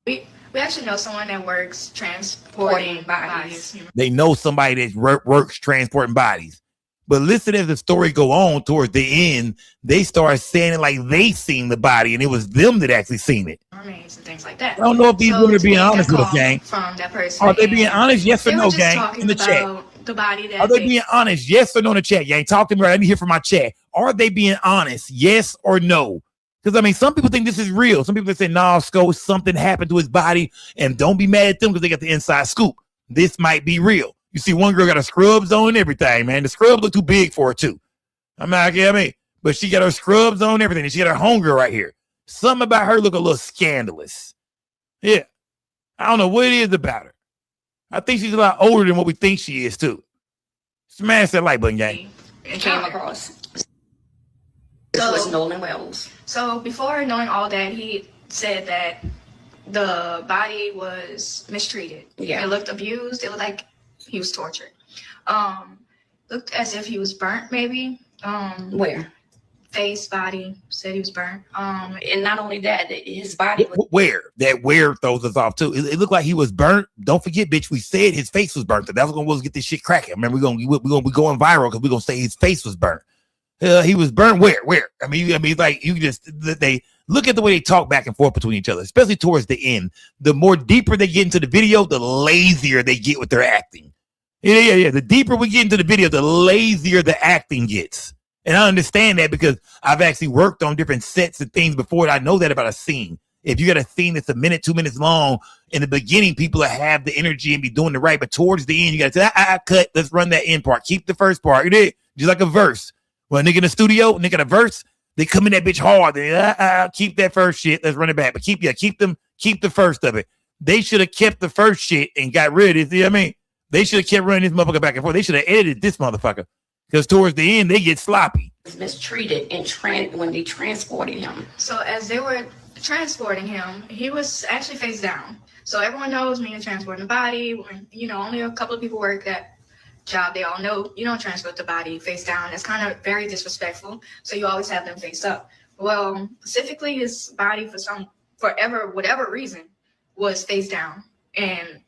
Speaker 16: We actually know someone that works transporting bodies. You know.
Speaker 1: They know somebody that works transporting bodies. But listen, as the story go on towards the end, they start saying it like they seen the body and it was them that actually seen it.
Speaker 16: Remains and things like that.
Speaker 1: I don't know if these women are being honest with us, gang.
Speaker 16: From that person.
Speaker 1: Are they being honest? Yes or no, gang? In the chat.
Speaker 16: The body that
Speaker 1: are they being honest? Yes or no in the chat, gang? Talk to me right. I need to hear from my chat. Are they being honest? Yes or no? Because I mean, some people think this is real. Some people say, nah, Sco, something happened to his body, and don't be mad at them because they got the inside scoop. This might be real. You see, one girl got her scrubs on and everything, man. The scrubs look too big for her, too. I'm not, I mean, but she got her scrubs on and everything, and she got her homegirl right here. Something about her look a little scandalous. Yeah. I don't know what it is about her. I think she's a lot older than what we think she is, too. Smash that like button, gang.
Speaker 17: It came across. This was Nolan Wells.
Speaker 16: So before knowing all that, he said that the body was mistreated.
Speaker 17: Yeah.
Speaker 16: It looked abused. It looked like he was tortured. Looked as if he was burnt, maybe.
Speaker 17: Where?
Speaker 16: Face, body, said he was burnt.
Speaker 17: And not only that, his body was...
Speaker 1: Where throws us off too. It looked like he was burnt. Don't forget, bitch, we said his face was burnt. That was gonna get this shit cracking. Remember, we're gonna be going viral because we're gonna say his face was burnt. He was burnt where? I mean, like you just they look at the way they talk back and forth between each other, especially towards the end. The more deeper they get into the video, the lazier they get with their acting. Yeah. The deeper we get into the video, the lazier the acting gets. And I understand that because I've actually worked on different sets and things before. And I know that about a scene. If you got a scene that's a minute, 2 minutes long, in the beginning, people have the energy and be doing the right. But towards the end, you got to say, cut. Let's run that end part. Keep the first part. Just like a verse. Well, nigga in the studio, nigga in a verse, they come in that bitch hard. They keep that first shit. Let's run it back. But keep the first of it. They should have kept the first shit and got rid of it. You know what I mean? They should have kept running this motherfucker back and forth. They should have edited this motherfucker. Because towards the end, they get sloppy.
Speaker 17: Was mistreated and when they transported him.
Speaker 16: So as they were transporting him, he was actually face down. So everyone knows me and transporting the body. When, you know, only a couple of people work that job. They all know you don't transport the body face down. It's kind of very disrespectful. So you always have them face up. Well, specifically his body whatever reason was face down. And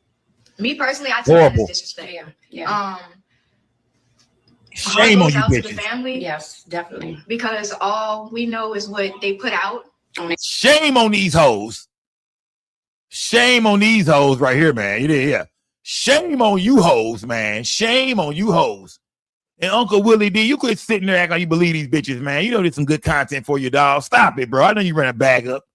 Speaker 16: me personally, I take that as disrespect.
Speaker 17: Yeah.
Speaker 1: Shame on you
Speaker 16: out
Speaker 1: bitches.
Speaker 16: To the family,
Speaker 17: yes, definitely.
Speaker 16: Because all we know is what they put out.
Speaker 1: Shame on these hoes. Shame on these hoes right here, man. Yeah. Shame on you hoes, man. Shame on you hoes. And Uncle Willie D, you quit sitting there acting like you believe these bitches, man. You know there's some good content for you, dog. Stop it, bro. I know you run a bag up.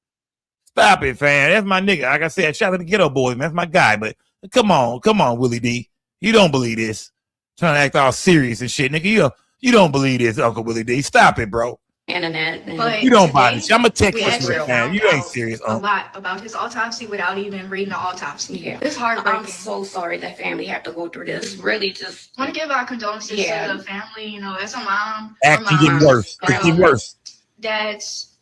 Speaker 1: Stop it, fam. That's my nigga. Like I said, shout out to the Ghetto Boys, man. That's my guy. But come on, Willie D. You don't believe this. Trying to act all serious and shit, nigga. You don't believe this, Uncle Willie D. Stop it, bro.
Speaker 17: Internet.
Speaker 1: You don't buy this. I'm a text listener, man. You ain't serious.
Speaker 16: A lot about his autopsy without even reading the autopsy.
Speaker 17: Yeah.
Speaker 16: It's heartbreaking.
Speaker 17: I'm so sorry that family had to go through this. Really just
Speaker 16: want to give our condolences to the family, you know, as a mom.
Speaker 1: Actually getting worse. It's getting worse.
Speaker 16: That's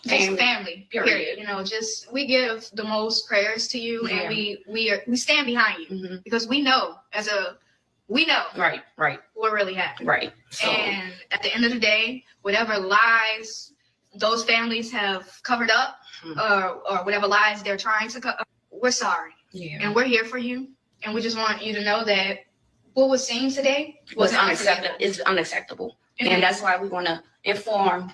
Speaker 16: family, period. You know, just we give the most prayers to you and we stand behind you because we know right what really happened.
Speaker 17: Right. So.
Speaker 16: And at the end of the day, whatever lies those families have covered up or whatever lies they're trying to cover, we're sorry.
Speaker 17: Yeah.
Speaker 16: And we're here for you. And we just want you to know that what was seen today was unacceptable.
Speaker 17: It's unacceptable. And that's why we want to inform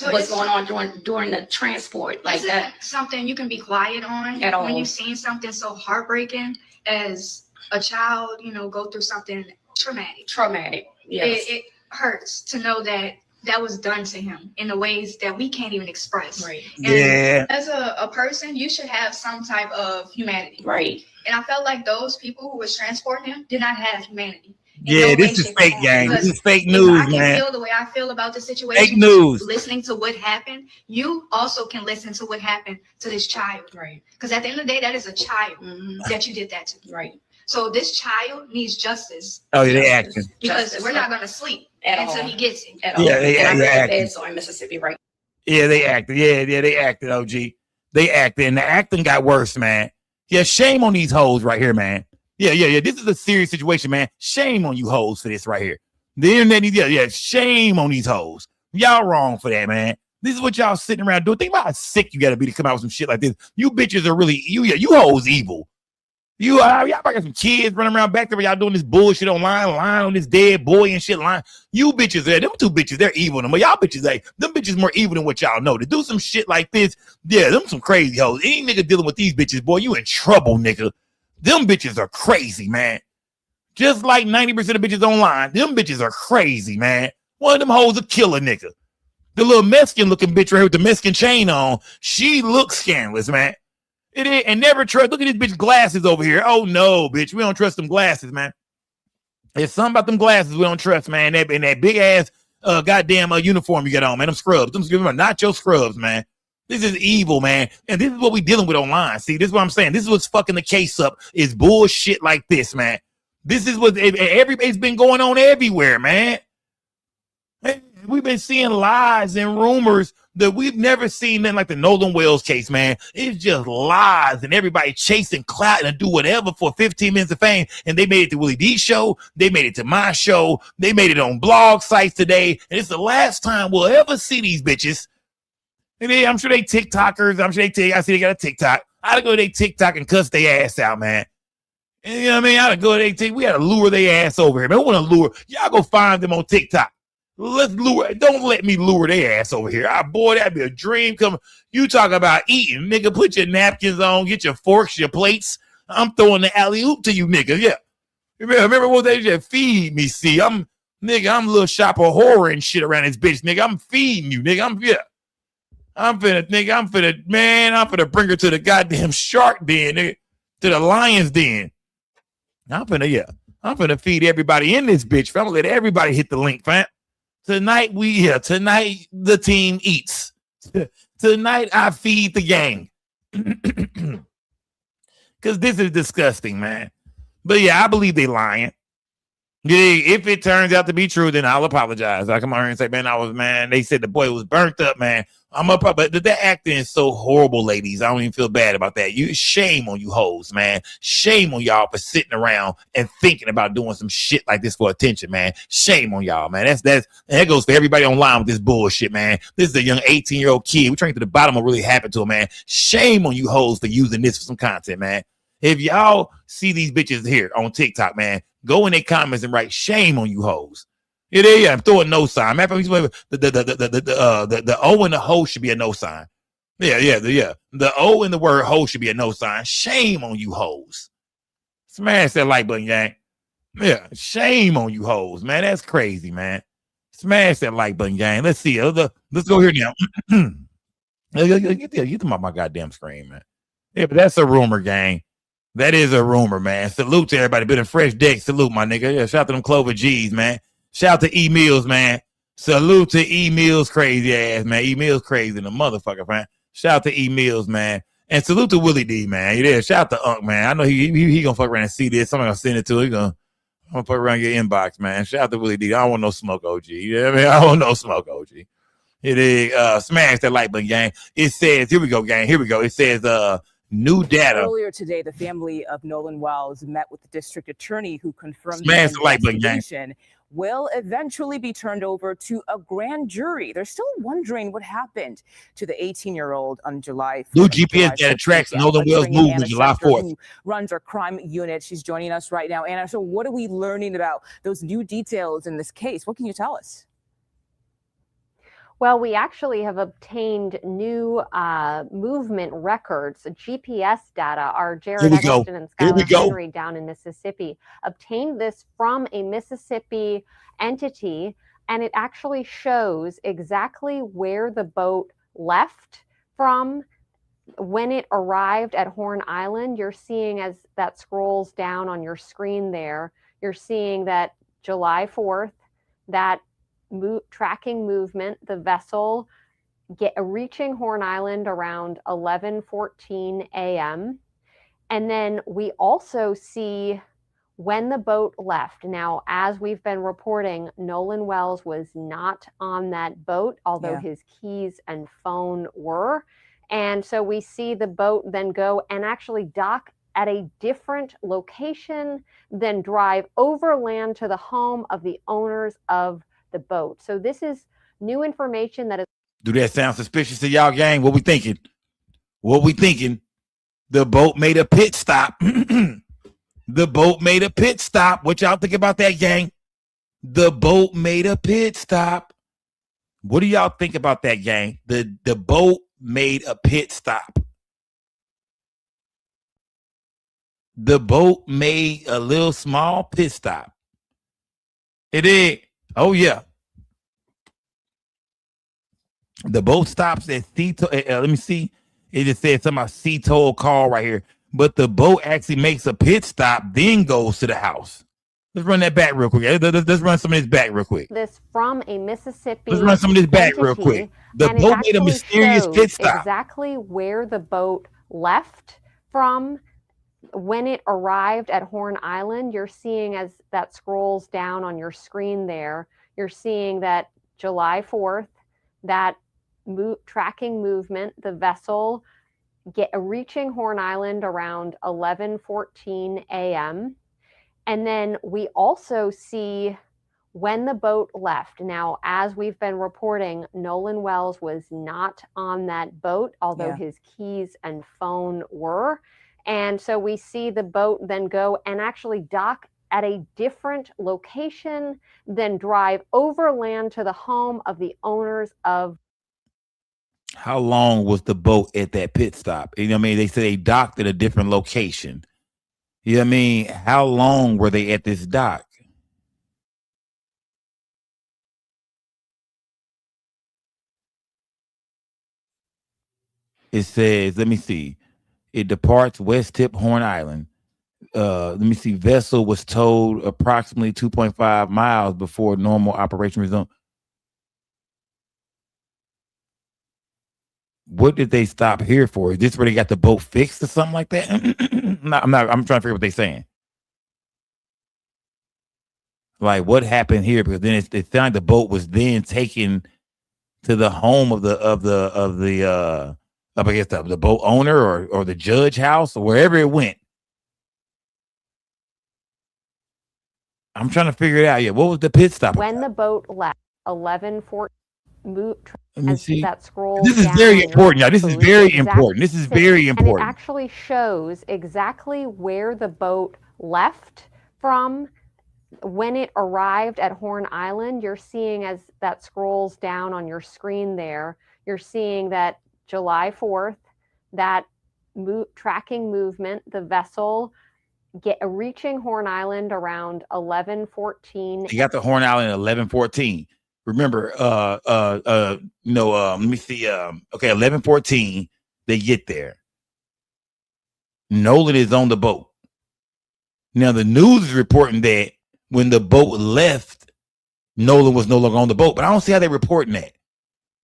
Speaker 17: what's going on during the transport. Like that.
Speaker 16: Something you can be quiet on
Speaker 17: at all.
Speaker 16: When you've seen something so heartbreaking as a child, you know, go through something traumatic.
Speaker 17: Yes.
Speaker 16: It hurts to know that was done to him in the ways that we can't even express.
Speaker 17: Right.
Speaker 16: And as a person, you should have some type of humanity.
Speaker 17: Right.
Speaker 16: And I felt like those people who was transporting him did not have humanity.
Speaker 1: Yeah, this is fake, gang. This is fake news,
Speaker 16: I can
Speaker 1: man.
Speaker 16: feel the way I feel about the situation.
Speaker 1: Fake news.
Speaker 16: Listening to what happened, you also can listen to what happened to this child, right? Because at the end of the day, that is a child that you did that to, right? So this child needs justice.
Speaker 1: Oh, yeah, they acting.
Speaker 16: Because we're not gonna sleep until he gets it.
Speaker 1: At all. Yeah, they acting.
Speaker 16: So in Mississippi, right?
Speaker 1: Yeah, they acted. Yeah, they acted, OG. They acted, and the acting got worse, man. Yeah, shame on these hoes right here, man. Yeah. This is a serious situation, man. Shame on you hoes for this right here. The internet, shame on these hoes. Y'all wrong for that, man. This is what y'all sitting around doing. Think about how sick you gotta be to come out with some shit like this. You bitches are really, you hoes evil. Y'all probably got some kids running around back there. Y'all doing this bullshit online, lying on this dead boy and shit, lying. You bitches, them two bitches, they're evil. But y'all bitches, them bitches more evil than what y'all know. To do some shit like this, yeah, them some crazy hoes. Any nigga dealing with these bitches, boy, you in trouble, nigga. Them bitches are crazy, man. Just like 90% of bitches online, them bitches are crazy, man. One of them hoes a killer nigga. The little Mexican looking bitch right here with the Mexican chain on, she looks scandalous, man. It is, and never trust. Look at this bitch glasses over here. Oh no, bitch, we don't trust them glasses, man. There's something about them glasses we don't trust, man. And that big ass goddamn uniform you got on, man. Them scrubs, them are not your scrubs, man. This is evil, man. And this is what we dealing with online. See, this is what I'm saying. This is what's fucking the case up. Is bullshit like this, man. This is what it's been going on everywhere, man. We've been seeing lies and rumors that we've never seen nothing like the Nolan Wells case, man. It's just lies and everybody chasing clout and do whatever for 15 minutes of fame. And they made it to Willie D's show. They made it to my show. They made it on blog sites today. And it's the last time we'll ever see these bitches. And I'm sure they TikTokers. I'm sure I see they got a TikTok. I'd go to their TikTok and cuss their ass out, man. And you know what I mean? I'd go to their TikTok. We gotta lure their ass over here, man. I want to lure. Y'all go find them on TikTok. Let's lure. Don't let me lure their ass over here. Boy, that'd be a dream. Come, you talk about eating, nigga. Put your napkins on, get your forks, your plates. I'm throwing the alley oop to you, nigga. Yeah. Remember what they just feed me? See, I'm a little shop of horror and shit around this bitch, nigga. I'm feeding you, nigga. I'm finna bring her to the goddamn shark den, nigga, to the lion's den. I'm finna feed everybody in this bitch. I'm gonna let everybody hit the link, fam. Tonight the team eats. Tonight I feed the gang. Because this is disgusting, man. But yeah, I believe they lying. Yeah, if it turns out to be true, then I'll apologize. I come on here and say, man, they said the boy was burnt up, man. But that acting is so horrible, ladies. I don't even feel bad about that. Shame on you hoes, man. Shame on y'all for sitting around and thinking about doing some shit like this for attention, man. Shame on y'all, man. That goes for everybody online with this bullshit, man. This is a young 18-year-old kid. We're trying to the bottom of what really happened to him, man. Shame on you hoes for using this for some content, man. If y'all see these bitches here on TikTok, man, go in their comments and write shame on you hoes. Yeah, I'm throwing no sign. Matter of fact, the O in the hoe should be a no sign. Yeah. The O in the word hoe should be a no sign. Shame on you hoes. Smash that like button, gang. Yeah, shame on you hoes, man. That's crazy, man. Smash that like button, gang. Let's see. Let's go here now. Get them off my goddamn screen, man. Yeah, but that's a rumor, gang. That is a rumor, man. Salute to everybody. Been a fresh deck. Salute, my nigga. Yeah, shout out to them Clover G's, man. Shout out to E Mills, man. Salute to E Mills, crazy ass, man. E Mills crazy, the motherfucker, man. Shout out to E Mills, man. And salute to Willie D, man. You there? Shout out to Unc, man. I know he gonna fuck around and see this. Somebody gonna send it to him. I'm gonna fuck around your inbox, man. Shout out to Willie D. I don't want no smoke, OG. You know what I mean? I don't want no smoke, OG. It is smash that like button, gang. It says, here we go, gang. Here we go. It says new data.
Speaker 6: Earlier today, the family of Nolan Wells met with the district attorney who confirmed
Speaker 1: Smash
Speaker 6: the
Speaker 1: the like button, gang.
Speaker 6: investigation will eventually be turned over to a grand jury. They're still wondering what happened to the 18-year-old on July 4th.
Speaker 1: New GPS data tracks Nolan Wells moved on July 4th.
Speaker 6: Who runs our crime unit. She's joining us right now. Anna, so what are we learning about those new details in this case? What can you tell us?
Speaker 18: Well, we actually have obtained new movement records, GPS data. Our Jared Eggleston and Skylar Henry down in Mississippi obtained this from a Mississippi entity, and it actually shows exactly where the boat left from when it arrived at Horn Island, you're seeing, as that scrolls down on your screen there, you're seeing that July 4th, that tracking movement, the vessel reaching Horn Island around 11:14 a.m. And then we also see when the boat left. Now, as we've been reporting, Nolan Wells was not on that boat, although his keys and phone were. And so we see the boat then go and actually dock at a different location, then drive overland to the home of the owners of the boat. So this is new information that is.
Speaker 1: Do that sound suspicious to y'all, gang? What we thinking? What we thinking? The boat made a pit stop. The boat made a pit stop. What y'all think about that, gang? The boat made a pit stop. What do y'all think about that, gang? The boat made a pit stop. The boat made a little small pit stop. It did. Oh, yeah. The boat stops at Cito. Let me see. It just said something about Cito call right here. But the boat actually makes a pit stop, then goes to the house. Let's run that back real quick. Let's run some of this back real quick.
Speaker 18: This from a Mississippi.
Speaker 1: Let's run some of this back real quick. The boat made a mysterious pit stop.
Speaker 18: Exactly where the boat left from when it arrived at Horn Island. You're seeing, as that scrolls down on your screen there, you're seeing that July 4th, that tracking movement, the vessel reaching Horn Island around 11:14 a.m. And then we also see when the boat left. Now, as we've been reporting, Nolan Wells was not on that boat, although his keys and phone were. And so we see the boat then go and actually dock at a different location, then drive overland to the home of the owners of.
Speaker 1: How long was the boat at that pit stop? You know what I mean? They said they docked at a different location. You know what I mean? How long were they at this dock? It says, let me see. It departs West Tip Horn Island. Let me see. Vessel was towed approximately 2.5 miles before normal operation resumed. What did they stop here for? Is this where they got the boat fixed or something like that? I'm trying to figure what they're saying. Like, what happened here? Because then it sounded like the boat was then taken to the home of the I guess the boat owner or the judge house or wherever it went. I'm trying to figure it out. Yeah, what was the pit stop?
Speaker 18: When the boat left, 11:14.
Speaker 1: Let me see.
Speaker 18: That scroll.
Speaker 1: This is very important, y'all. This is very important. This is very important.
Speaker 18: And it actually shows exactly where the boat left from when it arrived at Horn Island. You're seeing, as that scrolls down on your screen there, you're seeing that July 4th, that tracking movement, the vessel reaching Horn Island around 11:14.
Speaker 1: You got the Horn Island at 11:14. Remember, let me see. Okay, 11:14, they get there. Nolan is on the boat. Now, the news is reporting that when the boat left, Nolan was no longer on the boat, but I don't see how they're reporting that.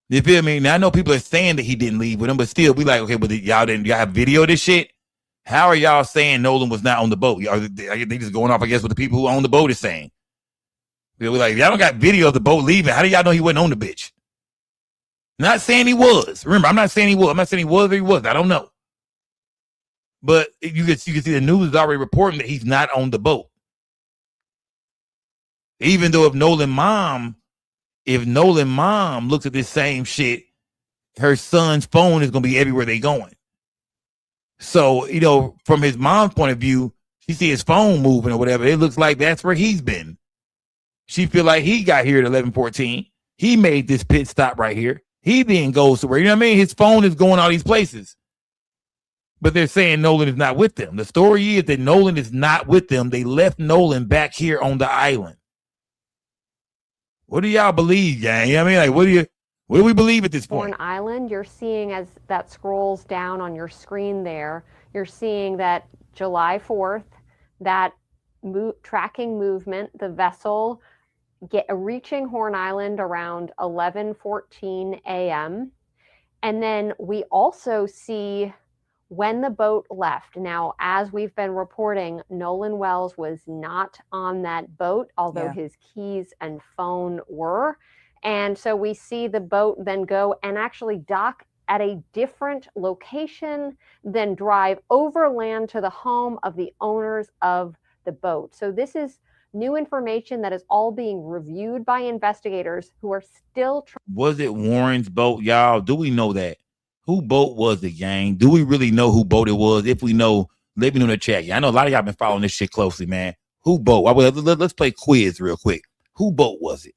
Speaker 1: You feel me? Now, I know people are saying that he didn't leave with him, but still, we like, okay, but y'all have video of this shit? How are y'all saying Nolan was not on the boat? Are they just going off, I guess, what the people who own the boat is saying? We're like, y'all don't got video of the boat leaving. How do y'all know he wasn't on the bitch? Not saying he was. Remember, I'm not saying he was. I'm not saying he was or he wasn't. I don't know. But you can see the news is already reporting that he's not on the boat. Even though if Nolan mom looks at this same shit, her son's phone is going to be everywhere they going. So, from his mom's point of view, she see his phone moving or whatever. It looks like that's where he's been. She feel like he got here at 11:14. He made this pit stop right here. He then goes to where, his phone is going all these places. But they're saying Nolan is not with them. The story is that Nolan is not with them. They left Nolan back here on the island. What do y'all believe, gang? Like, what What do we believe at this point?
Speaker 18: Horn Island, you're seeing as that scrolls down on your screen there, you're seeing that July 4th, that tracking movement, the vessel reaching Horn Island around 11:14 a.m. And then we also see when the boat left. Now, as we've been reporting, Nolan Wells was not on that boat, although his keys and phone were. And so we see the boat then go and actually dock at a different location, then drive overland to the home of the owners of the boat. So this is new information that is all being reviewed by investigators who are still
Speaker 1: Was it Warren's boat, y'all? Do we know that? Who boat was it, gang? Do we really know who boat it was? If we know, let me know in the chat. Yeah, I know a lot of y'all been following this shit closely, man. Who boat? Let's play quiz real quick. Who boat was it?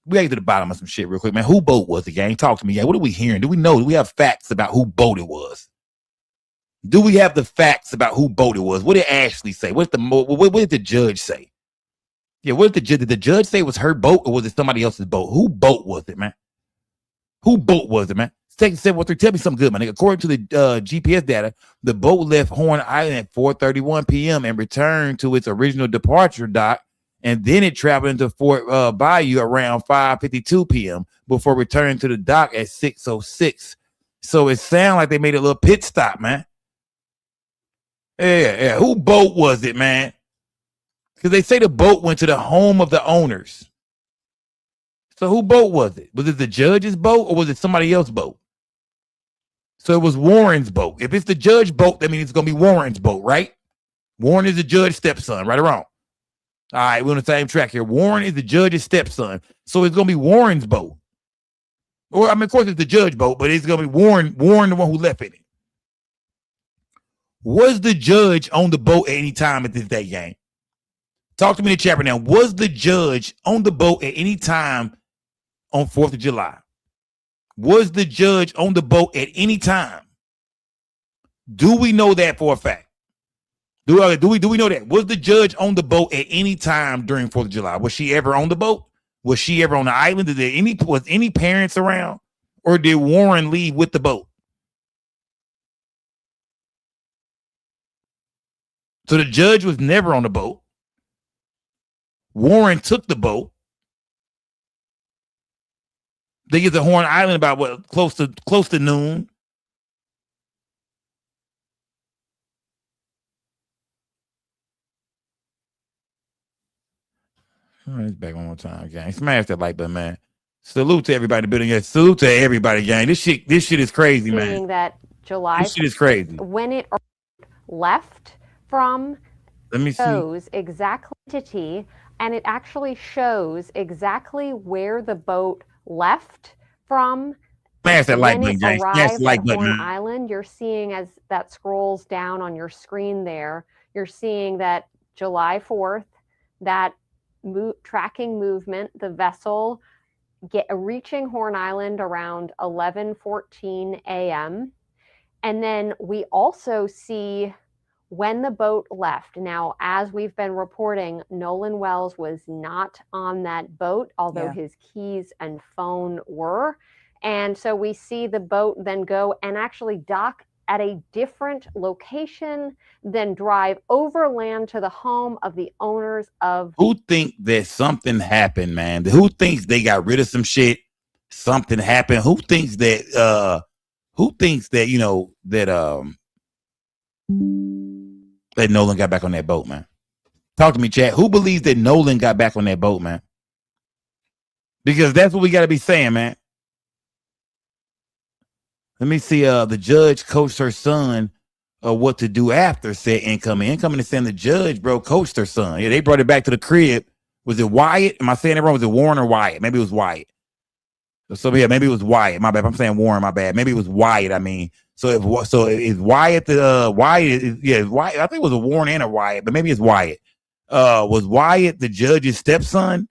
Speaker 1: We gotta get to the bottom of some shit real quick, man. Who boat was it, gang? Talk to me. Yeah, what are we hearing? Do we know? Do we have facts about who boat it was? Do we have the facts about who boat it was? What did Ashley say? What did the judge say? Yeah, what did the judge say it was her boat or was it somebody else's boat? Who boat was it, man? Who boat was it, man? Take 713. Tell me something good, man. According to the GPS data, the boat left Horn Island at 4:31 p.m. and returned to its original departure dock, and then it traveled into Fort Bayou around 5:52 p.m. before returning to the dock at 6:06. So it sounds like they made a little pit stop, man. Yeah. Who boat was it, man? Because they say the boat went to the home of the owners. So who boat was it? Was it the judge's boat or was it somebody else's boat? So it was Warren's boat. If it's the judge's boat, that means it's going to be Warren's boat, right? Warren is the judge's stepson, right or wrong? All right, we're on the same track here. Warren is the judge's stepson. So it's going to be Warren's boat. Or, I mean, of course, it's the judge's boat, but it's going to be Warren the one who left in it. Was the judge on the boat at any time at this day, gang? Talk to me in the chat right now. Was the judge on the boat at any time on 4th of July? Was the judge on the boat at any time? Do we know that for a fact? Do we know that? Was the judge on the boat at any time during 4th of July? Was she ever on the boat? Was she ever on the island? Was any parents around? Or did Warren leave with the boat? So the judge was never on the boat. Warren took the boat. They get to Horn Island about close to noon. All right, it's back one more time, gang. Smash that like button, man. Salute to everybody building it. Salute to everybody, gang. This shit is crazy, man.
Speaker 18: That July.
Speaker 1: This shit is crazy.
Speaker 18: When it left from,
Speaker 1: let me see.
Speaker 18: Shows exact quantity, and it actually shows exactly where the boat left from.
Speaker 1: Smash that like button, gang. Smash the like button.
Speaker 18: Horn Island, you're seeing as that scrolls down on your screen there, you're seeing that July 4th, that tracking movement, the vessel reaching Horn Island around 11:14 a.m. And then we also see when the boat left. Now, as we've been reporting, Nolan Wells was not on that boat, although his keys and phone were. And so we see the boat then go and actually dock at a different location, then drive overland to the home of the owners of.
Speaker 1: Who think that something happened, man? Who thinks they got rid of some shit? Something happened. Who thinks that you know that that Nolan got back on that boat, man? Talk to me, chat. Who believes that Nolan got back on that boat, man? Because that's what we got to be saying, man. Let me see. The judge coached her son what to do after said incoming. Incoming is saying the judge, bro, coached her son. Yeah, they brought it back to the crib. Was it Wyatt? Am I saying it wrong? Was it Warren or Wyatt? Maybe it was Wyatt. So yeah, maybe it was Wyatt. My bad. I'm saying Warren. My bad. Maybe it was Wyatt. I mean, is Wyatt the Wyatt? Yeah, Wyatt. I think it was a Warren and a Wyatt, but maybe it's Wyatt. Was Wyatt the judge's stepson?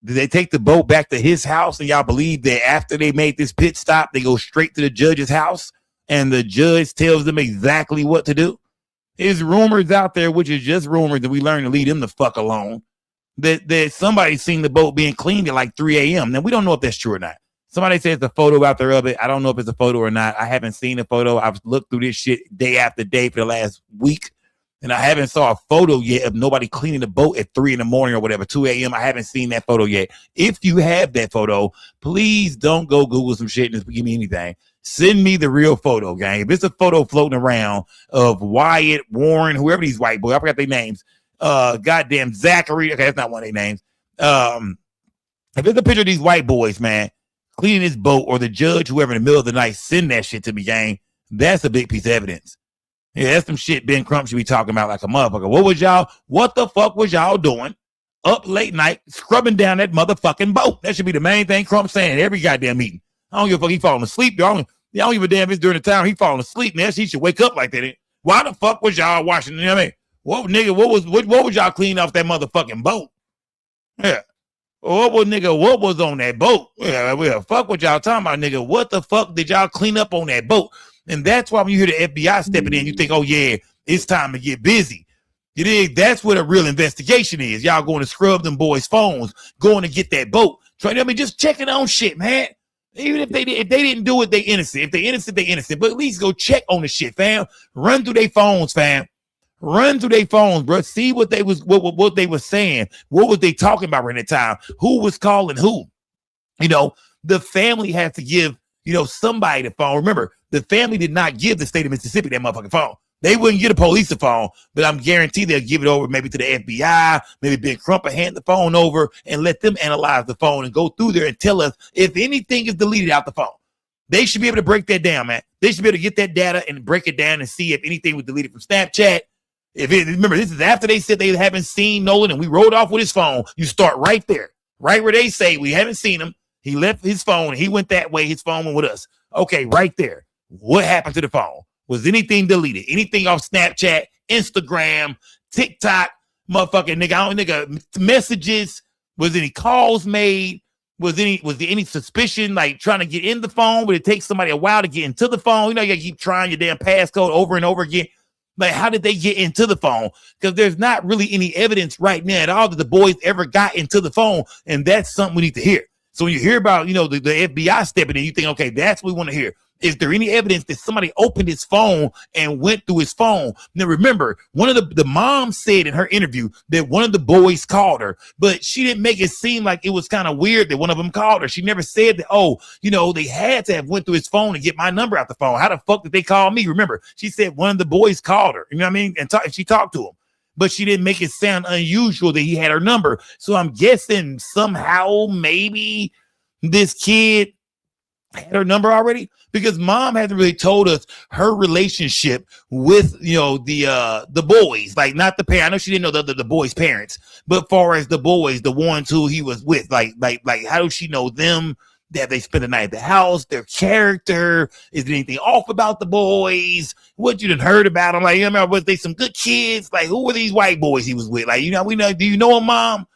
Speaker 1: Did they take the boat back to his house? And y'all believe that after they made this pit stop, they go straight to the judge's house and the judge tells them exactly what to do? There's rumors out there, which is just rumors that we learn to leave them the fuck alone, that somebody seen the boat being cleaned at like 3 a.m. Now, we don't know if that's true or not. Somebody says the photo out there of it. I don't know if it's a photo or not. I haven't seen a photo. I've looked through this shit day after day for the last week, and I haven't saw a photo yet of nobody cleaning the boat at 3 a.m. or whatever, 2 a.m. I haven't seen that photo yet. If you have that photo, please don't go Google some shit and just give me anything. Send me the real photo, gang. If it's a photo floating around of Wyatt, Warren, whoever these white boys, I forgot their names. Goddamn Zachary. Okay, that's not one of their names. If it's a picture of these white boys, man, cleaning this boat, or the judge, whoever in the middle of the night, send that shit to me, gang. That's a big piece of evidence. Yeah, that's some shit Ben Crump should be talking about like a motherfucker. What the fuck was y'all doing up late night scrubbing down that motherfucking boat? That should be the main thing Crump saying every goddamn meeting. I don't give a fuck he falling asleep. I don't give a damn if it's during the time he falling asleep. Man, he should wake up like that. Why the fuck was y'all washing? You know what I mean? What was y'all cleaning off that motherfucking boat? Yeah. What was on that boat? Yeah, fuck what y'all talking about, nigga. What the fuck did y'all clean up on that boat? And that's why when you hear the FBI stepping in, you think, oh yeah, it's time to get busy. You dig? That's what a real investigation is. Y'all going to scrub them boys' phones, going to get that boat. Just checking on shit, man. Even if they didn't do it, they innocent. If they innocent, they innocent. But at least go check on the shit, fam. Run through their phones, fam. Run through their phones, bro. See what they was saying. What was they talking about right at the time? Who was calling who? The family had to give, somebody the phone. Remember, the family did not give the state of Mississippi that motherfucking phone. They wouldn't give the police the phone, but I'm guaranteed they'll give it over maybe to the FBI, maybe Ben Crump, hand the phone over and let them analyze the phone and go through there and tell us if anything is deleted out the phone. They should be able to break that down, man. They should be able to get that data and break it down and see if anything was deleted from Snapchat. Remember, this is after they said they haven't seen Nolan and we rolled off with his phone. You start right there, right where they say we haven't seen him. He left his phone and he went that way. His phone went with us. Okay, right there. What happened to the phone? Was anything deleted? Anything off Snapchat, Instagram, TikTok, motherfucking nigga, messages? Was any calls made? Was there any suspicion, like trying to get in the phone? Would it take somebody a while to get into the phone? You gotta keep trying your damn passcode over and over again. Like, how did they get into the phone? Because there's not really any evidence right now at all that the boys ever got into the phone, and that's something we need to hear. So when you hear about, the FBI stepping in, you think, okay, that's what we want to hear. Is there any evidence that somebody opened his phone and went through his phone? Now, remember, one of the mom said in her interview that one of the boys called her, but she didn't make it seem like it was kind of weird that one of them called her. She never said that, they had to have went through his phone and get my number out the phone. How the fuck did they call me? Remember, she said one of the boys called her, you know what I mean? And she talked to him, but she didn't make it sound unusual that he had her number. So I'm guessing somehow maybe this kid had her number already, because mom hasn't really told us her relationship with the boys, like not the parent. I know she didn't know the boys' parents, but far as the boys, the ones who he was with, like how does she know them? That they spend the night at the house, their character, is there anything off about the boys? What you done heard about them? Like, was they some good kids? Like, who were these white boys he was with? Like, do you know them, mom?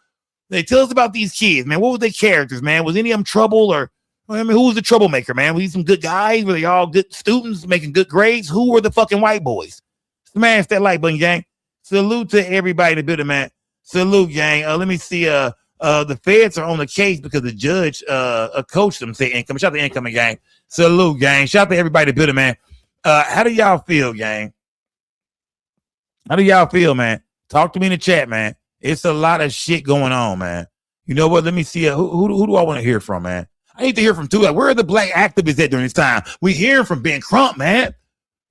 Speaker 1: They tell us about these kids, man. What were their characters, man? Was any of them trouble, or who was the troublemaker, man? Were these some good guys? Were they all good students making good grades? Who were the fucking white boys? Smash that like button, gang. Salute to everybody in the building, man. Salute, gang. Let me see. The feds are on the case because the judge coached them. Say income. Shout out to incoming, gang. Salute, gang. Shout out to everybody in the building, man. How do y'all feel, gang? How do y'all feel, man? Talk to me in the chat, man. It's a lot of shit going on, man. You know what? Let me see. Who do I want to hear from, man? I need to hear from two. Like, where are the black activists at during this time? We hearing from Ben Crump, man.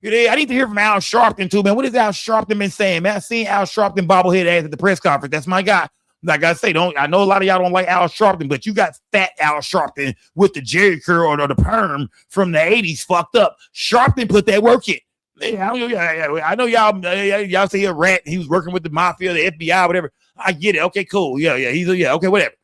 Speaker 1: I need to hear from Al Sharpton too, man. What has Al Sharpton been saying, man? I seen Al Sharpton bobblehead ass at the press conference. That's my guy. Like I say, I know a lot of y'all don't like Al Sharpton, but you got fat Al Sharpton with the Jerry curl or the perm from the 80s fucked up. Sharpton put that work in. I know y'all say he a rat. He was working with the mafia, the FBI, whatever. I get it. Okay, cool. Yeah. Okay, whatever.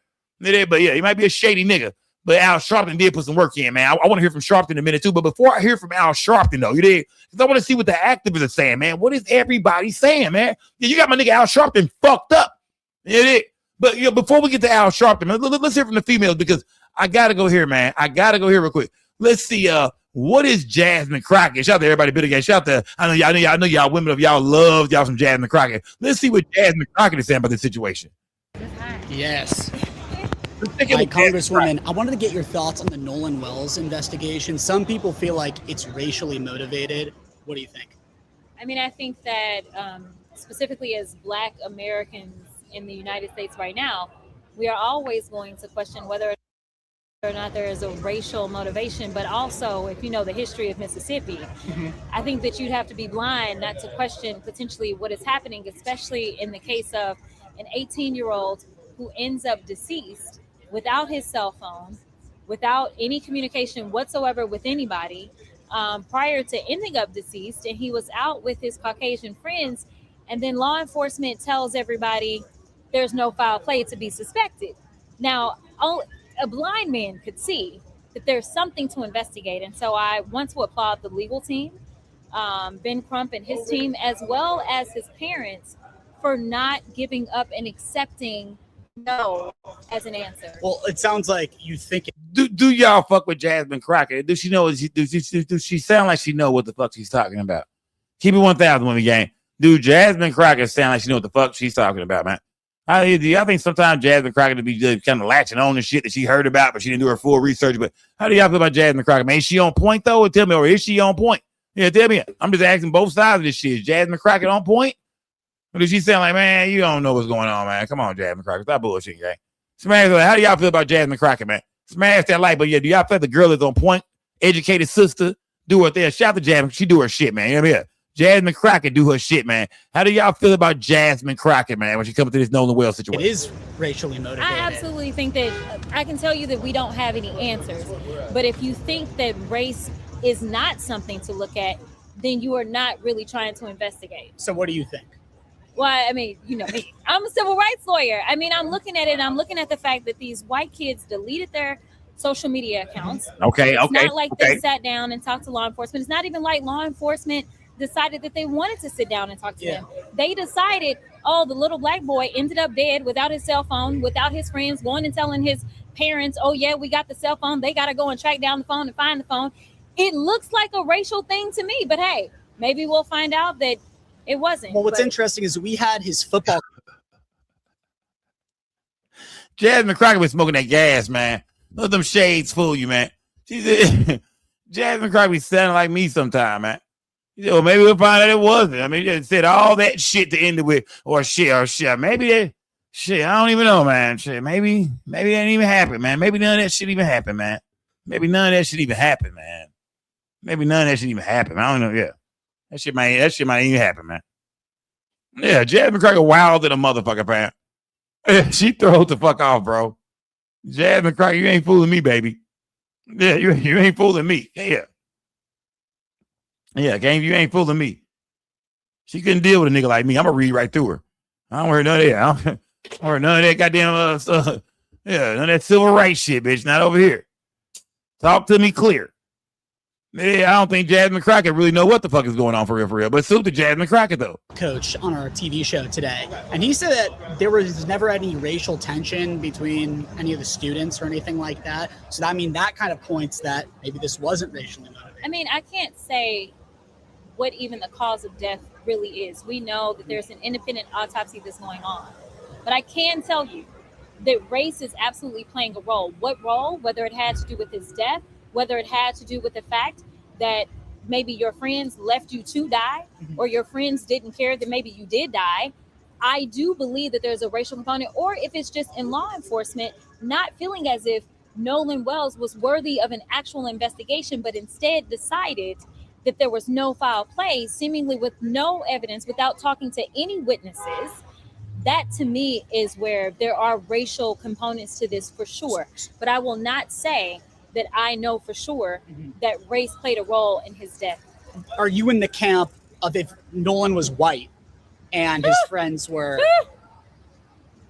Speaker 1: But yeah, he might be a shady nigga. But Al Sharpton did put some work in, man. I want to hear from Sharpton in a minute, too. But before I hear from Al Sharpton, though, because I want to see what the activists are saying, man. What is everybody saying, man? Yeah, you got my nigga Al Sharpton fucked up. But before we get to Al Sharpton, man, let's hear from the females, because I got to go here, man. I got to go here real quick. Let's see, what is Jasmine Crockett? Shout out to everybody, bit again. Shout out to, I know y'all women of y'all love y'all some Jasmine Crockett. Let's see what Jasmine Crockett is saying about this situation.
Speaker 3: Yes. Hi, Congresswoman. I wanted to get your thoughts on the Nolan Wells investigation. Some people feel like it's racially motivated. What do you think?
Speaker 20: I mean, I think that specifically as Black Americans in the United States right now, we are always going to question whether or not there is a racial motivation. But also, if you know the history of Mississippi, I think that you'd have to be blind not to question potentially what is happening, especially in the case of an 18-year-old who ends up deceased without his cell phone, without any communication whatsoever with anybody, prior to ending up deceased, and he was out with his Caucasian friends, and then law enforcement tells everybody there's no foul play to be suspected. Now, a blind man could see that there's something to investigate, and so I want to applaud the legal team, Ben Crump and his team, as well as his parents, for not giving up and accepting no as an answer.
Speaker 3: Well, it sounds like you think it.
Speaker 1: Do y'all fuck with Jasmine Crockett? Does she know? Does she sound like she know what the fuck she's talking about? Keep it 1,000 women gang. Dude, Jasmine Crockett sound like she know what the fuck she's talking about, man. I think sometimes Jasmine Crockett would be just kind of latching on to shit that she heard about, but she didn't do her full research. But how do y'all feel about Jasmine Crockett, man? Is she on point though? Or tell me, or is she on point? Yeah, tell me. I'm just asking both sides of this shit. Is Jasmine Crockett on point? Or does she sound like, man, you don't know what's going on, man? Come on, Jasmine Crockett. Stop bullshit, gang. Smash, how do y'all feel about Jasmine Crockett, man? Smash that like, but yeah, do y'all feel the girl is on point? Educated sister, do her thing. Shout out to Jasmine. She do her shit, man. You know what I mean? Jasmine Crockett do her shit, man. How do y'all feel about Jasmine Crockett, man, when she comes to this Nolan Wells situation?
Speaker 3: It is racially motivated.
Speaker 20: I absolutely think that I can tell you that we don't have any answers. But if you think that race is not something to look at, then you are not really trying to investigate.
Speaker 3: So what do you think?
Speaker 20: Well, I mean, you know me. I'm a civil rights lawyer. I mean, I'm looking at it, and I'm looking at the fact that these white kids deleted their social media accounts.
Speaker 1: It's
Speaker 20: not like they sat down and talked to law enforcement. It's not even like law enforcement decided that they wanted to sit down and talk to them. They decided, oh, the little black boy ended up dead without his cell phone, without his friends, going and telling his parents, oh, yeah, we got the cell phone. They got to go and track down the phone and find the phone. It looks like a racial thing to me, but hey, maybe we'll find out that it wasn't.
Speaker 3: Well, what's interesting is we had his football.
Speaker 1: Jasmine Crockett was smoking that gas, man. Let them shades fool you, man. Jasmine Crockett be sounding like me sometime, man. Well, maybe we'll find out it wasn't. I mean, it said all that shit to end it with, or shit. Maybe that shit, I don't even know, man. Shit, maybe that didn't even happen, man. Maybe none of that shit even happened, man. Maybe none of that shit even happened, man. Maybe none of that shit even happened. I don't know. Yeah. That shit might even happen, man. Yeah, Jasmine Crockett wild than a motherfucker, man. Yeah, she throws the fuck off, bro. Jasmine Crockett, you ain't fooling me, baby. Yeah, you ain't fooling me. Yeah, gang, you ain't fooling me. She couldn't deal with a nigga like me. I'm gonna read right through her. I don't hear none of that. I don't hear none of that goddamn stuff. Yeah, none of that civil rights shit, bitch. Not over here. Talk to me clear. Yeah, I don't think Jasmine Crockett really know what the fuck is going on for real. But salute to Jasmine Crockett, though.
Speaker 3: Coach on our TV show today, and he said that there was never any racial tension between any of the students or anything like that. So, I mean, that kind of points that maybe this wasn't racially motivated.
Speaker 20: I mean, I can't say what even the cause of death really is. We know that there's an independent autopsy that's going on. But I can tell you that race is absolutely playing a role. What role? Whether it had to do with his death, whether it had to do with the fact that maybe your friends left you to die, or your friends didn't care that maybe you did die. I do believe that there's a racial component, or if it's just in law enforcement, not feeling as if Nolan Wells was worthy of an actual investigation, but instead decided that there was no foul play, seemingly with no evidence, without talking to any witnesses. That to me is where there are racial components to this for sure. But I will not say that I know for sure that race played a role in his death.
Speaker 3: Are you in the camp of if Nolan was white and his friends were?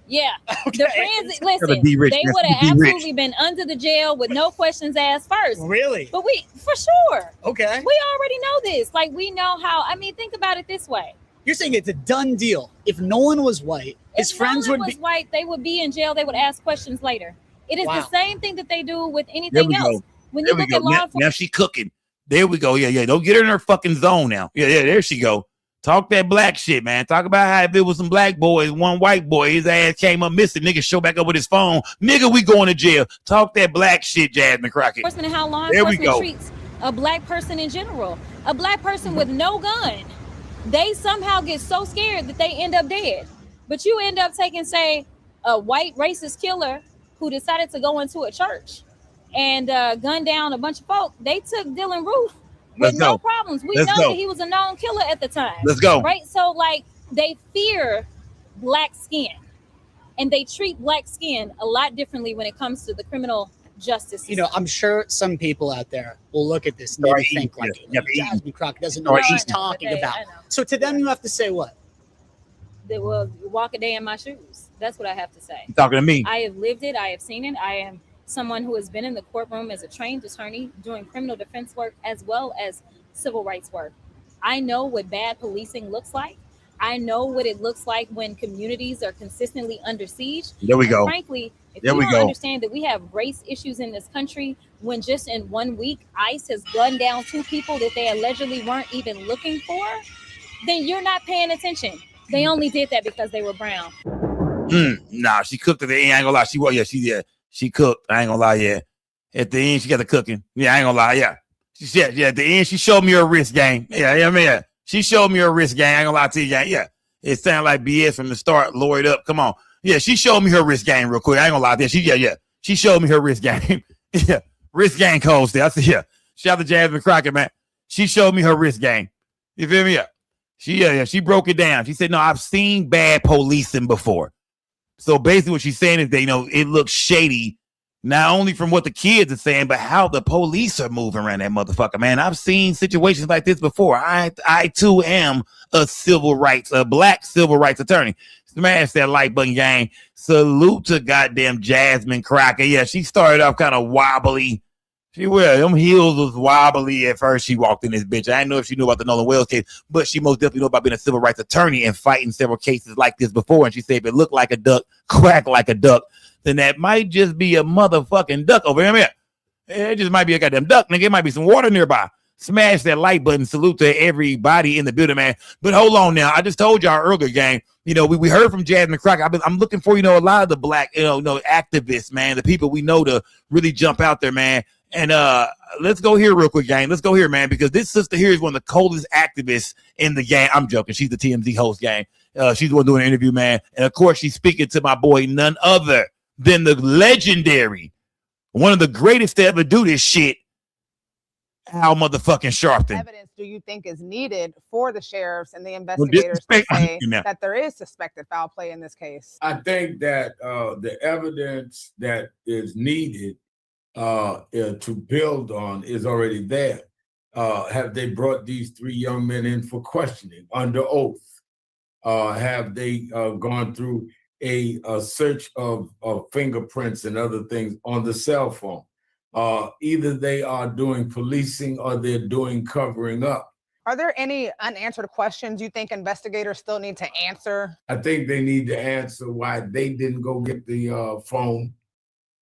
Speaker 20: Yeah. Okay. The friends, listen, they would have absolutely been under the jail with no questions asked first.
Speaker 3: Really?
Speaker 20: But for sure.
Speaker 3: Okay.
Speaker 20: We already know this. Like, we know how, I mean, think about it this way.
Speaker 3: You're saying it's a done deal. If Nolan was white, his friends would be.
Speaker 20: If Nolan was white, they would be in jail. They would ask questions later. It is the same thing that they do with anything else. When you look at law enforcement.
Speaker 1: Now she cooking. There we go. Yeah. Don't get her in her fucking zone now. Yeah. There she go. Talk that black shit, man. Talk about how if it was some black boys, one white boy, his ass came up missing. Nigga show back up with his phone. Nigga, we going to jail. Talk that black shit, Jasmine Crockett.
Speaker 20: Enforcement and how law
Speaker 1: There we
Speaker 20: enforcement
Speaker 1: go.
Speaker 20: treats a black person in general. A black person with no gun, they somehow get so scared that they end up dead. But you end up taking, say, a white racist killer who decided to go into a church and gun down a bunch of folk. They took Dylan Roof with no problems. We know that he was a known killer at the time.
Speaker 1: Let's go.
Speaker 20: Right? So, like, they fear black skin, and they treat black skin a lot differently when it comes to the criminal justice system.
Speaker 3: You know, I'm sure some people out there will look at this and maybe think like, Jasmine Crockett doesn't know what she's talking about. So to them, you have to say what?
Speaker 20: They will walk a day in my shoes. That's what I have to say.
Speaker 1: You talking to me?
Speaker 20: I have lived it. I have seen it. I am someone who has been in the courtroom as a trained attorney doing criminal defense work as well as civil rights work. I know what bad policing looks like. I know what it looks like when communities are consistently under siege.
Speaker 1: There we go.
Speaker 20: And frankly, if you don't understand that we have race issues in this country, when just in 1 week, ICE has gunned down 2 people that they allegedly weren't even looking for, then you're not paying attention. They only did that because they were brown.
Speaker 1: Nah, she cooked at the end. I ain't gonna lie. She cooked. I ain't gonna lie. Yeah, at the end she got the cooking. Yeah, I ain't gonna lie. Yeah, she said. Yeah, at the end she showed me her wrist game. Yeah, I mean, she showed me her wrist game. I ain't gonna lie to you. Yeah, it sounded like BS from the start. Lord up. Come on. Yeah, she showed me her wrist game real quick. I ain't gonna lie to you. She showed me her wrist game. Yeah, wrist game codes there. I said, yeah. Shout out to Jasmine Crockett, man. She showed me her wrist game. You feel me? Yeah. She broke it down. She said, no, I've seen bad policing before. So basically what she's saying is that, it looks shady, not only from what the kids are saying, but how the police are moving around that motherfucker, man. I've seen situations like this before. I too am a black civil rights attorney. Smash that like button, gang. Salute to goddamn Jasmine Crockett. Yeah, she started off kind of wobbly. Them heels was wobbly at first. She walked in this bitch. I didn't know if she knew about the Nolan Wells case, but she most definitely knew about being a civil rights attorney and fighting several cases like this before. And she said, if it looked like a duck, quack like a duck, then that might just be a motherfucking duck over here. It just might be a goddamn duck, nigga. It might be some water nearby. Smash that like button. Salute to everybody in the building, man. But hold on now. I just told y'all earlier, gang. We heard from Jasmine Crockett. I'm looking for, a lot of the black, activists, man, the people we know to really jump out there, man. And let's go here real quick, gang. Let's go here, man, because this sister here is one of the coldest activists in the gang. I'm joking. She's the TMZ host, gang. She's the one doing an interview, man. And of course, she's speaking to my boy, none other than the legendary, one of the greatest to ever do this shit, Al motherfucking Sharpton.
Speaker 10: Evidence do you think is needed for the sheriffs and the investigators to say that there is suspected foul play in this case?
Speaker 21: I think that the evidence that is needed to build on is already there. Have they brought these 3 young men in for questioning under oath? Have they gone through a search of fingerprints and other things on the cell phone? Either they are doing policing or they're doing covering up.
Speaker 10: Are there any unanswered questions you think investigators still need to answer?
Speaker 21: I think they need to answer why they didn't go get the phone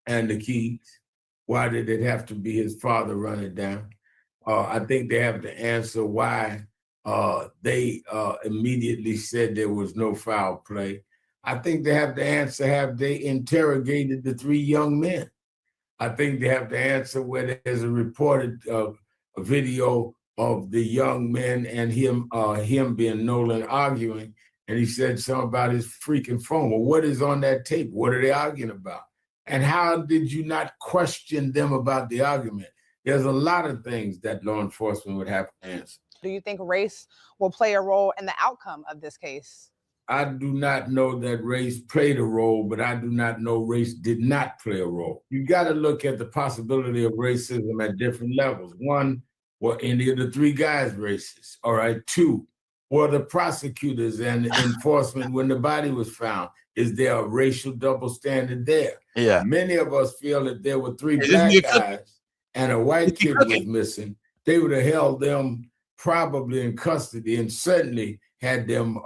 Speaker 21: and the keys. Why did it have to be his father run it down? I think they have to answer why they immediately said there was no foul play. I think they have to answer, have they interrogated the 3 young men? I think they have to answer where there's a reported a video of the young men and him being Nolan arguing, and he said something about his freaking phone. Well, what is on that tape? What are they arguing about? And how did you not question them about the argument? There's a lot of things that law enforcement would have to answer.
Speaker 10: Do you think race will play a role in the outcome of this case?
Speaker 21: I do not know that race played a role, but I do not know race did not play a role. You got to look at the possibility of racism at different levels. 1, were any of the 3 guys racist? All right. 2, were the prosecutors and the enforcement when the body was found? Is there a racial double standard there?
Speaker 1: Yeah.
Speaker 21: Many of us feel that there were 3 black guys and a white kid was missing. They would have held them probably in custody and certainly had them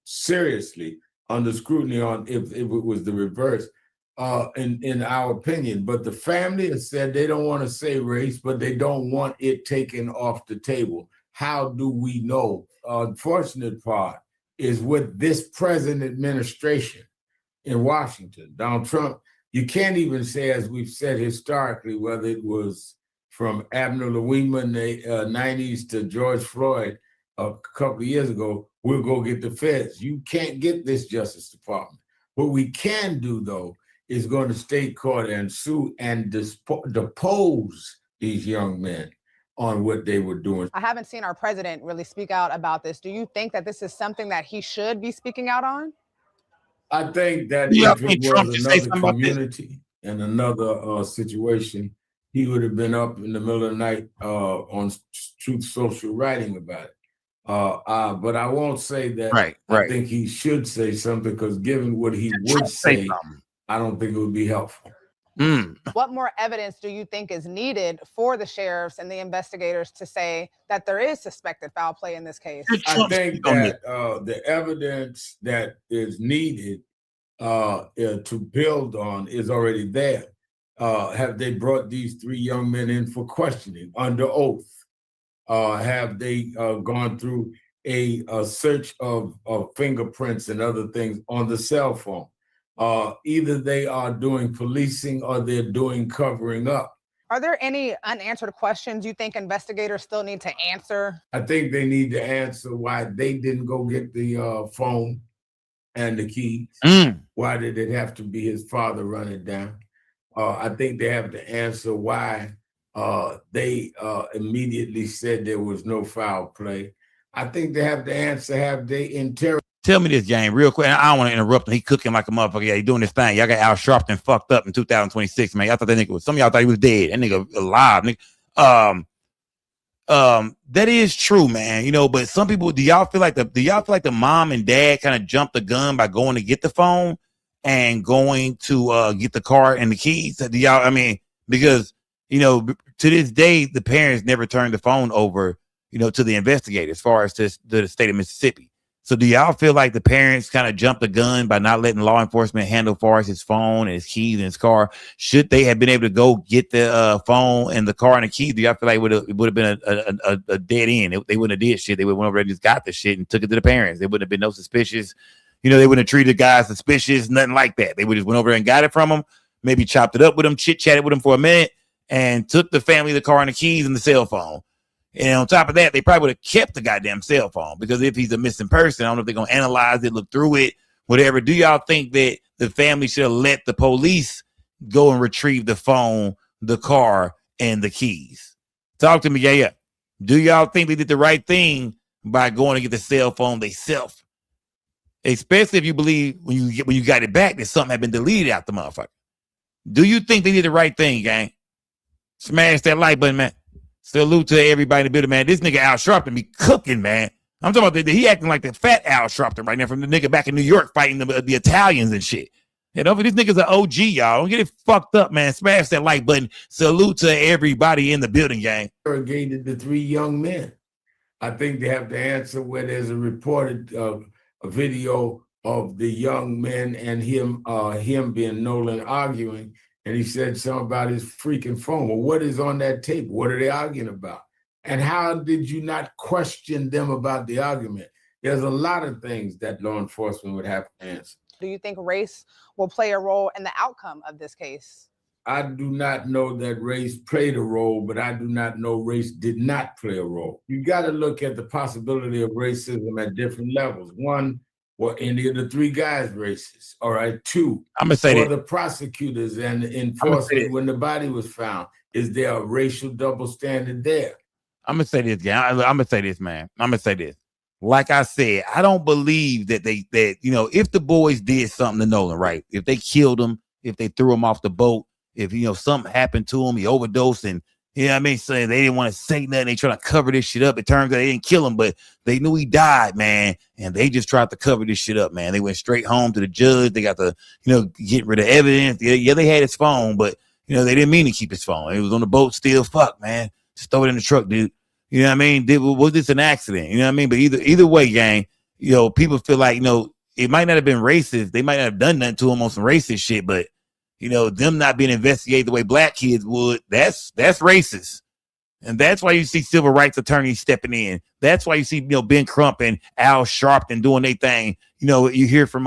Speaker 21: seriously under scrutiny on if it was the reverse, in our opinion. But the family has said they don't want to say race, but they don't want it taken off the table. how do we know? Unfortunate part is with this present administration in Washington, Donald Trump, you can't even say, as we've said historically, whether it was from Abner Louima in the 90s to George Floyd a couple of years ago, we'll go get the feds. You can't get this Justice Department. What we can do, though, is go to state court and sue and depose these young men on what they were doing.
Speaker 10: I haven't seen our president really speak out about this. Do you think that this is something that he should be speaking out on?
Speaker 21: I think that
Speaker 1: Yeah,
Speaker 21: if it
Speaker 1: Trump
Speaker 21: was
Speaker 1: should say
Speaker 21: another
Speaker 1: something about this.
Speaker 21: community and another situation, he would have been up in the middle of the night on Truth Social writing about it. But I won't say that.
Speaker 1: Right.
Speaker 21: I think he should say something, because given what he would say, I don't think it would be helpful.
Speaker 10: What more evidence do you think is needed for the sheriffs and the investigators to say that there is suspected foul play in this case?
Speaker 21: I think that the evidence that is needed to build on is already there. Have they brought these three young men in for questioning under oath? Have they gone through a search of fingerprints and other things on the cell phone? Either they are doing policing or they're doing covering up.
Speaker 10: Are there any unanswered questions you think investigators still need to answer?
Speaker 21: I think they need to answer why they didn't go get the phone and the keys. Why did it have to be his father running down? I think they have to answer why they immediately said there was no foul play. I think they have to answer, have they interrogated?
Speaker 1: Tell me this, gang, real quick. I don't want to interrupt him. He cooking like a motherfucker. Yeah, he doing this thing. Y'all got Al Sharpton fucked up in 2026, man. Y'all thought that nigga was, some of y'all thought he was dead. That nigga alive, nigga. That is true, man. You know, but some people, do y'all feel like the mom and dad kind of jumped the gun by going to get the phone and going to get the car and the keys? Do y'all, I mean, because, you know, to this day, the parents never turned the phone over, you know, to the investigators as far as to the state of Mississippi. So do y'all feel like the parents kind of jumped the gun by not letting law enforcement handle far as his phone and his keys and his car? Should they have been able to go get the phone and the car and the keys? Do y'all feel like it would have been a dead end? They wouldn't have did shit. They would have went over and just got the shit and took it to the parents. There wouldn't have been no suspicious, you know, they wouldn't have treated the guy suspicious, nothing like that. They would just went over and got it from him, maybe chopped it up with him, chit-chatted with him for a minute, and took the family the car and the keys and the cell phone. And on top of that, they probably would have kept the goddamn cell phone, because if he's a missing person, I don't know if they're going to analyze it, look through it, whatever. Do y'all think that the family should have let the police go and retrieve the phone, the car, and the keys? Talk to me, yeah. Do y'all think they did the right thing by going to get the cell phone themselves? Especially if you believe when you got it back that something had been deleted out the motherfucker. Do you think they did the right thing, gang? Smash that like button, man. Salute to everybody in the building, man. This nigga Al Sharpton be cooking, man. I'm talking about he acting like the fat Al Sharpton right now from the nigga back in New York fighting the Italians and shit. You know, this nigga's an OG, y'all. Don't get it fucked up, man. Smash that like button. Salute to everybody in the building, gang.
Speaker 21: Interrogated the three young men. I think they have to answer where there's a reported a video of the young men and him being Nolan arguing. And he said something about his freaking phone. Well, what is on that tape? What are they arguing about? And how did you not question them about the argument? There's a lot of things that law enforcement would have to answer.
Speaker 10: Do you think race will play a role in the outcome of this case?
Speaker 21: I do not know that race played a role, but I do not know race did not play a role. You got to look at the possibility of racism at different levels. One, were any of the three guys racist? All right. Two,
Speaker 1: I'm gonna say
Speaker 21: for the prosecutors and the enforcement when the body was found, is there a racial double standard there?
Speaker 1: I'm gonna say this, gang. I'm gonna say this, man. I'm gonna say this. Like I said, I don't believe that you know, if the boys did something to Nolan, right? If they killed him, if they threw him off the boat, if, you know, something happened to him, he overdosed, and, you know what I mean, saying they didn't want to say nothing, they trying to cover this shit up. It turns out they didn't kill him, but they knew he died, man, and they just tried to cover this shit up, man. They went straight home to the judge. They got to, you know, get rid of evidence. Yeah, they had his phone, but, you know, they didn't mean to keep his phone. It was on the boat still. Fuck, man. Just throw it in the truck, dude. You know what I mean? Was this an accident? You know what I mean? But either way, gang, you know, people feel like, you know, it might not have been racist. They might not have done nothing to him on some racist shit, but, you know, them not being investigated the way black kids would, that's racist. And that's why you see civil rights attorneys stepping in. That's why you see, Ben Crump and Al Sharpton doing their thing. You hear from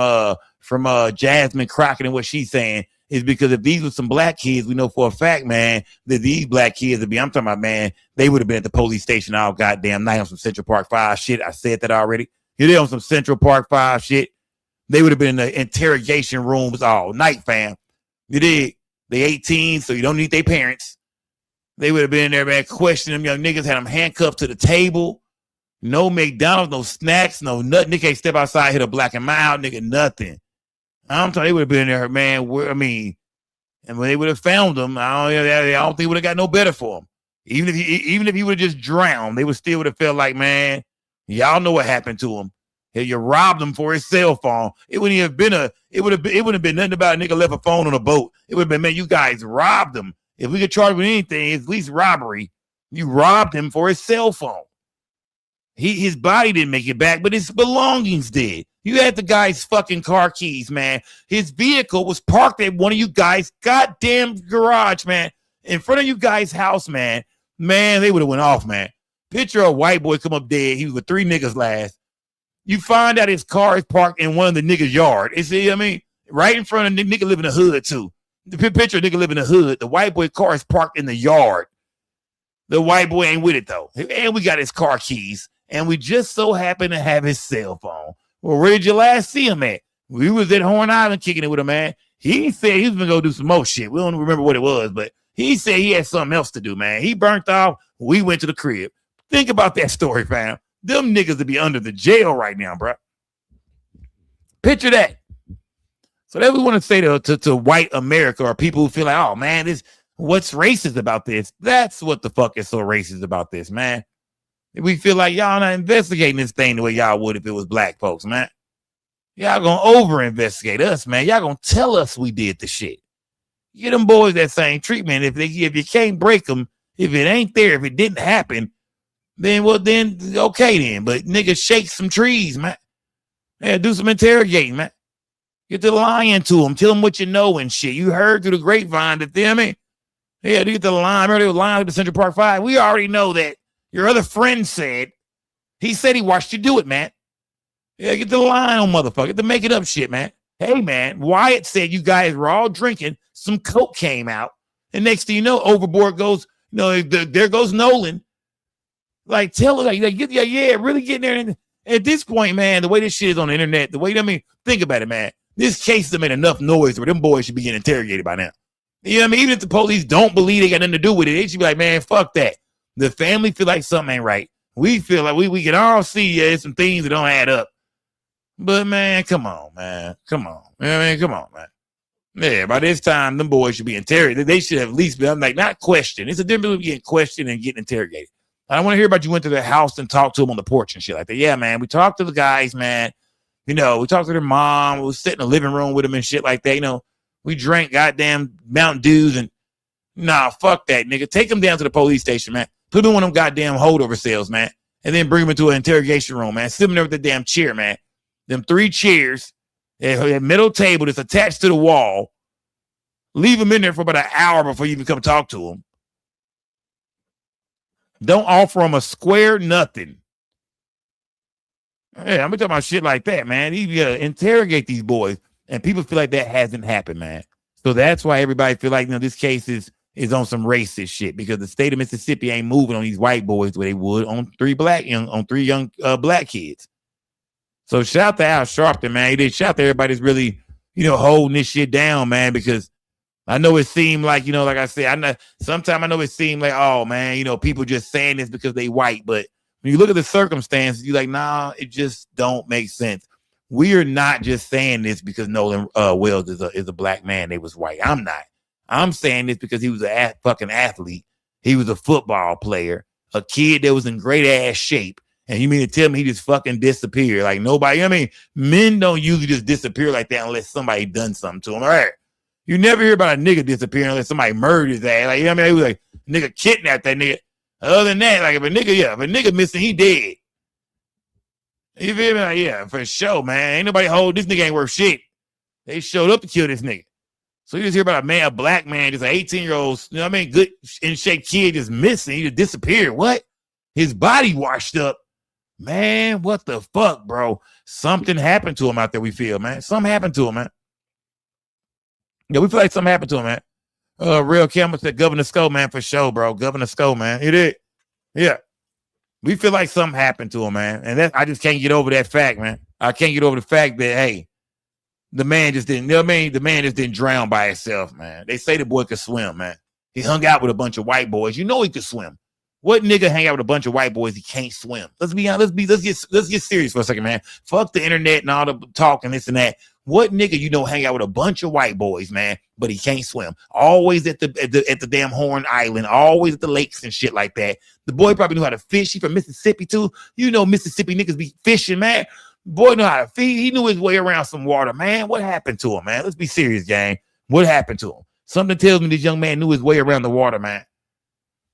Speaker 1: Jasmine Crockett and what she's saying is because if these were some black kids, we know for a fact, man, that these black kids I'm talking about, man, they would have been at the police station all goddamn night on some Central Park 5 shit. I said that already. You're there on some Central Park 5 shit. They would have been in the interrogation rooms all night, fam. You did. They 18, so you don't need their parents. They would have been in there, man, questioning them young niggas, had them handcuffed to the table. No McDonald's, no snacks, no nothing. Nigga can't step outside, hit a black and mild, nigga, nothing. I'm telling you, they would have been in there, man. And when they would have found them, I don't think it would have got no better for them. Even if he would have just drowned, they would have felt like, man, y'all know what happened to him. You robbed him for his cell phone. It wouldn't have been nothing about a nigga left a phone on a boat. It would have been, man, you guys robbed him. If we could charge him with anything, it's at least robbery. You robbed him for his cell phone. His body didn't make it back, but his belongings did. You had the guy's fucking car keys, man. His vehicle was parked at one of you guys' goddamn garage, man. In front of you guys' house, man. Man, they would have went off, man. Picture a white boy come up dead. He was with 3 niggas last. You find out his car is parked in one of the niggas' yard. Right in front of the nigga living in the hood, too. The picture of nigga living in the hood. The white boy car is parked in the yard. The white boy ain't with it, though. And we got his car keys. And we just so happen to have his cell phone. Well, where did you last see him at? We was at Horn Island kicking it with him, man. He said he was going to go do some more shit. We don't remember what it was, but he said he had something else to do, man. He burnt off. We went to the crib. Think about that story, fam. Them niggas would be under the jail right now, bro. Picture that. So that we want to say to white America or people who feel like, oh, man, what's racist about this? That's what the fuck is so racist about this, man. We feel like y'all not investigating this thing the way y'all would if it was black folks, man. Y'all gonna over-investigate us, man. Y'all gonna tell us we did the shit. Get them boys that same treatment. If you can't break them, if it ain't there, if it didn't happen, then okay then. But niggas shake some trees, man. Yeah, do some interrogating, man. Get the lying to them. Tell them what you know and shit. You heard through the grapevine that they get the line. Remember they were lying to the Central Park 5. We already know that. Your other friend said he watched you do it, man. Yeah, get the line on motherfucker. Get the make it up shit, man. Hey, man, Wyatt said you guys were all drinking. Some coke came out. And next thing you know, overboard goes, there goes Nolan. Like, tell her, really get in there. And at this point, man, the way this shit is on the internet, think about it, man. This case has made enough noise where them boys should be getting interrogated by now. You know what I mean? Even if the police don't believe they got nothing to do with it, they should be like, man, fuck that. The family feel like something ain't right. We feel like we can all see some things that don't add up. But, man, come on, man. Come on. You know what I mean? Come on, man. Yeah, by this time, them boys should be interrogated. They should have at least been, not questioned. It's a difference between getting questioned and getting interrogated. I don't want to hear about you went to their house and talked to them on the porch and shit like that. Yeah, man, we talked to the guys, man. We talked to their mom. We was sitting in the living room with them and shit like that. We drank goddamn Mountain Dews and nah, fuck that, nigga. Take them down to the police station, man. Put them in one of them goddamn holdover cells, man. And then bring them into an interrogation room, man. Sit them there with the damn chair, man. Them 3 chairs, a middle table that's attached to the wall. Leave them in there for about an hour before you even come talk to them. Don't offer them a square nothing. Yeah, I'm talking about shit like that, man. You gotta interrogate these boys. And people feel like that hasn't happened, man. So that's why everybody feel like, this case is on some racist shit because the state of Mississippi ain't moving on these white boys the way they would on 3 young black kids. So shout out to Al Sharpton, man. He did shout to everybody that's really, holding this shit down, man, because I know it seemed like, like I said, sometimes I know it seemed like, oh man, people just saying this because they white. But when you look at the circumstances, you're like, nah, it just don't make sense. We are not just saying this because Nolan Wells is a black man. They was white. I'm not. I'm saying this because he was a fucking athlete. He was a football player, a kid that was in great ass shape. And you mean to tell me he just fucking disappeared? Like nobody, men don't usually just disappear like that unless somebody done something to him. All right. You never hear about a nigga disappearing unless somebody murdered his ass. Like, he was like, nigga kidnapped that nigga. Other than that, like if a nigga missing, he dead. You feel me? Like, yeah, for sure, man. Ain't nobody hold this nigga ain't worth shit. They showed up to kill this nigga. So you just hear about a black man, just an 18-year-old, you know what I mean, good in shape kid just missing. He just disappeared. What? His body washed up. Man, what the fuck, bro? Something happened to him out there, we feel, man. Something happened to him, man. Yeah, we feel like something happened to him, man. Real Campbell said Governor Sco, man, for sure, bro. Governor Sco, man. It is. Yeah. We feel like something happened to him, man. And I just can't get over that fact, man. I can't get over the fact that, hey, the man just didn't, you know what I mean? The man just didn't drown by himself, man. They say the boy could swim, man. He hung out with a bunch of white boys. You know he could swim. What nigga hang out with a bunch of white boys? He can't swim. Let's be honest. Let's get serious for a second, man. Fuck the internet and all the talk and this and that. What nigga you know hang out with a bunch of white boys, man, but he can't swim? Always at the damn Horn Island, always at the lakes and shit like that. The boy probably knew how to fish. He from Mississippi too. You know Mississippi niggas be fishing, man. Boy know how to feed. He knew his way around some water, man. What happened to him, man? Let's be serious, gang. What happened to him? Something tells me this young man knew his way around the water, man.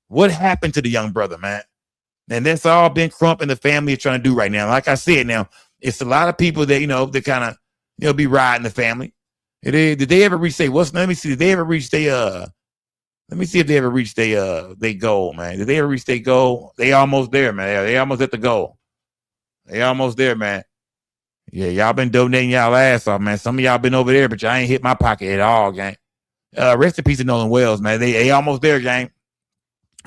Speaker 1: What happened to the young brother, man? And that's all Ben Crump and the family are trying to do right now. Like I said, now it's a lot of people that, you know, that kind of, you know, be riding the family. Did they ever reach let me see, did they ever reach let me see if they ever reached their goal, man. Did they ever reach their goal? They almost there, man. They almost at the goal. They almost there, man. Yeah, y'all been donating y'all ass off, man. Some of y'all been over there, but y'all ain't hit my pocket at all, gang. Rest in peace to Nolan Wells, man. They almost there, gang.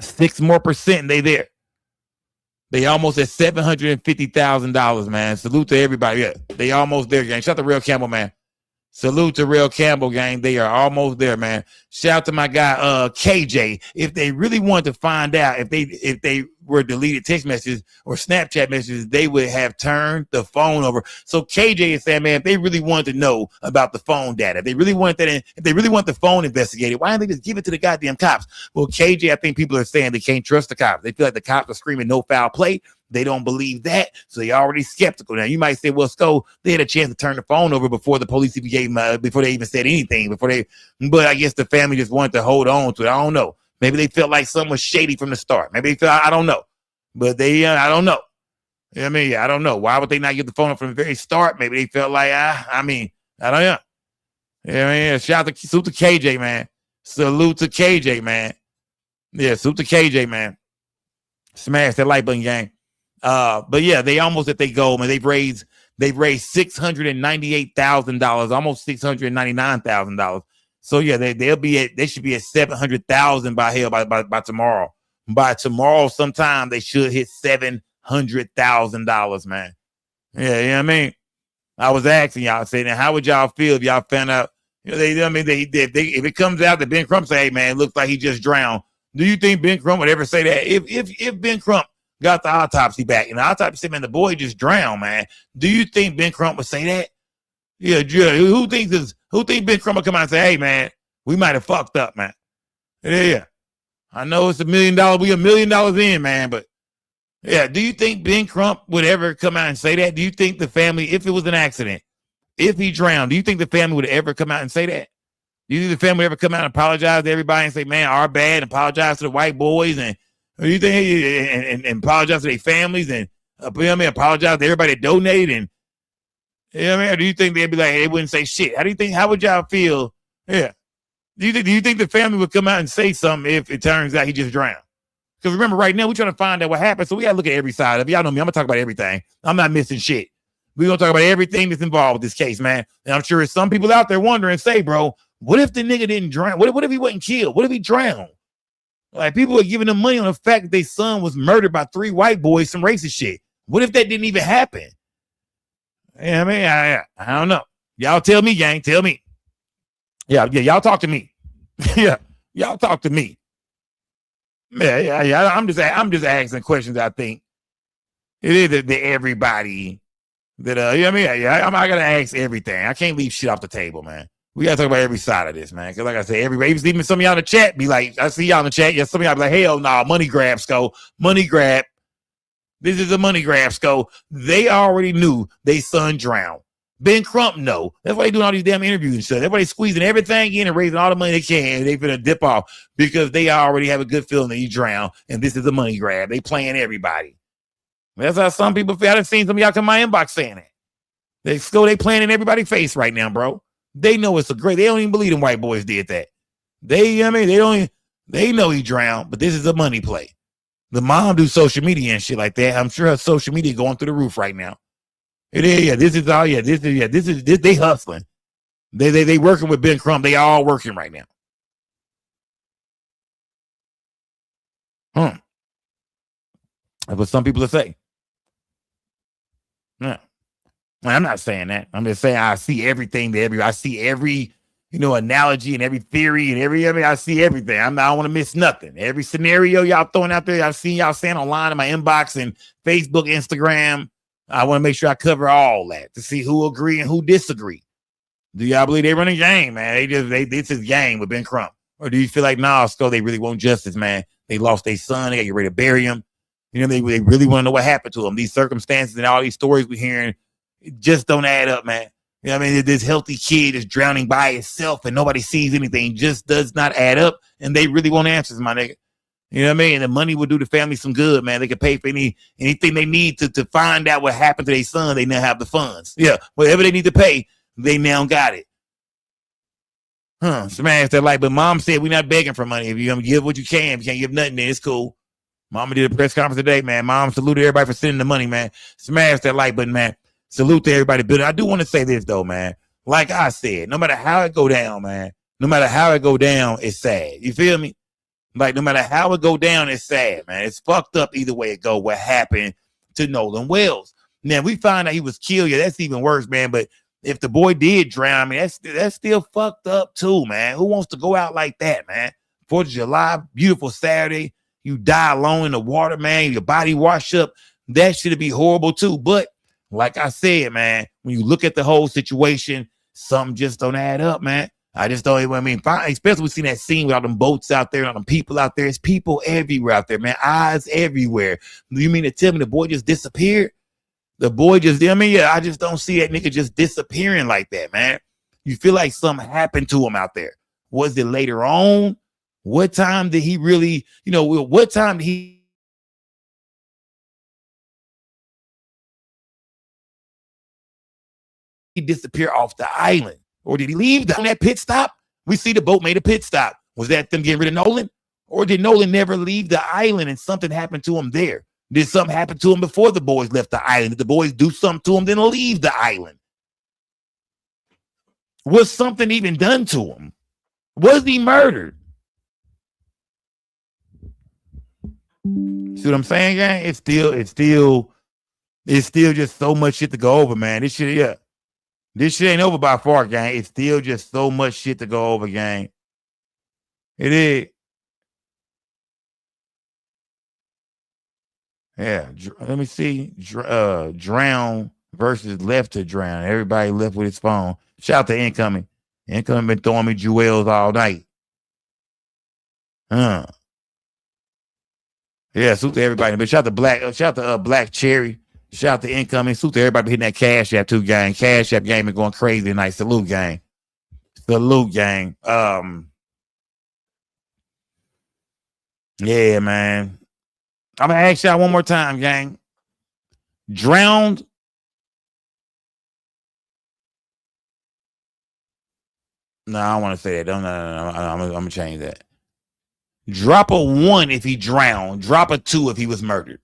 Speaker 1: 6% more, they there. They almost at $750,000, man. Salute to everybody. Yeah, they almost there, gang. Shout out to Real Campbell, man. Salute to Real Campbell, gang. They are almost there, man. Shout out to my guy, KJ. If they really wanted to find out if they were deleted text messages or Snapchat messages, they would have turned the phone over. So KJ is saying, man, if they really wanted to know about the phone data, if they really want the phone investigated, why don't they just give it to the goddamn cops? Well, KJ, I think people are saying they can't trust the cops. They feel like the cops are screaming no foul play. They don't believe that, so they already skeptical. Now you might say, well, Sco, they had a chance to turn the phone over before the police even gave them, before they even said anything, but I guess the family just wanted to hold on to it. I don't know. Maybe they felt like something was shady from the start. Maybe they felt, I don't know, but I don't know. I mean, I don't know. Why would they not get the phone from the very start? Maybe they felt like, I don't know. Yeah, shout out to salute to KJ, man. Salute to KJ, man. Yeah, salute to KJ, man. Smash that like button, gang. But yeah, they almost at their goal, man. They've raised $698,000, almost $699,000. So yeah, they should be at 700,000 by tomorrow. By tomorrow, sometime they should hit $700,000, man. Yeah, you know what I mean? I was asking y'all, saying, how would y'all feel if y'all found out? You know, if it comes out that Ben Crump say, hey man, it looks like he just drowned. Do you think Ben Crump would ever say that? If Ben Crump got the autopsy back and the autopsy said, man, the boy just drowned, man, do you think Ben Crump would say that? Yeah. Who thinks Ben Crump would come out and say, hey man, we might have fucked up, man? Yeah. I know it's $1 million. We $1 million in, man, but yeah. Do you think Ben Crump would ever come out and say that? Do you think the family, if it was an accident, if he drowned, do you think the family would ever come out and say that? Do you think the family would ever come out and apologize to everybody and say, man, our bad, and apologize to the white boys, and do you think and apologize to their families, and apologize to everybody that donated, and or do you think they'd be like, hey, they wouldn't say shit? How would y'all feel? Yeah. Do you think the family would come out and say something if it turns out he just drowned? Because remember, right now we're trying to find out what happened, so we gotta look at every side of it. Y'all know me, I'm gonna talk about everything. I'm not missing shit. We're gonna talk about everything that's involved with this case, man. And I'm sure there's some people out there wondering, say, bro, what if the nigga didn't drown? What if he wasn't killed? What if he drowned? Like, people are giving them money on the fact that their son was murdered by 3 white boys, some racist shit. What if that didn't even happen? Yeah, I don't know. Y'all tell me, gang. Tell me. Yeah. Y'all talk to me. Yeah, y'all talk to me. Yeah. I'm just asking questions. I think it is that everybody that I'm not gonna ask everything. I can't leave shit off the table, man. We gotta talk about every side of this, man. Because like I said, everybody, even some of y'all in the chat be like, I see y'all in the chat. Yeah, some of y'all be like, hell nah, money grab, Sco. Money grab. This is a money grab, Sco. They already knew they son drowned. Ben Crump know. That's why they doing all these damn interviews and stuff. Everybody's squeezing everything in and raising all the money they can. They finna dip off because they already have a good feeling that he drowned. And this is a money grab. They playing everybody. That's how some people feel. I've seen some of y'all come in my inbox saying that. They playing in everybody's face right now, bro. They know it's a great. They don't even believe them white boys did that. They know he drowned, but this is a money play. The mom do social media and shit like that. I'm sure her social media going through the roof right now. It is, yeah. This is they hustling. They working with Ben Crump. They all working right now. That's what some people say. Yeah. I'm not saying that. I'm just saying I see everything I see every analogy and every theory and I see everything. I don't want to miss nothing. Every scenario y'all throwing out there, I've seen y'all saying online in my inbox and Facebook, Instagram. I want to make sure I cover all that to see who agree and who disagree. Do y'all believe they run a game, man? This is game with Ben Crump. Or do you feel like, Sco, they really want justice, man? They lost their son. They got to get ready to bury him. They really want to know what happened to him. These circumstances and all these stories we're hearing just don't add up, man. This healthy kid is drowning by itself and nobody sees anything. Just does not add up. And they really want answers, my nigga. You know what I mean? The money will do the family some good, man. They can pay for anything they need to find out what happened to their son. They now have the funds. Yeah, whatever they need to pay, they now got it. Smash that like, but mom said we're not begging for money. If you're gonna give what you can, if you can't give nothing, then it's cool. Mama did a press conference today, man. Mom saluted everybody for sending the money, man. Smash that like button, man. Salute to everybody. But I do want to say this though, man. Like I said, no matter how it go down, man. No matter how it go down, it's sad. You feel me? Like no matter how it go down, it's sad, man. It's fucked up either way it go. What happened to Nolan Wells? Now we find out he was killed. Yeah, that's even worse, man. But if the boy did drown, I mean, that's still fucked up too, man. Who wants to go out like that, man? 4th of July, beautiful Saturday. You die alone in the water, man. Your body wash up. That should be horrible too. But like I said, man, when you look at the whole situation, something just don't add up, man. I just don't. Especially we seen that scene with all them boats out there, and all them people out there. It's people everywhere out there, man. Eyes everywhere. You mean to tell me the boy just disappeared? The boy just, I just don't see that nigga just disappearing like that, man. You feel like something happened to him out there. Was it later on? What time did he really, what time did he disappear off the island? Or did he leave on that pit stop? We see the boat made a pit stop. Was that them getting rid of Nolan? Or did Nolan never leave the island and something happened to him there? Did something happen to him before the boys left the island? Did the boys do something to him, then leave the island? Was something even done to him? Was he murdered? See what I'm saying, gang? It's still just so much shit to go over, man. This shit ain't over by far, gang. It's still just so much shit to go over, gang. It is. Yeah, let me see. Drown versus left to drown. Everybody left with his phone. Shout out to Incoming. Incoming been throwing me jewels all night. Yeah, salute to everybody. But shout out to Black Cherry. Shout out to Incoming. Salute to everybody hitting that Cash App too, gang. Cash App game is going crazy tonight. Salute, gang. Salute, gang. Yeah, man. I'm gonna ask y'all one more time, gang. Drowned. No, I don't want to say that. No. I'm gonna change that. Drop a 1 if he drowned. Drop a 2 if he was murdered.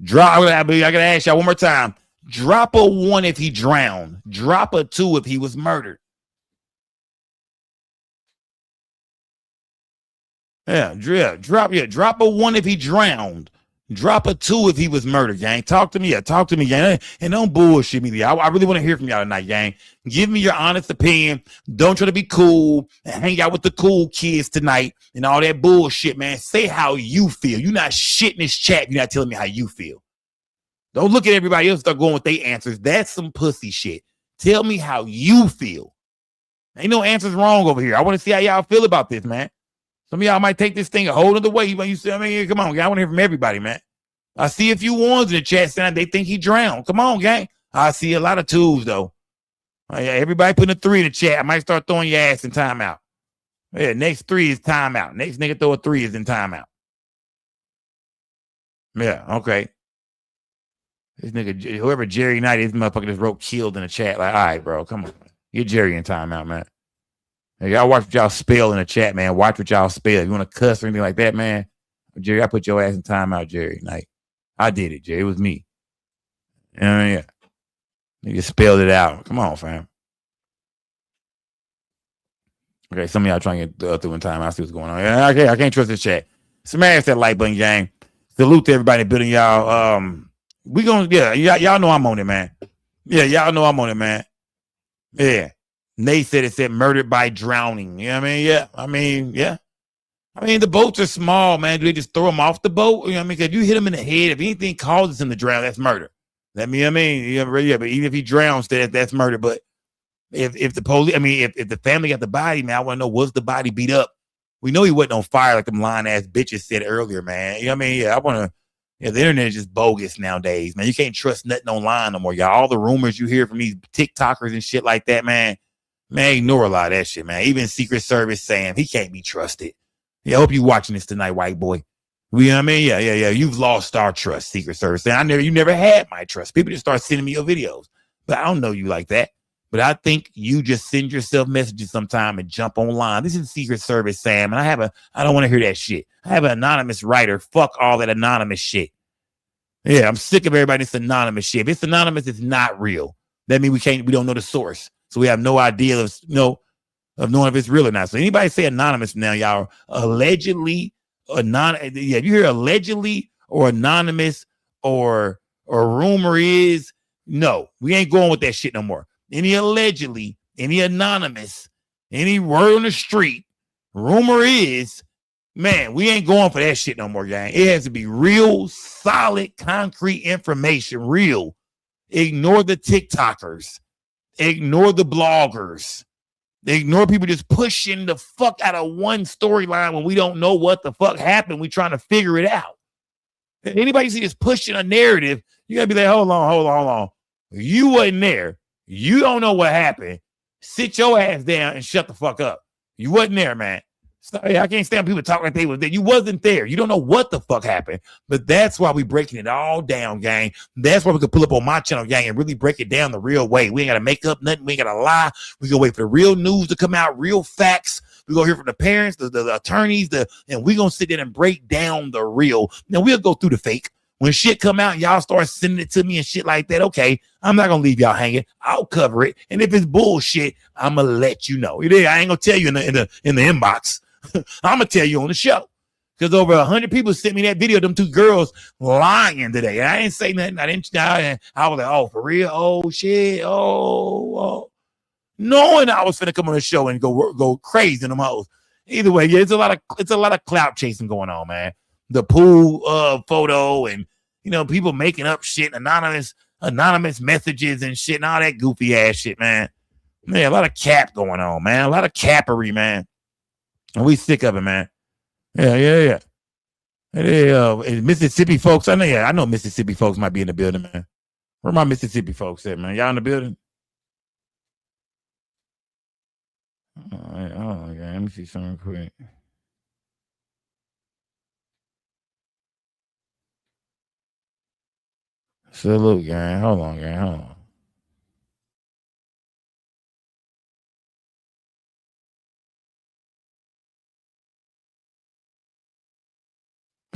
Speaker 1: I gotta ask y'all one more time. Drop a 1 if he drowned. Drop a 2 if he was murdered. Yeah, drop a 1 if he drowned. Drop a 2 if he was murdered, gang. Talk to me, gang. And don't bullshit me. I really want to hear from y'all tonight, gang. Give me your honest opinion. Don't try to be cool and hang out with the cool kids tonight and all that bullshit, man. Say how you feel. You're not shitting this chat. You're not telling me how you feel. Don't look at everybody else start going with their answers. That's some pussy shit. Tell me how you feel. Ain't no answers wrong over here. I want to see how y'all feel about this, man. Some of y'all might take this thing a whole other way. You say, come on, gang. I want to hear from everybody, man. I see a few ones in the chat saying they think he drowned. Come on, gang. I see a lot of twos, though. Everybody putting a 3 in the chat. I might start throwing your ass in timeout. Yeah, next 3 is timeout. Next nigga throw a 3 is in timeout. Yeah, okay. This nigga, whoever Jerry Knight is, motherfucker just wrote killed in the chat. Like, all right, bro, come on. Get Jerry in timeout, man. Hey, y'all watch what y'all spell in the chat, man. Watch what y'all spell. If you want to cuss or anything like that, man, Jerry, I put your ass in timeout, Jerry. Like, I did it, Jerry. It was me. Yeah. You spelled it out. Come on, fam. Okay, some of y'all trying to get through in time. I see what's going on. Yeah, okay, I can't trust this chat. Smash that like button, gang. Salute to everybody in the building, y'all. We gonna, y'all know I'm on it, man. Yeah, y'all know I'm on it, man. Yeah. Nate said murdered by drowning. You know what I mean? Yeah. I mean, the boats are small, man. Do they just throw them off the boat? You know what I mean? Because you hit him in the head, if anything causes him to drown, that's murder. But even if he drowns, that's murder. But if the police, if the family got the body, man, I want to know, was the body beat up? We know he wasn't on fire like them lying ass bitches said earlier, man. You know what I mean? Yeah, I want to. Yeah, the internet is just bogus nowadays, man. You can't trust nothing online no more, y'all. All the rumors you hear from these TikTokers and shit like that, man, ignore a lot of that shit, man. Even Secret Service saying he can't be trusted. Yeah, I hope you watching this tonight, white boy. You know what I mean? Yeah. You've lost our trust, Secret Service. And you never had my trust. People just start sending me your videos, but I don't know you like that. But I think you just send yourself messages sometime and jump online. This is Secret Service, Sam, and I don't want to hear that shit. I have an anonymous writer. Fuck all that anonymous shit. Yeah, I'm sick of everybody that's anonymous shit. If it's anonymous, it's not real. That means we don't know the source. So we have no idea of knowing if it's real or not. So anybody say anonymous now, y'all, allegedly, anonymous. Yeah, if you hear allegedly or anonymous or rumor is, no, we ain't going with that shit no more. Any allegedly, any anonymous, any word on the street, rumor is, man, we ain't going for that shit no more, gang. It has to be real, solid, concrete information, real. Ignore the TikTokers. Ignore the bloggers. Ignore people just pushing the fuck out of one storyline when we don't know what the fuck happened. We trying to figure it out. Anybody see this pushing a narrative, you gotta be like, hold on. You wasn't there. You don't know what happened. Sit your ass down and shut the fuck up. You wasn't there, man. Sorry, I can't stand people talk like they was there. You wasn't there. You don't know what the fuck happened. But that's why we breaking it all down, gang. That's why we could pull up on my channel, gang, and really break it down the real way. We ain't got to make up nothing. We ain't got to lie. We gonna wait for the real news to come out, real facts. We gonna hear from the parents, the attorneys, and we gonna sit there and break down the real. Now we'll go through the fake. When shit come out, y'all start sending it to me and shit like that. Okay, I'm not gonna leave y'all hanging. I'll cover it. And if it's bullshit, I'm gonna let you know. I ain't gonna tell you in the inbox. I'm gonna tell you on the show, because over 100 people sent me that video of them two girls lying today. I didn't say nothing. I was like, oh, for real? Oh shit. Oh. Knowing I was finna come on the show and go crazy in them hoes. Either way, yeah, it's a lot of clout chasing going on, man. The pool photo and people making up shit, anonymous messages and shit, and all that goofy ass shit, man. Man, a lot of cap going on, man. A lot of cappery, man. And we sick of it, man. Yeah. And Mississippi folks, I know Mississippi folks might be in the building, man. Where my Mississippi folks at, man? Y'all in the building? All right, okay. Let me see something quick. Salute, gang. Hold on.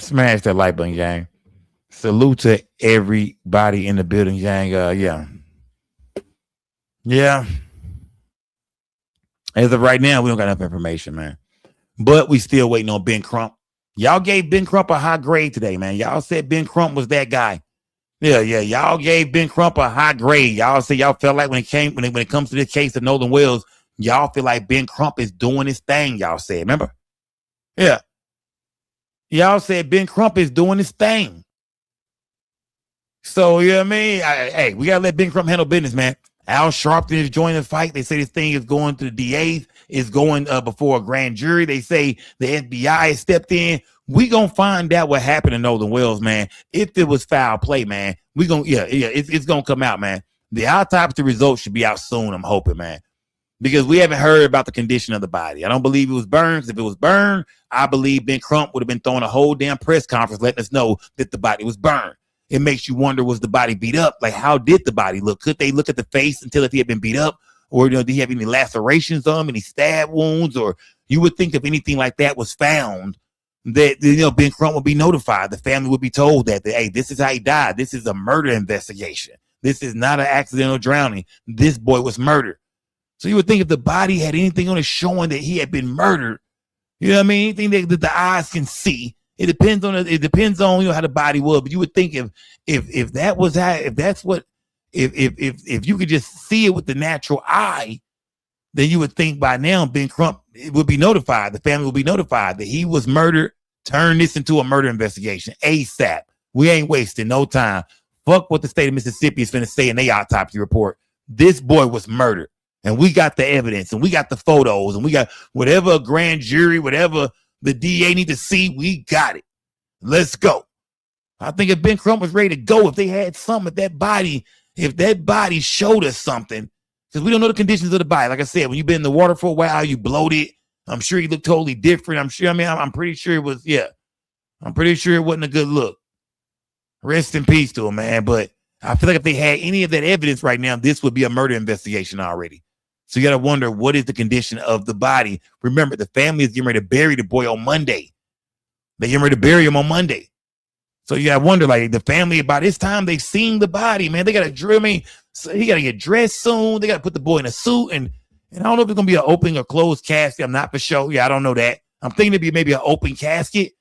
Speaker 1: Smash that like button, gang. Salute to everybody in the building, gang. Yeah. As of right now, we don't got enough information, man. But we still waiting on Ben Crump. Y'all gave Ben Crump a high grade today, man. Y'all said Ben Crump was that guy. Yeah. Y'all gave Ben Crump a high grade. Y'all said y'all felt like when it comes to this case of Nolan Wells, y'all feel like Ben Crump is doing his thing. Y'all said, remember? Yeah. Y'all said Ben Crump is doing his thing. So, you know what I mean? Hey, we got to let Ben Crump handle business, man. Al Sharpton is joining the fight. They say this thing is going to the DAs, is going before a grand jury. They say the FBI has stepped in. We gonna find out what happened to Nolan Wells, man. If it was foul play, man, it's gonna come out, man. The autopsy results should be out soon, I'm hoping, man. Because we haven't heard about the condition of the body. I don't believe it was burned. If it was burned, I believe Ben Crump would have been throwing a whole damn press conference letting us know that the body was burned. It makes you wonder, was the body beat up? Like, how did the body look? Could they look at the face and tell if he had been beat up? or did he have any lacerations on him, any stab wounds, or you would think if anything like that was found, that Ben Crump would be notified. The family would be told that hey, this is how he died. This is a murder investigation. This is not an accidental drowning. This boy was murdered. So you would think if the body had anything on it showing that he had been murdered, you know what I mean? Anything that the eyes can see. It depends on how the body was. But you would think if that was how, if that's what, if you could just see it with the natural eye, then you would think by now Ben Crump would be notified. The family would be notified that he was murdered. Turn this into a murder investigation ASAP. We ain't wasting no time. Fuck what the state of Mississippi is finna say in their autopsy report. This boy was murdered. And we got the evidence and we got the photos and we got whatever a grand jury, whatever the DA need to see, we got it. Let's go. I think if Ben Crump was ready to go, if they had something, if that body showed us something, because we don't know the conditions of the body. Like I said, when you've been in the water for a while, you bloated. I'm sure he looked totally different. I'm pretty sure it was, I'm pretty sure it wasn't a good look. Rest in peace to him, man. But I feel like if they had any of that evidence right now, this would be a murder investigation already. So you got to wonder, what is the condition of the body? Remember, the family is getting ready to bury the boy on Monday. They're getting ready to bury him on Monday. So you got to wonder, like, the family, by this time, they've seen the body, man. They got to drill me. So he got to get dressed soon. They got to put the boy in a suit. And I don't know if it's going to be an open or closed casket. I'm not for sure. Yeah, I don't know that. I'm thinking it'd be maybe an open casket.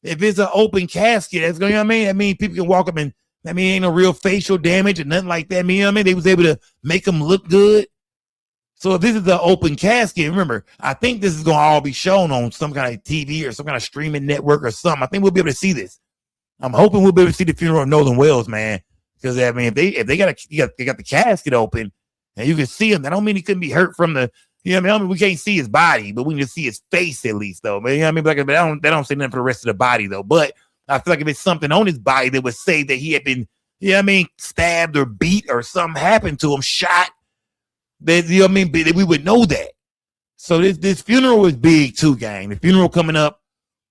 Speaker 1: If it's an open casket, that's going, you know what I mean? That means people can walk up and, ain't no real facial damage or nothing like that. You know what I mean? They was able to make him look good. So if this is an open casket, remember, I think this is going to all be shown on some kind of TV or some kind of streaming network or something. I think we'll be able to see this. I'm hoping we'll be able to see the funeral of Nolan Wells, man. Because if they got the casket open and you can see him, that don't mean he couldn't be hurt from the, you know what I mean? We can't see his body, but we can just see his face at least, though. Man, you know what I mean? Like, they don't say nothing for the rest of the body, though. But I feel like if it's something on his body that would say that he had been, you know what I mean, stabbed or beat or something happened to him, shot, that, you know what I mean, we would know that. So this funeral is big too, gang. The funeral coming up,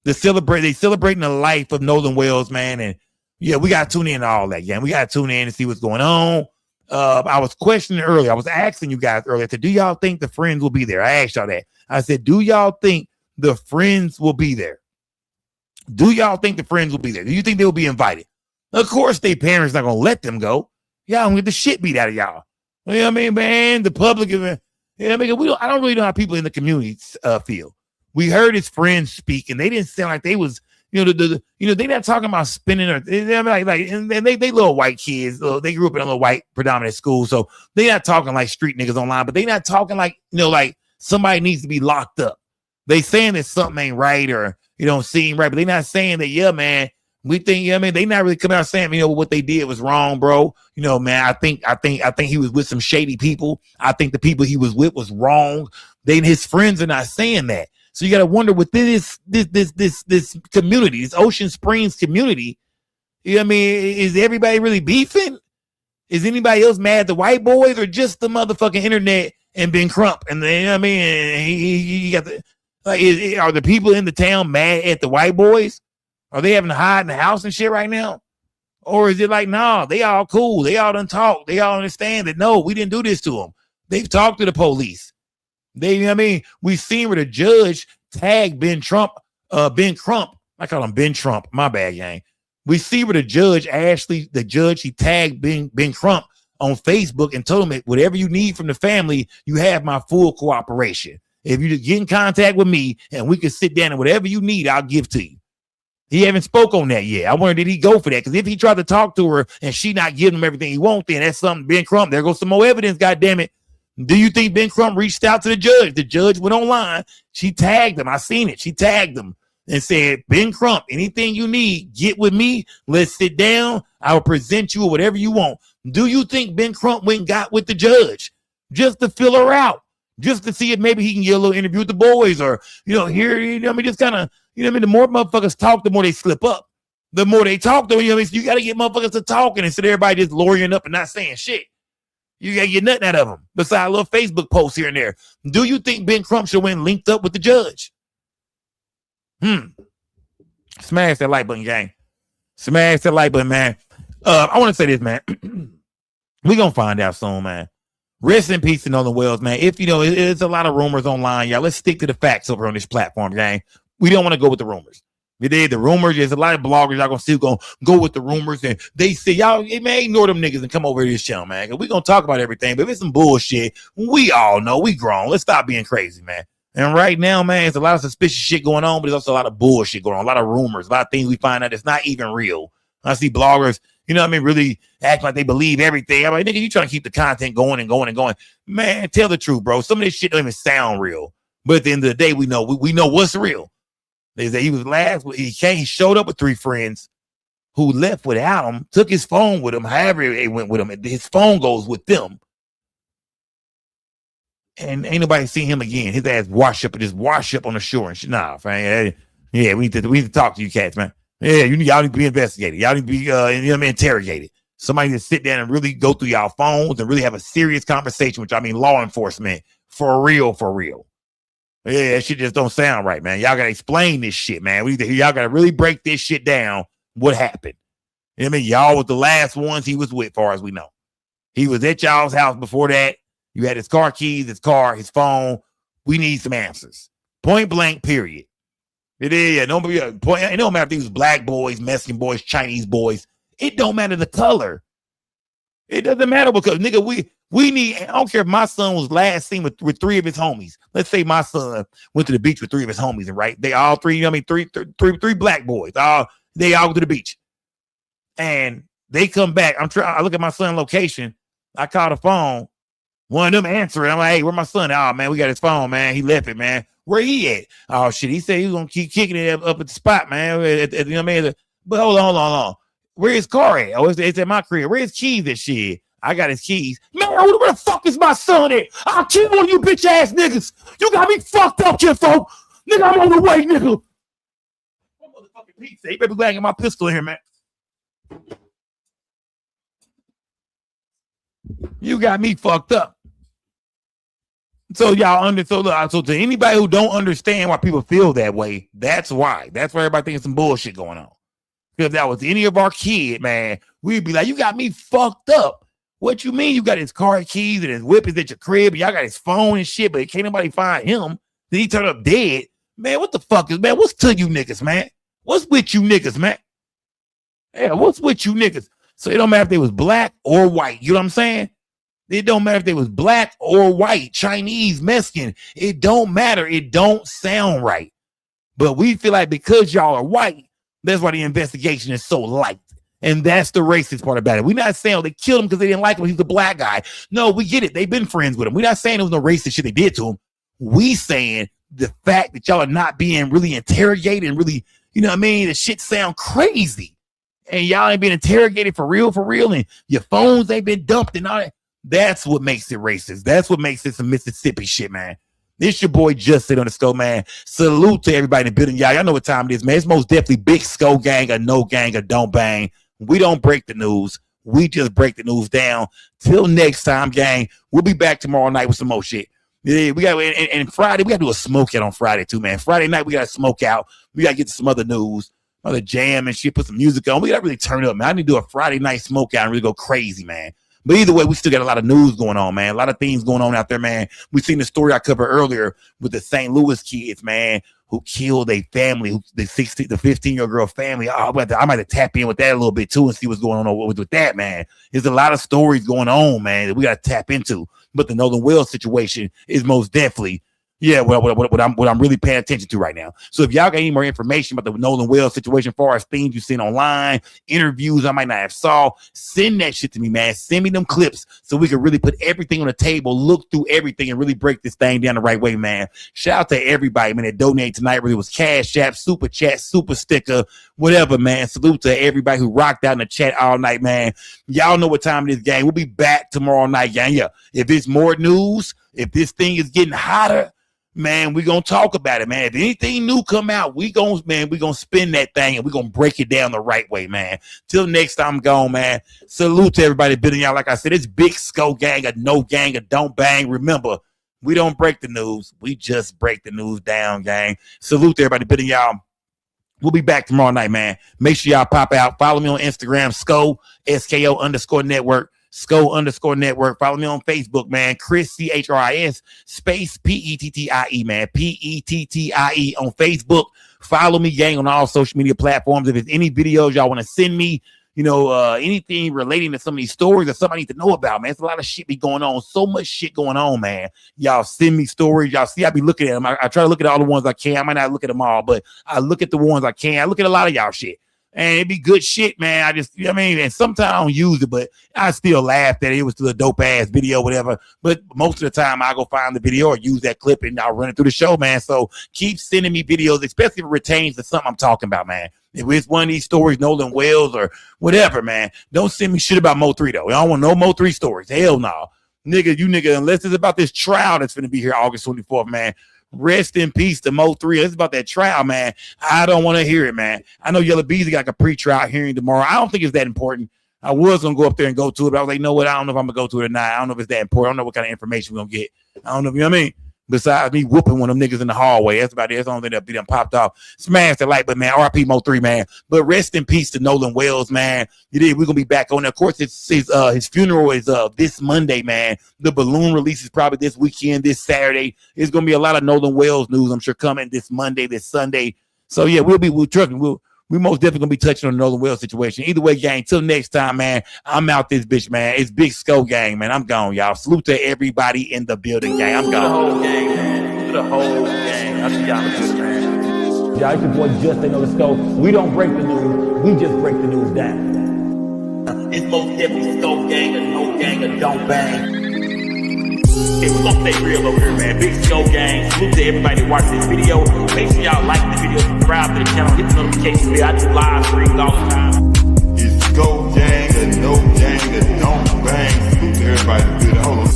Speaker 1: they celebrating the life of Nolan Wells, man. And yeah, we got to tune in to all that, gang. We got to tune in and see what's going on. I was questioning earlier. I was asking you guys earlier, I said, do y'all think the friends will be there? I asked y'all that. I said, do y'all think the friends will be there? Do y'all think the friends will be there? Do you think they will be invited? Of course, their parents not going to let them go. Y'all don't get the shit beat out of y'all. You know what I mean, man? The public, you know what I mean? I don't really know how people in the community feel. We heard his friends speak, and they didn't sound like they was, they're not talking about spending or and they little white kids. They grew up in a little white predominant school, so they're not talking like street niggas online, but they not talking like, like somebody needs to be locked up. They saying that something ain't right or seem right, but they not saying that, yeah, man, we think, they not really coming out saying, what they did was wrong, bro. Man, I think he was with some shady people. I think the people he was with was wrong. His friends are not saying that. So you got to wonder within this community, this Ocean Springs community, is everybody really beefing? Is anybody else mad at the white boys or just the motherfucking internet and Ben Crump? And he got the, are the people in the town mad at the white boys? Are they having to hide in the house and shit right now? Or is it like, nah, they all cool. They all done talk. They all understand that, no, we didn't do this to them. They've talked to the police. We've seen where the judge tagged Ben Crump. I call him Ben Trump. My bad, gang. We see where the judge, he tagged Ben Crump on Facebook and told him that whatever you need from the family, you have my full cooperation. If you just get in contact with me and we can sit down and whatever you need, I'll give to you. He haven't spoke on that yet. I wonder, did he go for that? Because if he tried to talk to her and she not giving him everything he wants, then that's something. Ben Crump, there goes some more evidence, goddammit. Do you think Ben Crump reached out to the judge? The judge went online. She tagged him. I seen it. She tagged him and said, Ben Crump, anything you need, get with me. Let's sit down. I will present you with whatever you want. Do you think Ben Crump went and got with the judge just to fill her out? Just to see if maybe he can get a little interview with the boys or, just kind of, the more motherfuckers talk, the more they slip up. The more they talk, though, so you got to get motherfuckers to talking instead of everybody just lawyering up and not saying shit. You got to get nothing out of them besides a little Facebook post here and there. Do you think Ben Crump should win linked up with the judge? Smash that like button, gang. Smash that like button, man. I want to say this, man. We're going to find out soon, man. Rest in peace to Nolan Wells, man. If it's a lot of rumors online, y'all. Let's stick to the facts over on this platform, gang. We don't want to go with the rumors. The rumors, there's a lot of bloggers y'all gonna still go with the rumors, and they say y'all may ignore them niggas and come over to this channel, man. Cause we gonna talk about everything, but if it's some bullshit, we all know we grown. Let's stop being crazy, man. And right now, man, there's a lot of suspicious shit going on, but there's also a lot of bullshit going on, a lot of rumors, a lot of things we find out it's not even real. I see bloggers, really act like they believe everything. I'm like, nigga, you trying to keep the content going and going and going. Man, tell the truth, bro. Some of this shit don't even sound real. But at the end of the day, we know what's real. They say he was last. He showed up with 3 friends who left without him, took his phone with him. However, they went with him. His phone goes with them. And ain't nobody seen him again. His ass wash up on the shore and shit. Nah, man. Yeah, we need to talk to you cats, man. Yeah, y'all need to be investigated. Y'all need to be interrogated. Somebody to sit down and really go through y'all phones and really have a serious conversation, which I mean law enforcement, for real. Yeah, that shit just don't sound right, man. Y'all gotta explain this shit, man. Y'all gotta really break this shit down. What happened? Y'all was the last ones he was with, far as we know. He was at y'all's house before that. You had his car keys, his car, his phone. We need some answers. Point blank, period. It is. It don't matter if these black boys, Mexican boys, Chinese boys. It don't matter the color. It doesn't matter because, nigga, we need, I don't care if my son was last seen with 3 of his homies. Let's say my son went to the beach with 3 of his homies, and right, they all 3, three black boys. They all go to the beach. And they come back. I look at my son's location. I call the phone. One of them answering. I'm like, hey, where my son? Oh, man, we got his phone, man. He left it, man. Where he at? Oh, shit. He said he was going to keep kicking it up at the spot, man. But hold on. Where his car at? Oh, it's at my crib. Where his keys at? Shit. I got his keys. Man, where the fuck is my son at? I'll kill one of you bitch ass niggas. You got me fucked up, kinfolk. Nigga, I'm on the way, nigga. What motherfucking pizza? You better be glad I got my pistol in here, man. You got me fucked up. So so to anybody who don't understand why people feel that way, that's why. That's why everybody thinks some bullshit going on. Because if that was any of our kid, man, we'd be like, you got me fucked up. What you mean? You got his car keys and his whip is at your crib, and y'all got his phone and shit, but can't nobody find him. Then he turned up dead. Man, what the fuck is, man? What's to you niggas, man? What's with you niggas, man? Yeah, what's with you niggas? So it don't matter if they was black or white. You know what I'm saying? It don't matter if they was black or white, Chinese, Mexican. It don't matter. It don't sound right. But we feel like because y'all are white, that's why the investigation is so light. And that's the racist part about it. We're not saying they killed him because they didn't like him. He's a black guy. No, we get it. They've been friends with him. We're not saying it was no racist shit they did to him. We saying the fact that y'all are not being really interrogated and really, you know what I mean? The shit sound crazy. And y'all ain't been interrogated for real. And your phones ain't been dumped and all that. That's what makes it racist. That's what makes it some Mississippi shit, man. This your boy Justin on the Skull, man. Salute to everybody in the building. Y'all know what time it is, man. It's most definitely Big Skull Gang or No Gang or Don't Bang. We don't break the news. We just break the news down. Till next time, gang. We'll be back tomorrow night with some more shit. Yeah, we got and Friday, we got to do a smoke out on Friday too, man. Friday night, we got to smoke out. We got to get to some other news, other jam and shit, put some music on. We got to really turn up, man. I need to do a Friday night smoke out and really go crazy, man. But either way, we still got a lot of news going on, man. A lot of things going on out there, man. We seen the story I covered earlier with the St. Louis kids, man, who killed a family, the 15-year-old girl family. Oh, I might have tap in with that a little bit too and see what's going on with that, man. There's a lot of stories going on, man, that we got to tap into. But the Nolan Wells situation is most definitely, what I'm really paying attention to right now. So if y'all got any more information about the Nolan Wells situation, as far as things you've seen online, interviews I might not have saw, send that shit to me, man. Send me them clips so we can really put everything on the table, look through everything, and really break this thing down the right way, man. Shout out to everybody, man, that donated tonight. Really was Cash App, Super Chat, Super Sticker, whatever, man. Salute to everybody who rocked out in the chat all night, man. Y'all know what time it is, gang. We'll be back tomorrow night, gang. Yeah, if it's more news, if this thing is getting hotter, man, we're going to talk about it, man. If anything new come out, we're going to spin that thing and we're going to break it down the right way, man. Till next time I'm gone, man. Salute to everybody bidding y'all. Like I said, it's Big Skull Gang, a No Gang, a Don't Bang. Remember, we don't break the news. We just break the news down, gang. Salute to everybody bidding y'all. We'll be back tomorrow night, man. Make sure y'all pop out. Follow me on Instagram, SKO_network. Sko_network. Follow me on Facebook, man. Chris, CHRIS, space PETTIE, man. PETTIE on Facebook. Follow me, gang, on all social media platforms. If there's any videos y'all want to send me, you know, anything relating to some of these stories or something I need to know about, man. It's a lot of shit be going on. So much shit going on, man. Y'all send me stories. Y'all see I be looking at them. I try to look at all the ones I can. I might not look at them all, but I look at the ones I can. I look at a lot of y'all shit. And it be good shit, man. I just, you know what I mean? And sometimes I don't use it, but I still laugh that it was still a dope ass video, whatever. But most of the time I go find the video or use that clip and I'll run it through the show, man. So keep sending me videos, especially if it pertains to something I'm talking about, man. If it's one of these stories, Nolan Wells or whatever, man, don't send me shit about Mo3 though. I don't want no Mo3 stories. Hell no. Nigga, unless it's about this trial that's going to be here August 24th, man. Rest in peace to Mo3. It's about that trial, man. I don't want to hear it, man. I know Yellow Beezy got like a pre-trial hearing tomorrow. I don't think it's that important. I was going to go up there and go to it, but I was like, you know what? I don't know if I'm going to go to it or not. I don't know if it's that important. I don't know what kind of information we're going to get. I don't know, you know what I mean? Besides me whooping one of them niggas in the hallway. That's about it. That's the only thing that be done popped off. Smash the like, but man, RP Mo3, man. But rest in peace to Nolan Wells, man. We're going to be back on there. Of course, his funeral is this Monday, man. The balloon release is probably this weekend, this Saturday. There's going to be a lot of Nolan Wells news, I'm sure, coming this Monday, this Sunday. So, yeah, we're trucking. We most definitely going to be touching on the Nolan Wells situation. Either way, gang, till next time, man, I'm out this bitch, man. It's Big Sko gang, man. I'm gone, y'all. Salute to everybody in the building, gang. I'm gone.
Speaker 7: The whole gang, man. The whole gang. I see y'all in the building, man. Y'all, it's your boy Justin on the Sko. We don't break the news. We just break the news down.
Speaker 1: It's most definitely Sko gang, or no gang, or don't bang. Hey, we're gonna stay real over here, man. Big Sko gang. Salute to everybody watching this video. Make sure y'all like the video, subscribe to the channel, hit the notification bell. I do live streams all the time.
Speaker 22: It's Sko gang, or no gang, or don't bang. Salute to everybody. Good. Hold on.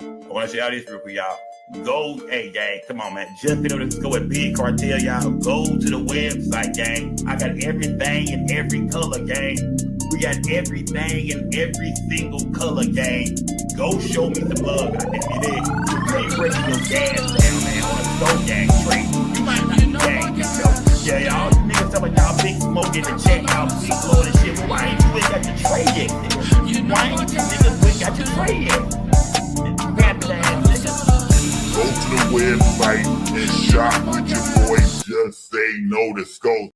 Speaker 1: I want to say all this real quick, y'all. Go, hey, gang, come on, man. Just been able to go at Big Cartel, y'all. Go to the website, gang. I got everything in every color, gang. We got everything in every single color, gang. Go show me some love, goddamn it is. Trade breaking your gas down, man, on a Sko gang trade. You might not be gang, you know. Yeah, y'all niggas talking about y'all big smoke in the check, y'all big blow and shit. But why ain't you ain't got your trade yet, nigga? Why ain't you niggas ain't got your trade yet?
Speaker 22: Go to the website and shop with your boy. Just say no to Sko.